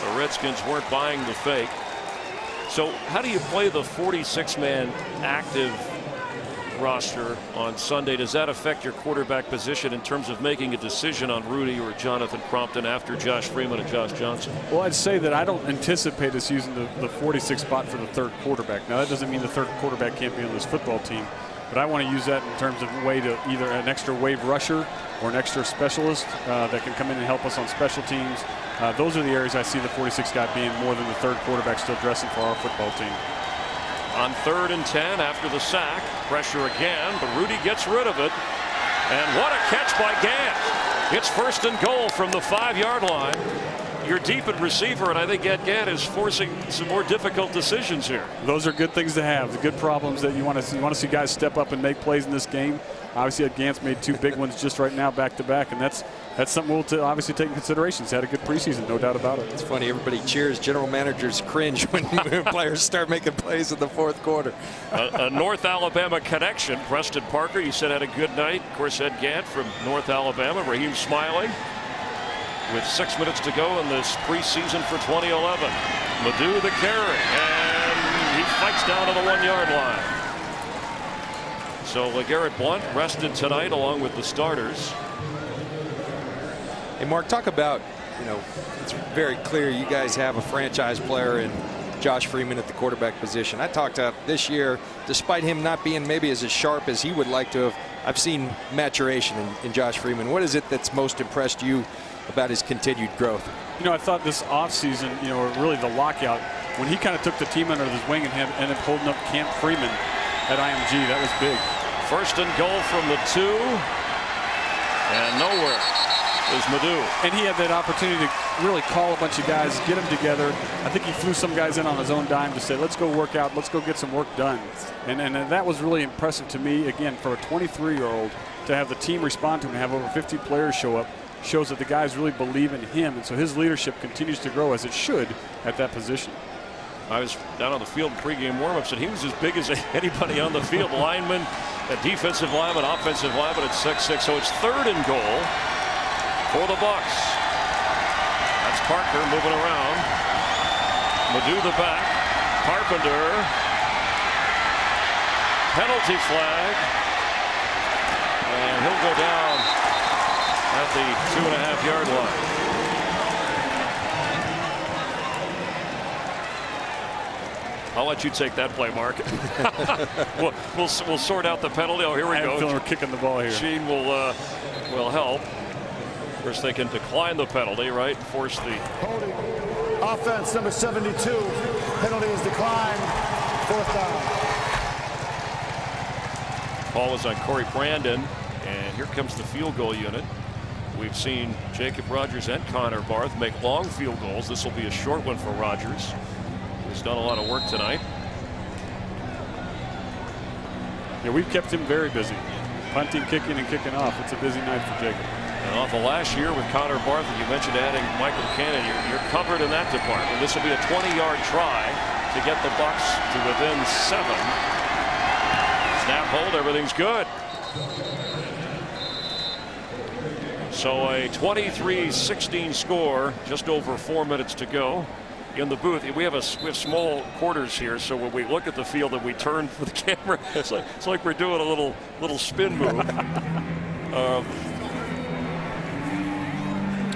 The Redskins weren't buying the fake. So how do you play the 46-man active roster on Sunday? Does that affect your quarterback position in terms of making a decision on Rudy or Jonathan Crompton after Josh Freeman and Josh Johnson? Well, I'd say that I don't anticipate us using the 46 spot for the 3rd quarterback. Now, that doesn't mean the 3rd quarterback can't be on this football team, but I want to use that in terms of a way to either an extra wave rusher or an extra specialist that can come in and help us on special teams. Those are the areas I see the 46 guy being more than the 3rd quarterback still dressing for our football team. On 3rd and 10 after the sack, pressure again, but Rudy gets rid of it. And what a catch by Gant. It's 1st and goal from the 5-yard line. You're deep at receiver, and I think Ed Gant is forcing some more difficult decisions here. Those are good things to have, the good problems that you want to see. You want to see guys step up and make plays in this game. Obviously, Ed Gant's made 2 big ones just right now, back to back, and that's something we'll obviously take in consideration. He's had a good preseason, no doubt about it. It's funny, everybody cheers. General managers cringe when players start making plays in the 4th quarter. A North Alabama connection. Preston Parker, you said, had a good night. Of course, Ed Gant from North Alabama. Raheem Smiley with 6 minutes to go in this preseason for 2011. Madu the carry, and he fights down to the 1-yard line. So LeGarrette Blount rested tonight along with the starters. Hey, Mark, talk about, it's very clear you guys have a franchise player in Josh Freeman at the quarterback position. I talked about this year, despite him not being maybe as sharp as he would like to have, I've seen maturation in Josh Freeman. What is it that's most impressed you about his continued growth? I thought this offseason, or really the lockout, when he kind of took the team under his wing and ended up holding up Camp Freeman at IMG, that was big. 1st and goal from the 2, and nowhere is Madu. And he had that opportunity to really call a bunch of guys, get them together. I think he flew some guys in on his own dime to say, let's go work out, let's go get some work done. And that was really impressive to me, again, for a 23-year-old to have the team respond to him and have over 50 players show up. Shows that the guys really believe in him, and so his leadership continues to grow as it should at that position. I was down on the field in pregame warmups, and he was as big as anybody on the field. Lineman, a defensive lineman, offensive lineman at 6'6". So it's 3rd and goal for the Bucs. That's Parker moving around. Madu the back. Carpenter. Penalty flag. And he'll go down at the 2.5-yard line. I'll let you take that play, Mark. we'll sort out the penalty. Oh, here we go. I feel we're kicking the ball here. Gene will help. Of course, they can decline the penalty, right? Force the holding. Offense number 72. Penalty is declined. 4th down. Ball was on Corey Brandon, and here comes the field goal unit. We've seen Jacob Rogers and Connor Barth make long field goals. This will be a short one for Rogers. He's done a lot of work tonight. Yeah, we've kept him very busy. Punting, kicking, and kicking off. It's a busy night for Jacob. And off of last year with Connor Barth, you mentioned adding Michael Cannon. You're covered in that department. This will be a 20-yard try to get the Bucs to within 7. Snap, hold, everything's good. So a 23-16 score, just over 4 minutes to go. in the booth. We have small quarters here, so when we look at the field and we turn for the camera, it's like we're doing a little spin move.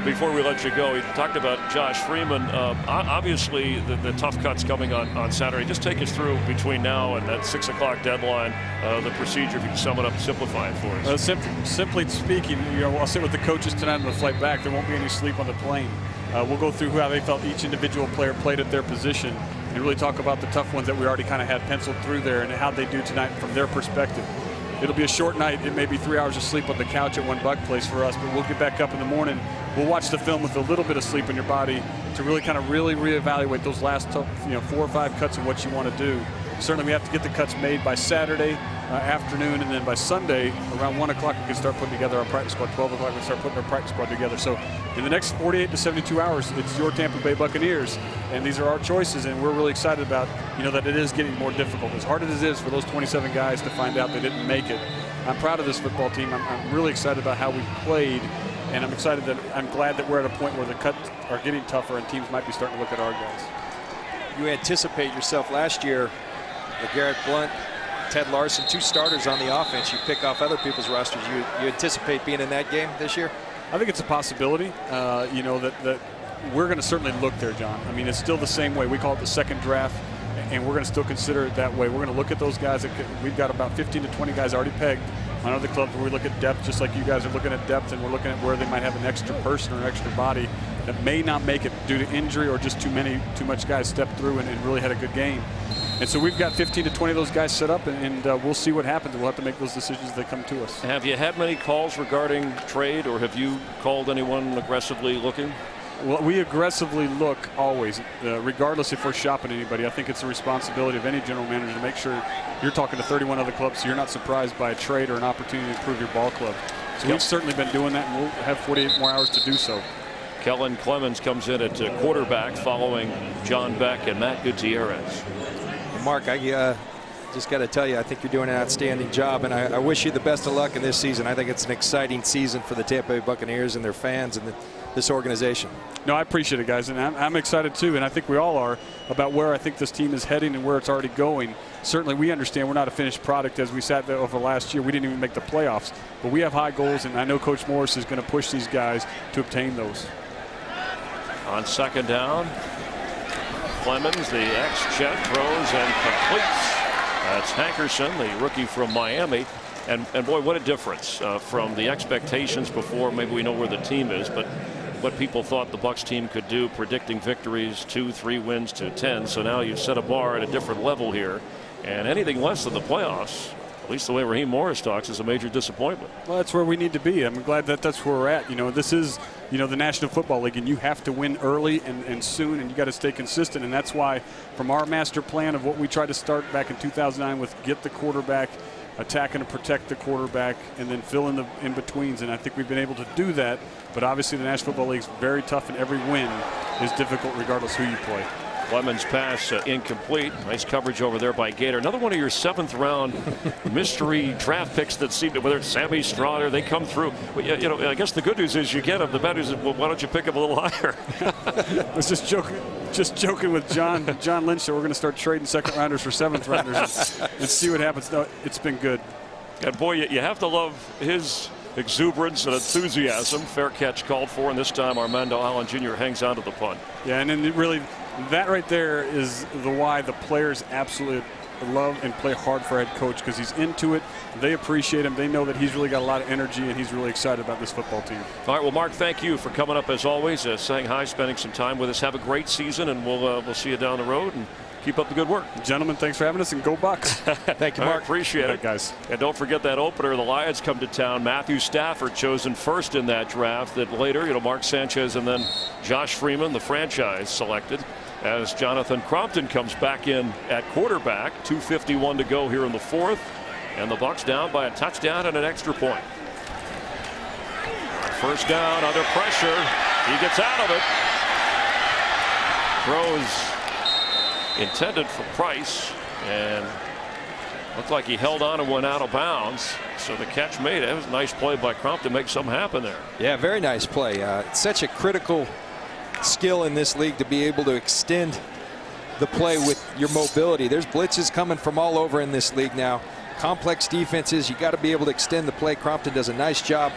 Before we let you go, we talked about Josh Freeman. Obviously, the tough cuts coming on Saturday. Just take us through between now and that 6 o'clock deadline, the procedure, if you can sum it up and simplify it for us. Simply speaking, I'll sit with the coaches tonight on the flight back. There won't be any sleep on the plane. We'll go through how they felt each individual player played at their position and really talk about the tough ones that we already kind of had penciled through there and how they do tonight from their perspective. It'll be a short night. It may be 3 hours of sleep on the couch at one Buck place for us, but we'll get back up in the morning. We'll watch the film with a little bit of sleep in your body to really reevaluate those last 4 or 5 cuts and what you want to do. Certainly we have to get the cuts made by Saturday afternoon, and then by Sunday around 1 o'clock we can start putting together our practice squad. 12 o'clock we can start putting our practice squad together. So in the next 48 to 72 hours, it's your Tampa Bay Buccaneers, and these are our choices, and we're really excited about that it is getting more difficult. As hard as it is for those 27 guys to find out they didn't make it, I'm proud of this football team. I'm really excited about how we played, and I'm glad that we're at a point where the cuts are getting tougher and teams might be starting to look at our guys. You anticipate yourself last year, LeGarrette Blount, Ted Larson, 2 starters on the offense. You pick off other people's rosters. You anticipate being in that game this year? I think it's a possibility, that we're going to certainly look there, John. I mean, it's still the same way. We call it the second draft, and we're going to still consider it that way. We're going to look at those guys. We've got about 15 to 20 guys already pegged on other clubs where we look at depth, just like you guys are looking at depth, and we're looking at where they might have an extra person or an extra body that may not make it due to injury or just too much guys step through and really had a good game. And so we've got 15 to 20 of those guys set up, and we'll see what happens. We'll have to make those decisions as they come to us. Have you had many calls regarding trade, or have you called anyone aggressively looking? Well, we aggressively look always, regardless if we're shopping anybody. I think it's the responsibility of any general manager to make sure you're talking to 31 other clubs so you're not surprised by a trade or an opportunity to improve your ball club. So we've certainly been doing that, and we'll have 48 more hours to do so. Kellen Clemens comes in at quarterback following John Beck and Matt Gutierrez. Mark, I just got to tell you, I think you're doing an outstanding job, and I wish you the best of luck in this season. I think it's an exciting season for the Tampa Bay Buccaneers and their fans and this organization. No, I appreciate it, guys, and I'm excited too, and I think we all are about where I think this team is heading and where it's already going. Certainly we understand we're not a finished product. As we sat there over last year, we didn't even make the playoffs, but we have high goals, and I know Coach Morris is going to push these guys to obtain those. On second down, Clemens, the ex-Jet, throws and completes. That's Hankerson, the rookie from Miami. And boy, what a difference from the expectations before. Maybe we know where the team is, but what people thought the Bucs team could do, predicting victories, 2-3 wins to 10. So now you've set a bar at a different level here, and anything less than the playoffs, at least the way Raheem Morris talks, is a major disappointment. Well, that's where we need to be. I'm glad that that's where we're at. This is the National Football League, and you have to win early and soon, and you got to stay consistent. And that's why, from our master plan of what we tried to start back in 2009 with get the quarterback, attack and protect the quarterback, and then fill in the in-betweens. And I think we've been able to do that. But obviously the National Football League is very tough, and every win is difficult regardless who you play. Clemens pass incomplete. Nice coverage over there by Gator. Another one of your 7th-round mystery draft picks that seem to, whether it's Sammy Strouder, they come through. I guess the good news is you get them. The bad news is, well, why don't you pick them a little higher? I was just joking with John Lynch that we're going to start trading 2nd-rounders for 7th-rounders and see what happens. No, it's been good. And boy, you have to love his exuberance and enthusiasm. Fair catch called for, and this time Armando Allen Jr. hangs on to the punt. Yeah, and then really that right there is why the players absolutely love and play hard for head coach, because he's into it. They appreciate him. They know that he's really got a lot of energy, and he's really excited about this football team. All right, well, Mark, thank you for coming up as always, saying hi, spending some time with us. Have a great season, and we'll see you down the road. And keep up the good work. Gentlemen, thanks for having us, and go Bucs. Thank you, Mark. Appreciate it, guys. And don't forget that opener. The Lions come to town. Matthew Stafford chosen first in that draft. That later, Mark Sanchez and then Josh Freeman, the franchise selected, as Jonathan Crompton comes back in at quarterback. 2:51 to go here in the 4th, and the Bucs down by a touchdown and an extra point. First down under pressure. He gets out of it. Throws intended for Price, and looked like he held on and went out of bounds. So the catch made. It was a nice play by Crompton to make something happen there. Yeah, very nice play. It's such a critical skill in this league to be able to extend the play with your mobility. There's blitzes coming from all over in this league now. Complex defenses, you got to be able to extend the play. Crompton does a nice job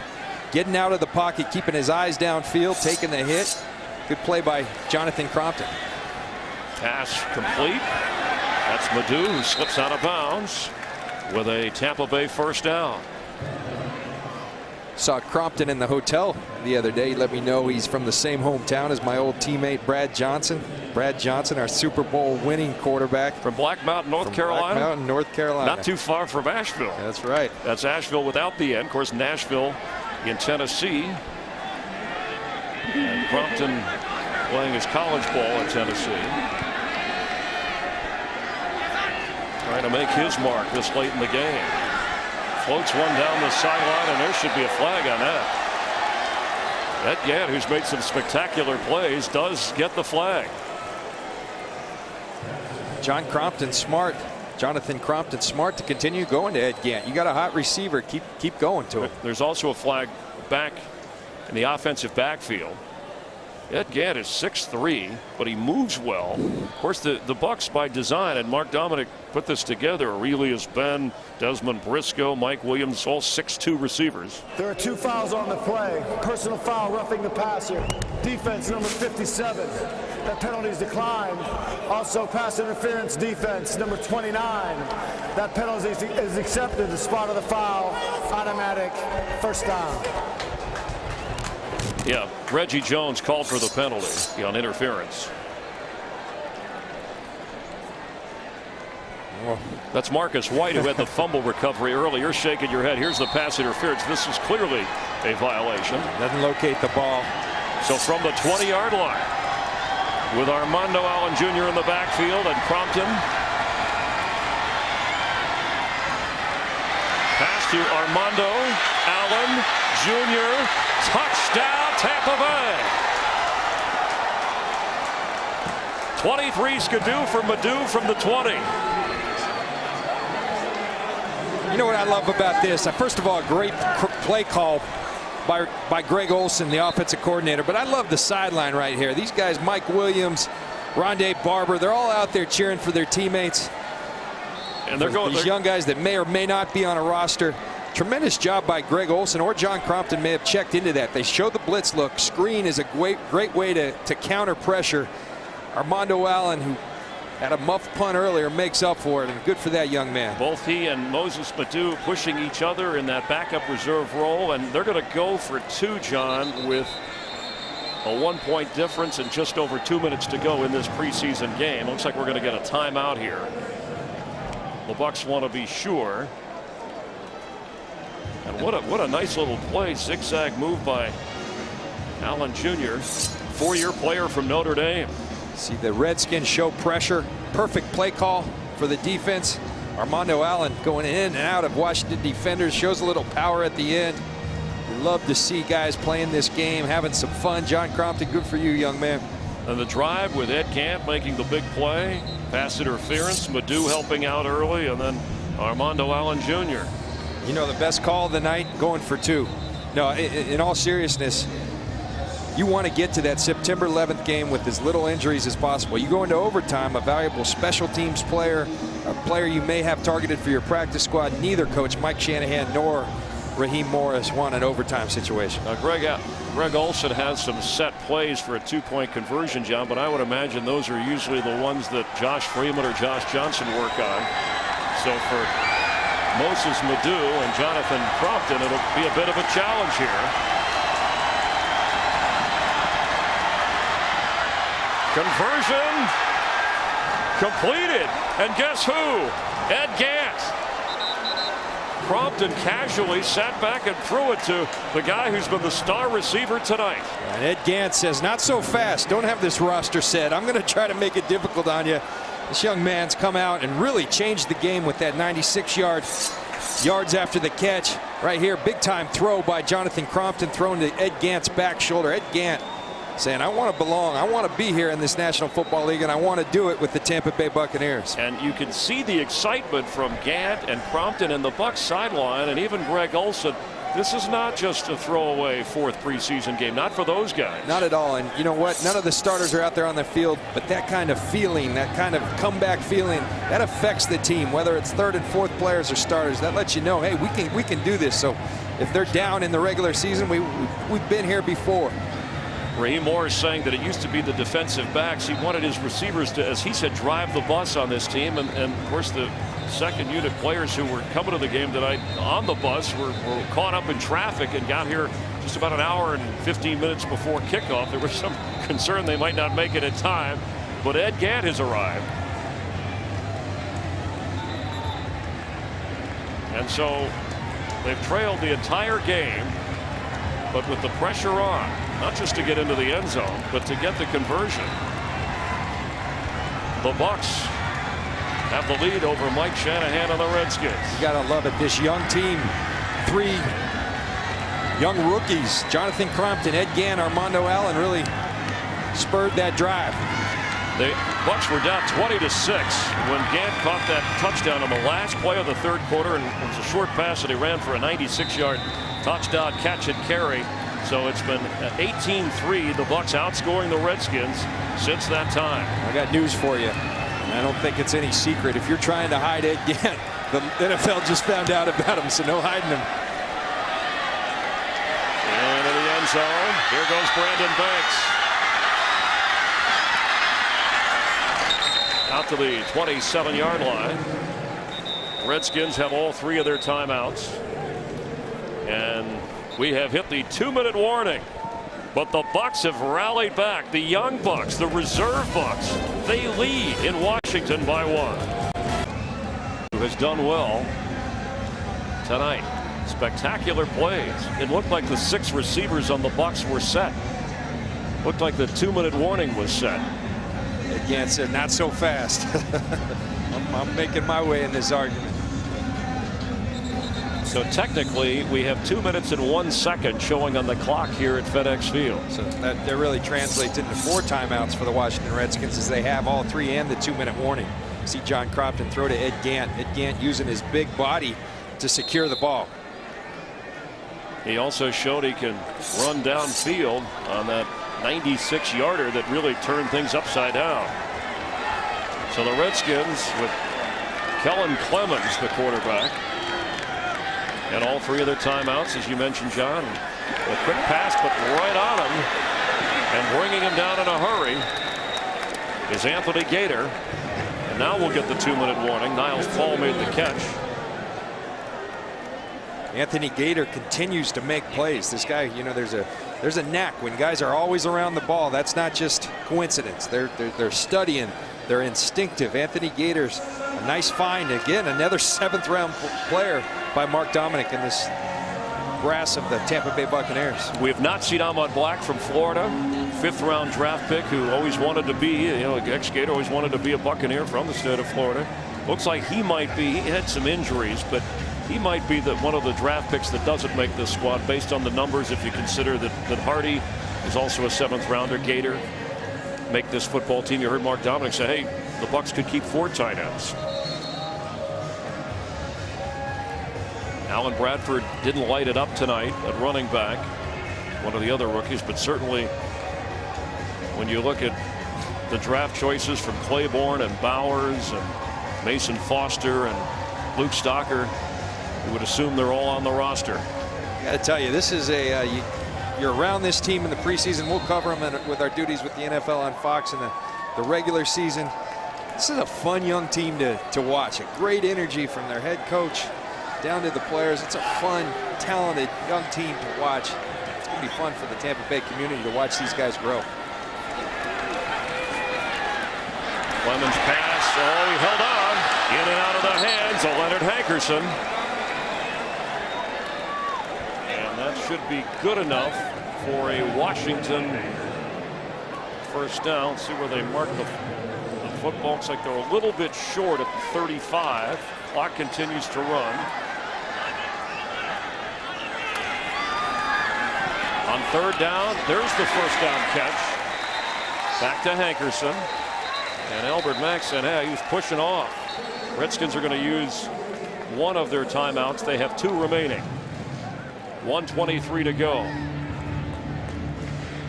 getting out of the pocket, keeping his eyes downfield, taking the hit. Good play by Jonathan Crompton. Pass complete. That's Madu, who slips out of bounds with a Tampa Bay first down. Saw Crompton in the hotel the other day. He let me know he's from the same hometown as my old teammate Brad Johnson. Brad Johnson, our Super Bowl winning quarterback. From Black Mountain, North Carolina. Black Mountain, North Carolina. Not too far from Asheville. That's right. That's Asheville without the N. Of course, Nashville in Tennessee. And Crompton playing his college ball at Tennessee. Trying to make his mark this late in the game. Floats one down the sideline, and there should be a flag on that. Ed Gant, who's made some spectacular plays, does get the flag. Jonathan Crompton smart to continue going to Ed Gant. You got a hot receiver, keep going to him. There's also a flag back in the offensive backfield. Ed Gant is 6'3", but he moves well. Of course, the Bucs by design, and Mark Dominic put this together. Arelius Ben, Desmond Briscoe, Mike Williams, all 6'2" receivers. There are 2 fouls on the play. Personal foul, roughing the passer. Defense number 57. That penalty is declined. Also pass interference defense number 29. That penalty is accepted. The spot of the foul, automatic first down. Yeah, Reggie Jones called for the penalty on interference. That's Marcus White, who had the fumble recovery earlier. You're shaking your head. Here's the pass interference. This is clearly a violation. Doesn't locate the ball. So from the 20-yard line, with Armando Allen Jr. in the backfield and Crompton. Pass to Armando Allen Jr. Touchdown, Tampa Bay. 23 Skidoo for Madu from the 20. You know what I love about this? First of all, great play call by Greg Olson, the offensive coordinator. But I love the sideline right here. These guys, Mike Williams, Rondé Barber, they're all out there cheering for their teammates. And they're going. These young guys that may or may not be on a roster. Tremendous job by Greg Olson, or John Crompton may have checked into that. They show the blitz look. Screen is a great way to counter pressure. Armando Allen, who had a muff punt earlier, makes up for it, and good for that young man. Both he and Moses Madu pushing each other in that backup reserve role, and they're going to go for 2, John, with a 1-point difference and just over 2 minutes to go in this preseason game. Looks like we're going to get a timeout here. The Bucs want to be sure. And what a nice little play, zigzag move by Allen Jr., 4-year player from Notre Dame. See the Redskins show pressure. Perfect play call for the defense. Armando Allen going in and out of Washington defenders, shows a little power at the end. We love to see guys playing this game, having some fun. John Crompton, good for you, young man. And the drive with Ed Gant making the big play. Pass interference, Madu helping out early, and then Armando Allen Jr. You know, the best call of the night, going for 2. No, in all seriousness, you want to get to that September 11th game with as little injuries as possible. You go into overtime, a valuable special teams player, a player you may have targeted for your practice squad. Neither coach Mike Shanahan nor Raheem Morris want an overtime situation. Greg Olson has some set plays for a 2-point conversion, John, but I would imagine those are usually the ones that Josh Freeman or Josh Johnson work on. So for Moses Madu and Jonathan Crompton, it'll be a bit of a challenge here. Conversion completed, and guess who? Ed Gant. Crompton casually sat back and threw it to the guy who's been the star receiver tonight. And Ed Gant says, not so fast. Don't have this roster set. I'm going to try to make it difficult on you. This young man's come out and really changed the game with that 96 yards after the catch. Right here, big time throw by Jonathan Crompton, thrown to Ed Gant's back shoulder. Ed Gant saying, I want to belong. I want to be here in this National Football League, and I want to do it with the Tampa Bay Buccaneers. And you can see the excitement from Gant and Crompton and the Bucs sideline, and even Greg Olson This is not just a throwaway fourth preseason game. Not for those guys. Not at all. And you know what? None of the starters are out there on the field, but that kind of feeling, that kind of comeback feeling, that affects the team. Whether it's third and fourth players or starters, that lets you know, hey, we can do this. So if they're down in the regular season, we've been here before. Raheem Morris saying that it used to be the defensive backs. He wanted his receivers to, as he said, drive the bus on this team. And of course, the second unit players who were coming to the game tonight on the bus were caught up in traffic and got here just about an hour and 15 minutes before kickoff. There was some concern they might not make it in time, but Ed Gant has arrived. And so they've trailed the entire game, but with the pressure on, not just to get into the end zone, but to get the conversion. The Bucs have the lead over Mike Shanahan and the Redskins. You gotta love it. This young team, 3 young rookies, Jonathan Crompton, Ed Gant, Armando Allen, really spurred that drive. The Bucs were down 20-6 when Gant caught that touchdown on the last play of the third quarter, and it was a short pass that he ran for a 96-yard touchdown catch and carry. So it's been 18-3. The Bucs outscoring the Redskins since that time. I got news for you. I don't think it's any secret. If you're trying to hide Ed Gant, the NFL just found out about him, so no hiding him. Into the end zone. Here goes Brandon Banks. Out to the 27-yard line. Redskins have all 3 of their timeouts. And we have hit the 2-minute warning. But the Bucs have rallied back. The young Bucs, the reserve Bucs, they lead in Washington by 1. Who has done well tonight. Spectacular plays. It looked like the 6 receivers on the Bucs were set. Looked like the 2-minute warning was set. Gant said, not so fast. I'm making my way in this argument. So technically, we have 2 minutes and 1 second showing on the clock here at FedEx Field. So that really translates into 4 timeouts for the Washington Redskins, as they have all 3 and the 2-minute warning. See John Crompton throw to Ed Gant. Ed Gant using his big body to secure the ball. He also showed he can run downfield on that 96-yarder that really turned things upside down. So the Redskins with Kellen Clemens, the quarterback, and all 3 of their timeouts, as you mentioned, John. A quick pass, but right on him, and bringing him down in a hurry is Anthony Gator. And now we'll get the 2-minute warning. Niles Paul made the catch. Anthony Gator continues to make plays. This guy, you know, there's a knack when guys are always around the ball. That's not just coincidence. They're studying. They're instinctive. Anthony Gator's a nice find. Again, another 7th-round player by Mark Dominic in this brass of the Tampa Bay Buccaneers. We have not seen Ahmad Black from Florida, 5th-round draft pick who always wanted to be, you know, ex-Gator always wanted to be a Buccaneer from the state of Florida. Looks like he might be. He had some injuries, but he might be one of the draft picks that doesn't make this squad based on the numbers. If you consider that Hardy is also a 7th-rounder, Gator make this football team. You heard Mark Dominic say, hey, the Bucs could keep 4 tight ends. Alan Bradford didn't light it up tonight at running back, one of the other rookies, but certainly when you look at the draft choices from Claiborne and Bowers and Mason Foster and Luke Stocker, you would assume they're all on the roster. I got to tell you, this is you're around this team in the preseason. We'll cover them with our duties with the NFL on Fox in the regular season. This is a fun young team to watch. A great energy from their head coach down to the players. It's a fun, talented young team to watch. It's going to be fun for the Tampa Bay community to watch these guys grow. Clemens pass. Oh, he held on. In and out of the hands of Leonard Hankerson. And that should be good enough for a Washington first down. See where they mark the football. Looks like they're a little bit short at the 35. Clock continues to run. On 3rd down, there's the first down catch. Back to Hankerson. And Albert Mack said, hey, he was pushing off. Redskins are going to use one of their timeouts. They have 2 remaining. 1:23 to go.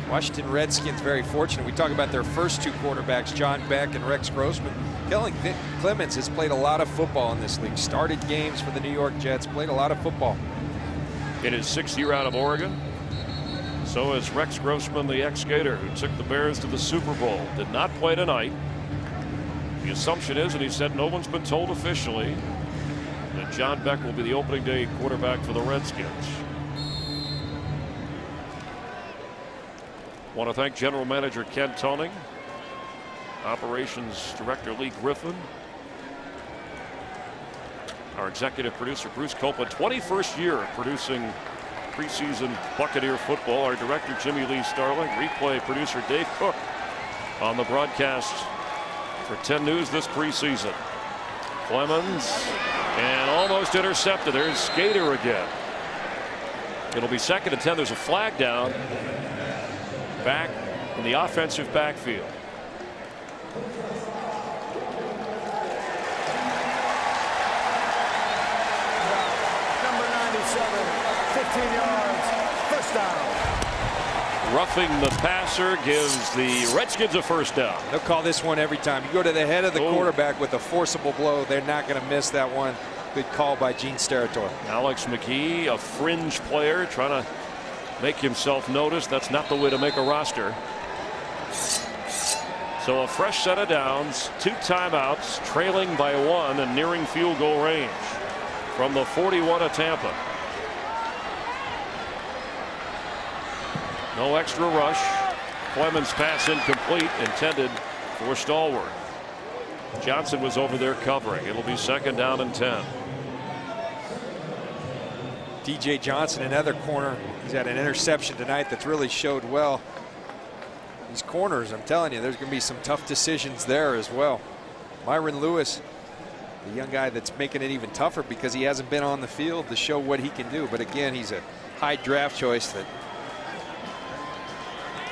Washington Redskins very fortunate. We talk about their first two quarterbacks, John Beck and Rex Grossman. Kellen Clemens has played a lot of football in this league. Started games for the New York Jets, played a lot of football. In his 6th year out of Oregon. So is Rex Grossman, the ex-Gator who took the Bears to the Super Bowl. Did not play tonight. The assumption is, and he said no one's been told officially, that John Beck will be the opening day quarterback for the Redskins. Want to thank General Manager Ken Toning, Operations Director Lee Griffin, our executive producer Bruce Copeland, 21st year producing preseason Buccaneer football. Our director Jimmy Lee Starling, replay producer Dave Cook on the broadcast for 10 News this preseason. Clemens and almost intercepted. There's Skater again. It'll be 2nd and 10. There's a flag down back in the offensive backfield. Number 97, 15 yards, first down. Roughing the passer gives the Redskins a first down. They'll call this one every time. You go to the head of the quarterback with a forcible blow, they're not going to miss that one. Good call by Gene Steratore. Alex McGee, a fringe player, trying to make himself noticed. That's not the way to make a roster. So a fresh set of downs, 2 timeouts, trailing by 1 and nearing field goal range from the 41 of Tampa. No extra rush. Clemens pass incomplete, intended for Stallworth. Johnson was over there covering. It'll be 2nd down and 10. DJ Johnson, another corner. He's had an interception tonight that's really showed well. These corners, I'm telling you, there's going to be some tough decisions there as well. Myron Lewis, the young guy that's making it even tougher because he hasn't been on the field to show what he can do. But again, he's a high draft choice that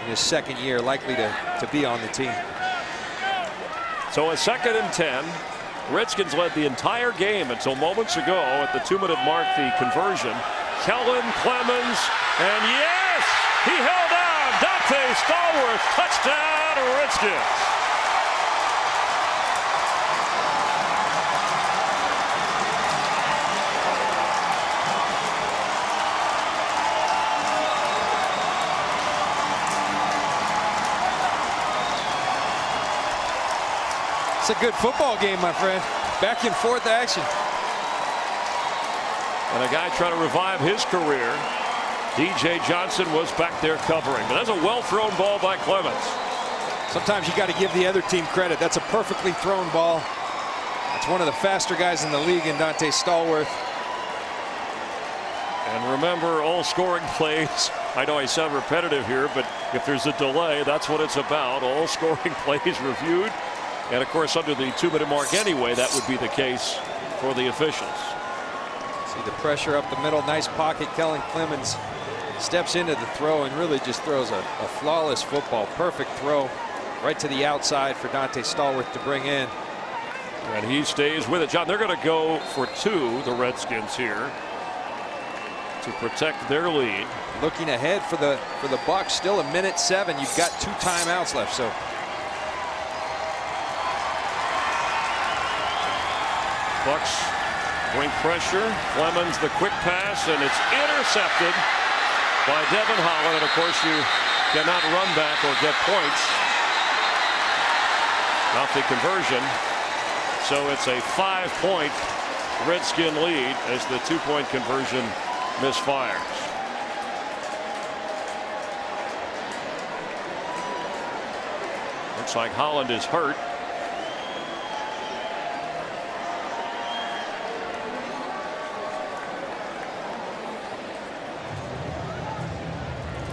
in his 2nd year likely to be on the team. So a 2nd and 10. Redskins led the entire game until moments ago at the 2-minute mark. The conversion. Kellen Clemens, and yes, he held on. Dante Stallworth, touchdown Redskins. It's a good football game, my friend. Back and forth action. And a guy trying to revive his career. DJ Johnson was back there covering. But that's a well-thrown ball by Clemens. Sometimes you got to give the other team credit. That's a perfectly thrown ball. That's one of the faster guys in the league in Dante Stallworth. And remember, all scoring plays, I know I sound repetitive here, but if there's a delay, that's what it's about. All scoring plays reviewed. And of course, under the 2-minute mark anyway, that would be the case for the officials. See the pressure up the middle. Nice pocket. Kellen Clemens steps into the throw and really just throws a flawless football. Perfect throw right to the outside for Dante Stallworth to bring in. And he stays with it. John, they're going to go for 2, the Redskins here, to protect their lead. Looking ahead for the Bucs. Still 1:07. You've got 2 timeouts left. So Bucs bring pressure. Clemens, the quick pass, and it's intercepted by Devin Holland. And of course, you cannot run back or get points off the conversion. So it's a 5-point Redskin lead as the 2-point conversion misfires. Looks like Holland is hurt.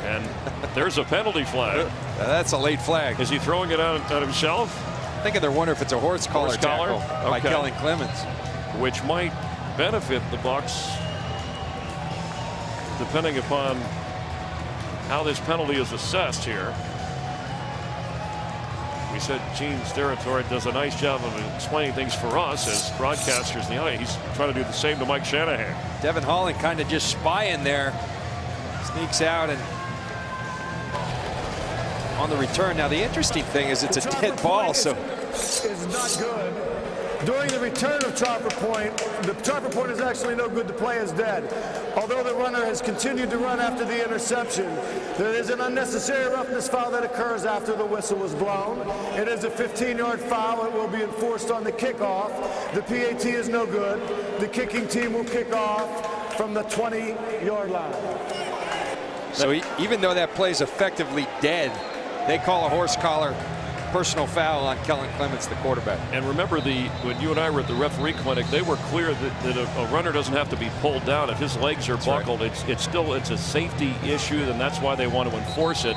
And there's a penalty flag. That's a late flag. Is he throwing it out himself? I think they're wondering if it's a horse collar tackle by Kellen Clemens, which might benefit the Bucs depending upon how this penalty is assessed here. We said Gene Steratore does a nice job of explaining things for us as broadcasters. He's trying to do the same to Mike Shanahan. Devin Holland kind of just spying there Sneaks out and on the return. Now the interesting thing is it's a dead ball, so is not good. During the return of chopper point, the chopper point is actually no good. The play is dead. Although the runner has continued to run after the interception, there is an unnecessary roughness foul that occurs after the whistle was blown. It is a 15-yard foul. It will be enforced on the kickoff. The PAT is no good. The kicking team will kick off from the 20-yard line. So even though that play is effectively dead, they call a horse collar personal foul on Kellen Clements, the quarterback. And remember, when you and I were at the referee clinic, they were clear that a runner doesn't have to be pulled down. If his legs are buckled, right, it's a safety issue, and that's why they want to enforce it.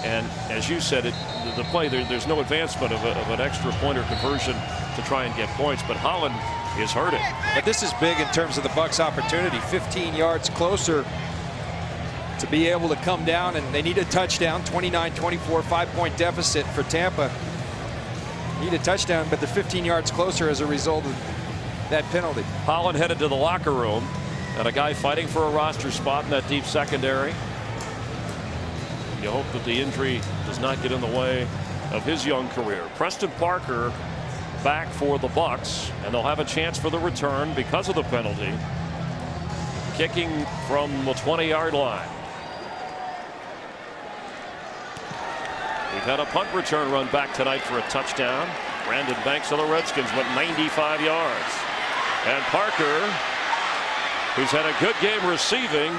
And as you said, the play, there's no advancement of an extra point or conversion to try and get points, but Holland is hurting. But this is big in terms of the Bucs' opportunity. 15 yards closer to be able to come down, and they need a touchdown. 29-24, 5-point deficit for Tampa. Need a touchdown, but they're 15 yards closer as a result of that penalty. Holland headed to the locker room, and a guy fighting for a roster spot in that deep secondary. You hope that the injury does not get in the way of his young career. Preston Parker back for the Bucs, and they'll have a chance for the return because of the penalty. Kicking from the 20-yard line. We've had a punt return run back tonight for a touchdown. Brandon Banks of the Redskins went 95 yards. And Parker, who's had a good game receiving,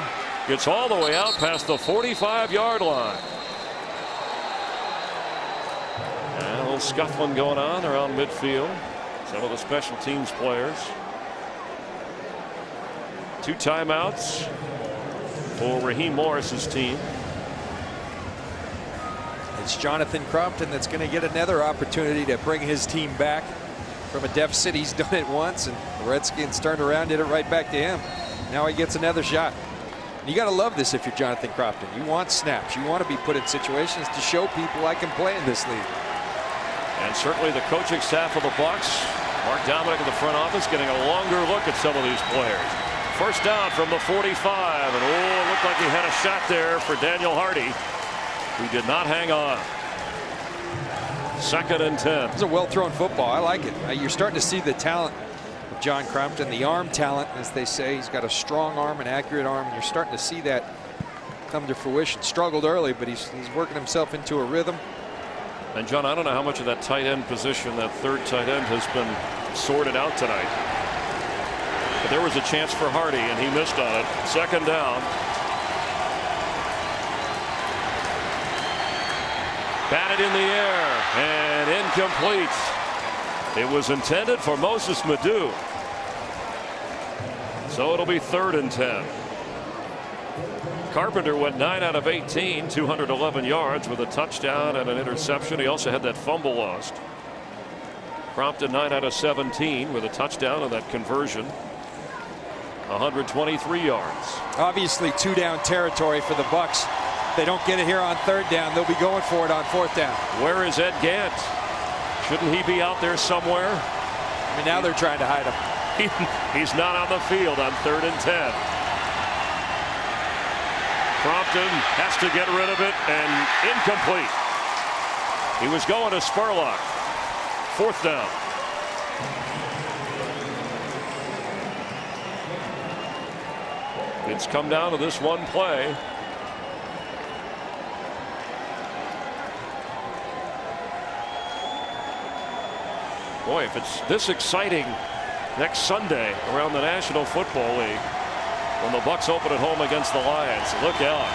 gets all the way out past the 45-yard line. And a little scuffling going on around midfield. Some of the special teams players. 2 timeouts for Raheem Morris's team. It's Jonathan Crompton that's going to get another opportunity to bring his team back from a deficit. He's done it once, and the Redskins turned around, did it right back to him. Now he gets another shot. And you got to love this if you're Jonathan Crompton. You want snaps. You want to be put in situations to show people I can play in this league. And certainly the coaching staff of the Bucs, Mark Dominic in the front office, getting a longer look at some of these players. First down from the 45, and it looked like he had a shot there for Daniel Hardy, who did not hang on. 2nd and 10. It's a well-thrown football. I like it. You're starting to see the talent of John Crompton, the arm talent, as they say. He's got a strong arm, an accurate arm, and you're starting to see that come to fruition. Struggled early, but he's working himself into a rhythm. And John, I don't know how much of that tight end position, that third tight end, has been sorted out tonight. But there was a chance for Hardy, and he missed on it. 2nd down. Batted in the air and incomplete. It was intended for Moses Madu. So it'll be 3rd and 10. Carpenter went 9 out of 18, 211 yards with a touchdown and an interception. He also had that fumble lost. Crompton 9 out of 17 with a touchdown and that conversion. 123 yards. Obviously 2-down territory for the Bucs. If they don't get it here on 3rd down, they'll be going for it on 4th down. Where is Ed Gant? Shouldn't he be out there somewhere? I mean, now they're trying to hide him. He's not on the field on 3rd and 10. Crompton has to get rid of it, and incomplete. He was going to Spurlock. 4th down. It's come down to this one play. Boy, if it's this exciting next Sunday around the National Football League when the Bucs open at home against the Lions, look out.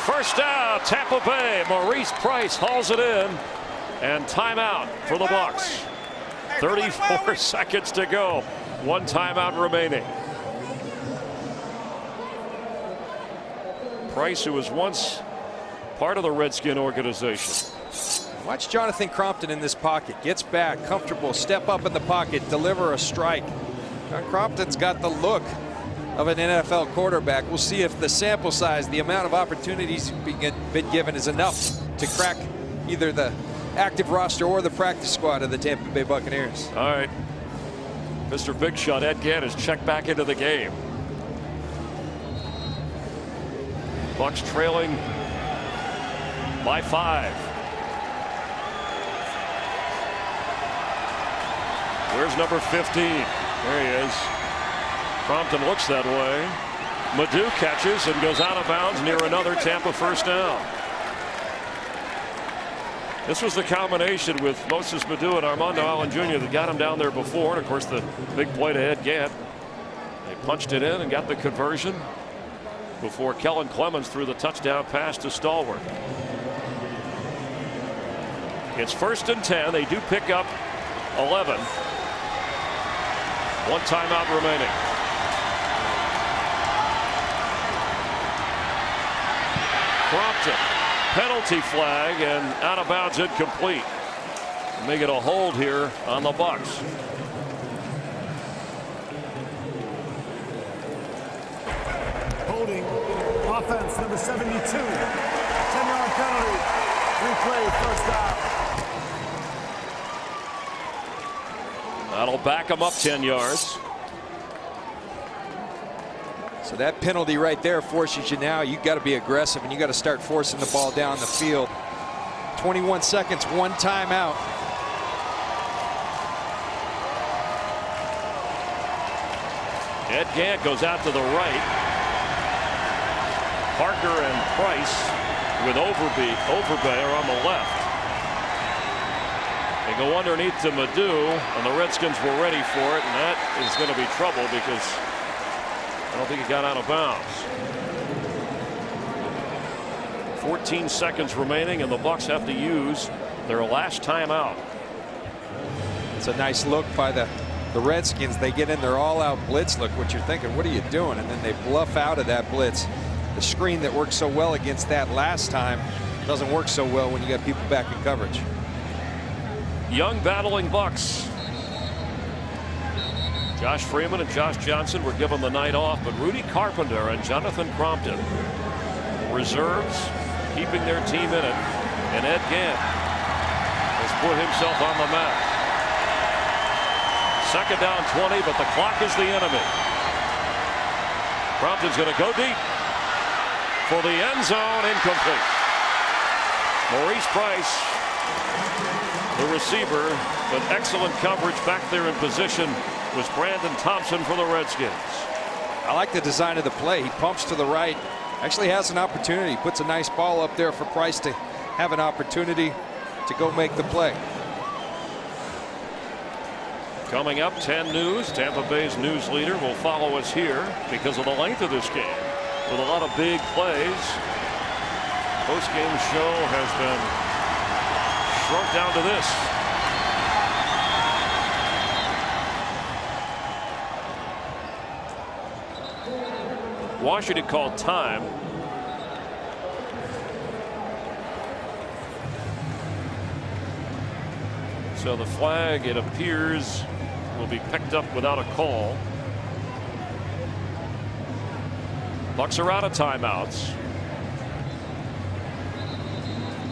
First down, Tampa Bay. Maurice Price hauls it in, and timeout for the Bucs. 34 seconds to go. 1 timeout remaining. Price, who was once part of the Redskin organization. Watch Jonathan Crompton in this pocket. Gets back, comfortable, step up in the pocket, deliver a strike. John Crompton's got the look of an NFL quarterback. We'll see if the sample size, the amount of opportunities been given, is enough to crack either the active roster or the practice squad of the Tampa Bay Buccaneers. All right. Mr. Big Shot Ed Gant is checked back into the game. Bucs trailing by 5. Where's number 15? There he is. Crompton looks that way. Madu catches and goes out of bounds near another Tampa first down. This was the combination with Moses Madu and Armando Allen Jr. that got him down there before. And of course, the big play to Ed Gant. They punched it in and got the conversion before Kellen Clemens threw the touchdown pass to Stallworth. It's 1st and 10. They do pick up 11. 1 timeout remaining. Crompton, penalty flag, and out of bounds, incomplete. Make it a hold here on the Bucs. Holding, offense, number 72. 10-yard penalty. Replay, first down. That'll back them up 10 yards. So that penalty right there forces you now. You got to be aggressive and you got to start forcing the ball down the field. 21 seconds, 1 timeout. Ed Gant goes out to the right. Parker and Price with Overbay are on the left. They go underneath to Madu, and the Redskins were ready for it, and that is going to be trouble because I don't think he got out of bounds. 14 seconds remaining, and the Bucs have to use their last timeout. It's a nice look by the Redskins. They get in their all-out blitz look. What you're thinking, what are you doing? And then they bluff out of that blitz. The screen that worked so well against that last time doesn't work so well when you got people back in coverage. Young battling Bucs. Josh Freeman and Josh Johnson were given the night off, but Rudy Carpenter and Jonathan Crompton, reserves, keeping their team in it, and Ed Gant has put himself on the map. 2nd down 20, but the clock is the enemy. Crompton's going to go deep for the end zone, incomplete. Maurice Price, the receiver, but excellent coverage back there in position was Brandon Thompson for the Redskins. I like the design of the play. He pumps to the right, actually has an opportunity, puts a nice ball up there for Price to have an opportunity to go make the play. Coming up, 10 News. Tampa Bay's news leader will follow us here because of the length of this game with a lot of big plays. Post-game show has been shrunk down to this. Washington called time. So the flag, it appears, will be picked up without a call. Bucs are out of timeouts.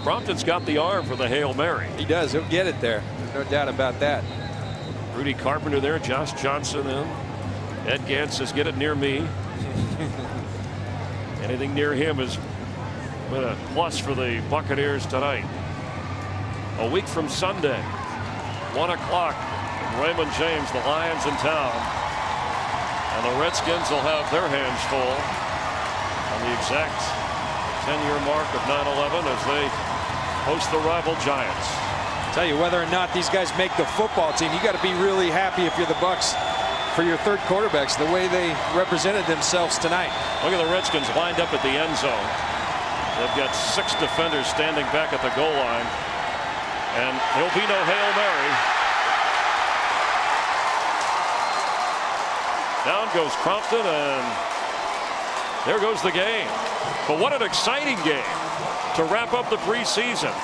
Crompton's got the arm for the Hail Mary. He does. He'll get it there. There's no doubt about that. Rudy Carpenter there. Josh Johnson in. Ed Gant says, get it near me. Anything near him is a plus for the Buccaneers tonight. A week from Sunday, 1 o'clock, Raymond James, the Lions in town. And the Redskins will have their hands full on the exact 10-year mark of 9/11 as they host the rival Giants. I'll tell you, whether or not these guys make the football team, you got to be really happy if you're the Bucs for your third quarterbacks, the way they represented themselves tonight. Look at the Redskins lined up at the end zone. They've got 6 defenders standing back at the goal line. And there'll be no Hail Mary. Down goes Crompton, and there goes the game. But what an exciting game to wrap up the preseason.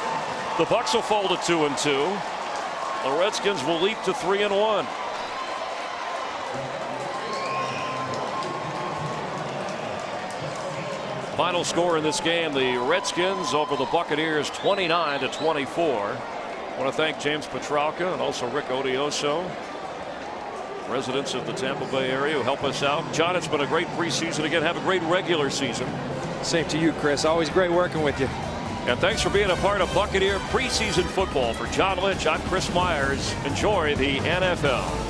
The Bucs will fall to 2-2. The Redskins will leap to 3-1. Final score in this game, the Redskins over the Buccaneers 29-24. I want to thank James Petralka and also Rick Odioso, residents of the Tampa Bay area, who help us out. John, it's been a great preseason again. Have a great regular season. Same to you, Chris. Always great working with you. And thanks for being a part of Buccaneer preseason football. For John Lynch, I'm Chris Myers. Enjoy the NFL.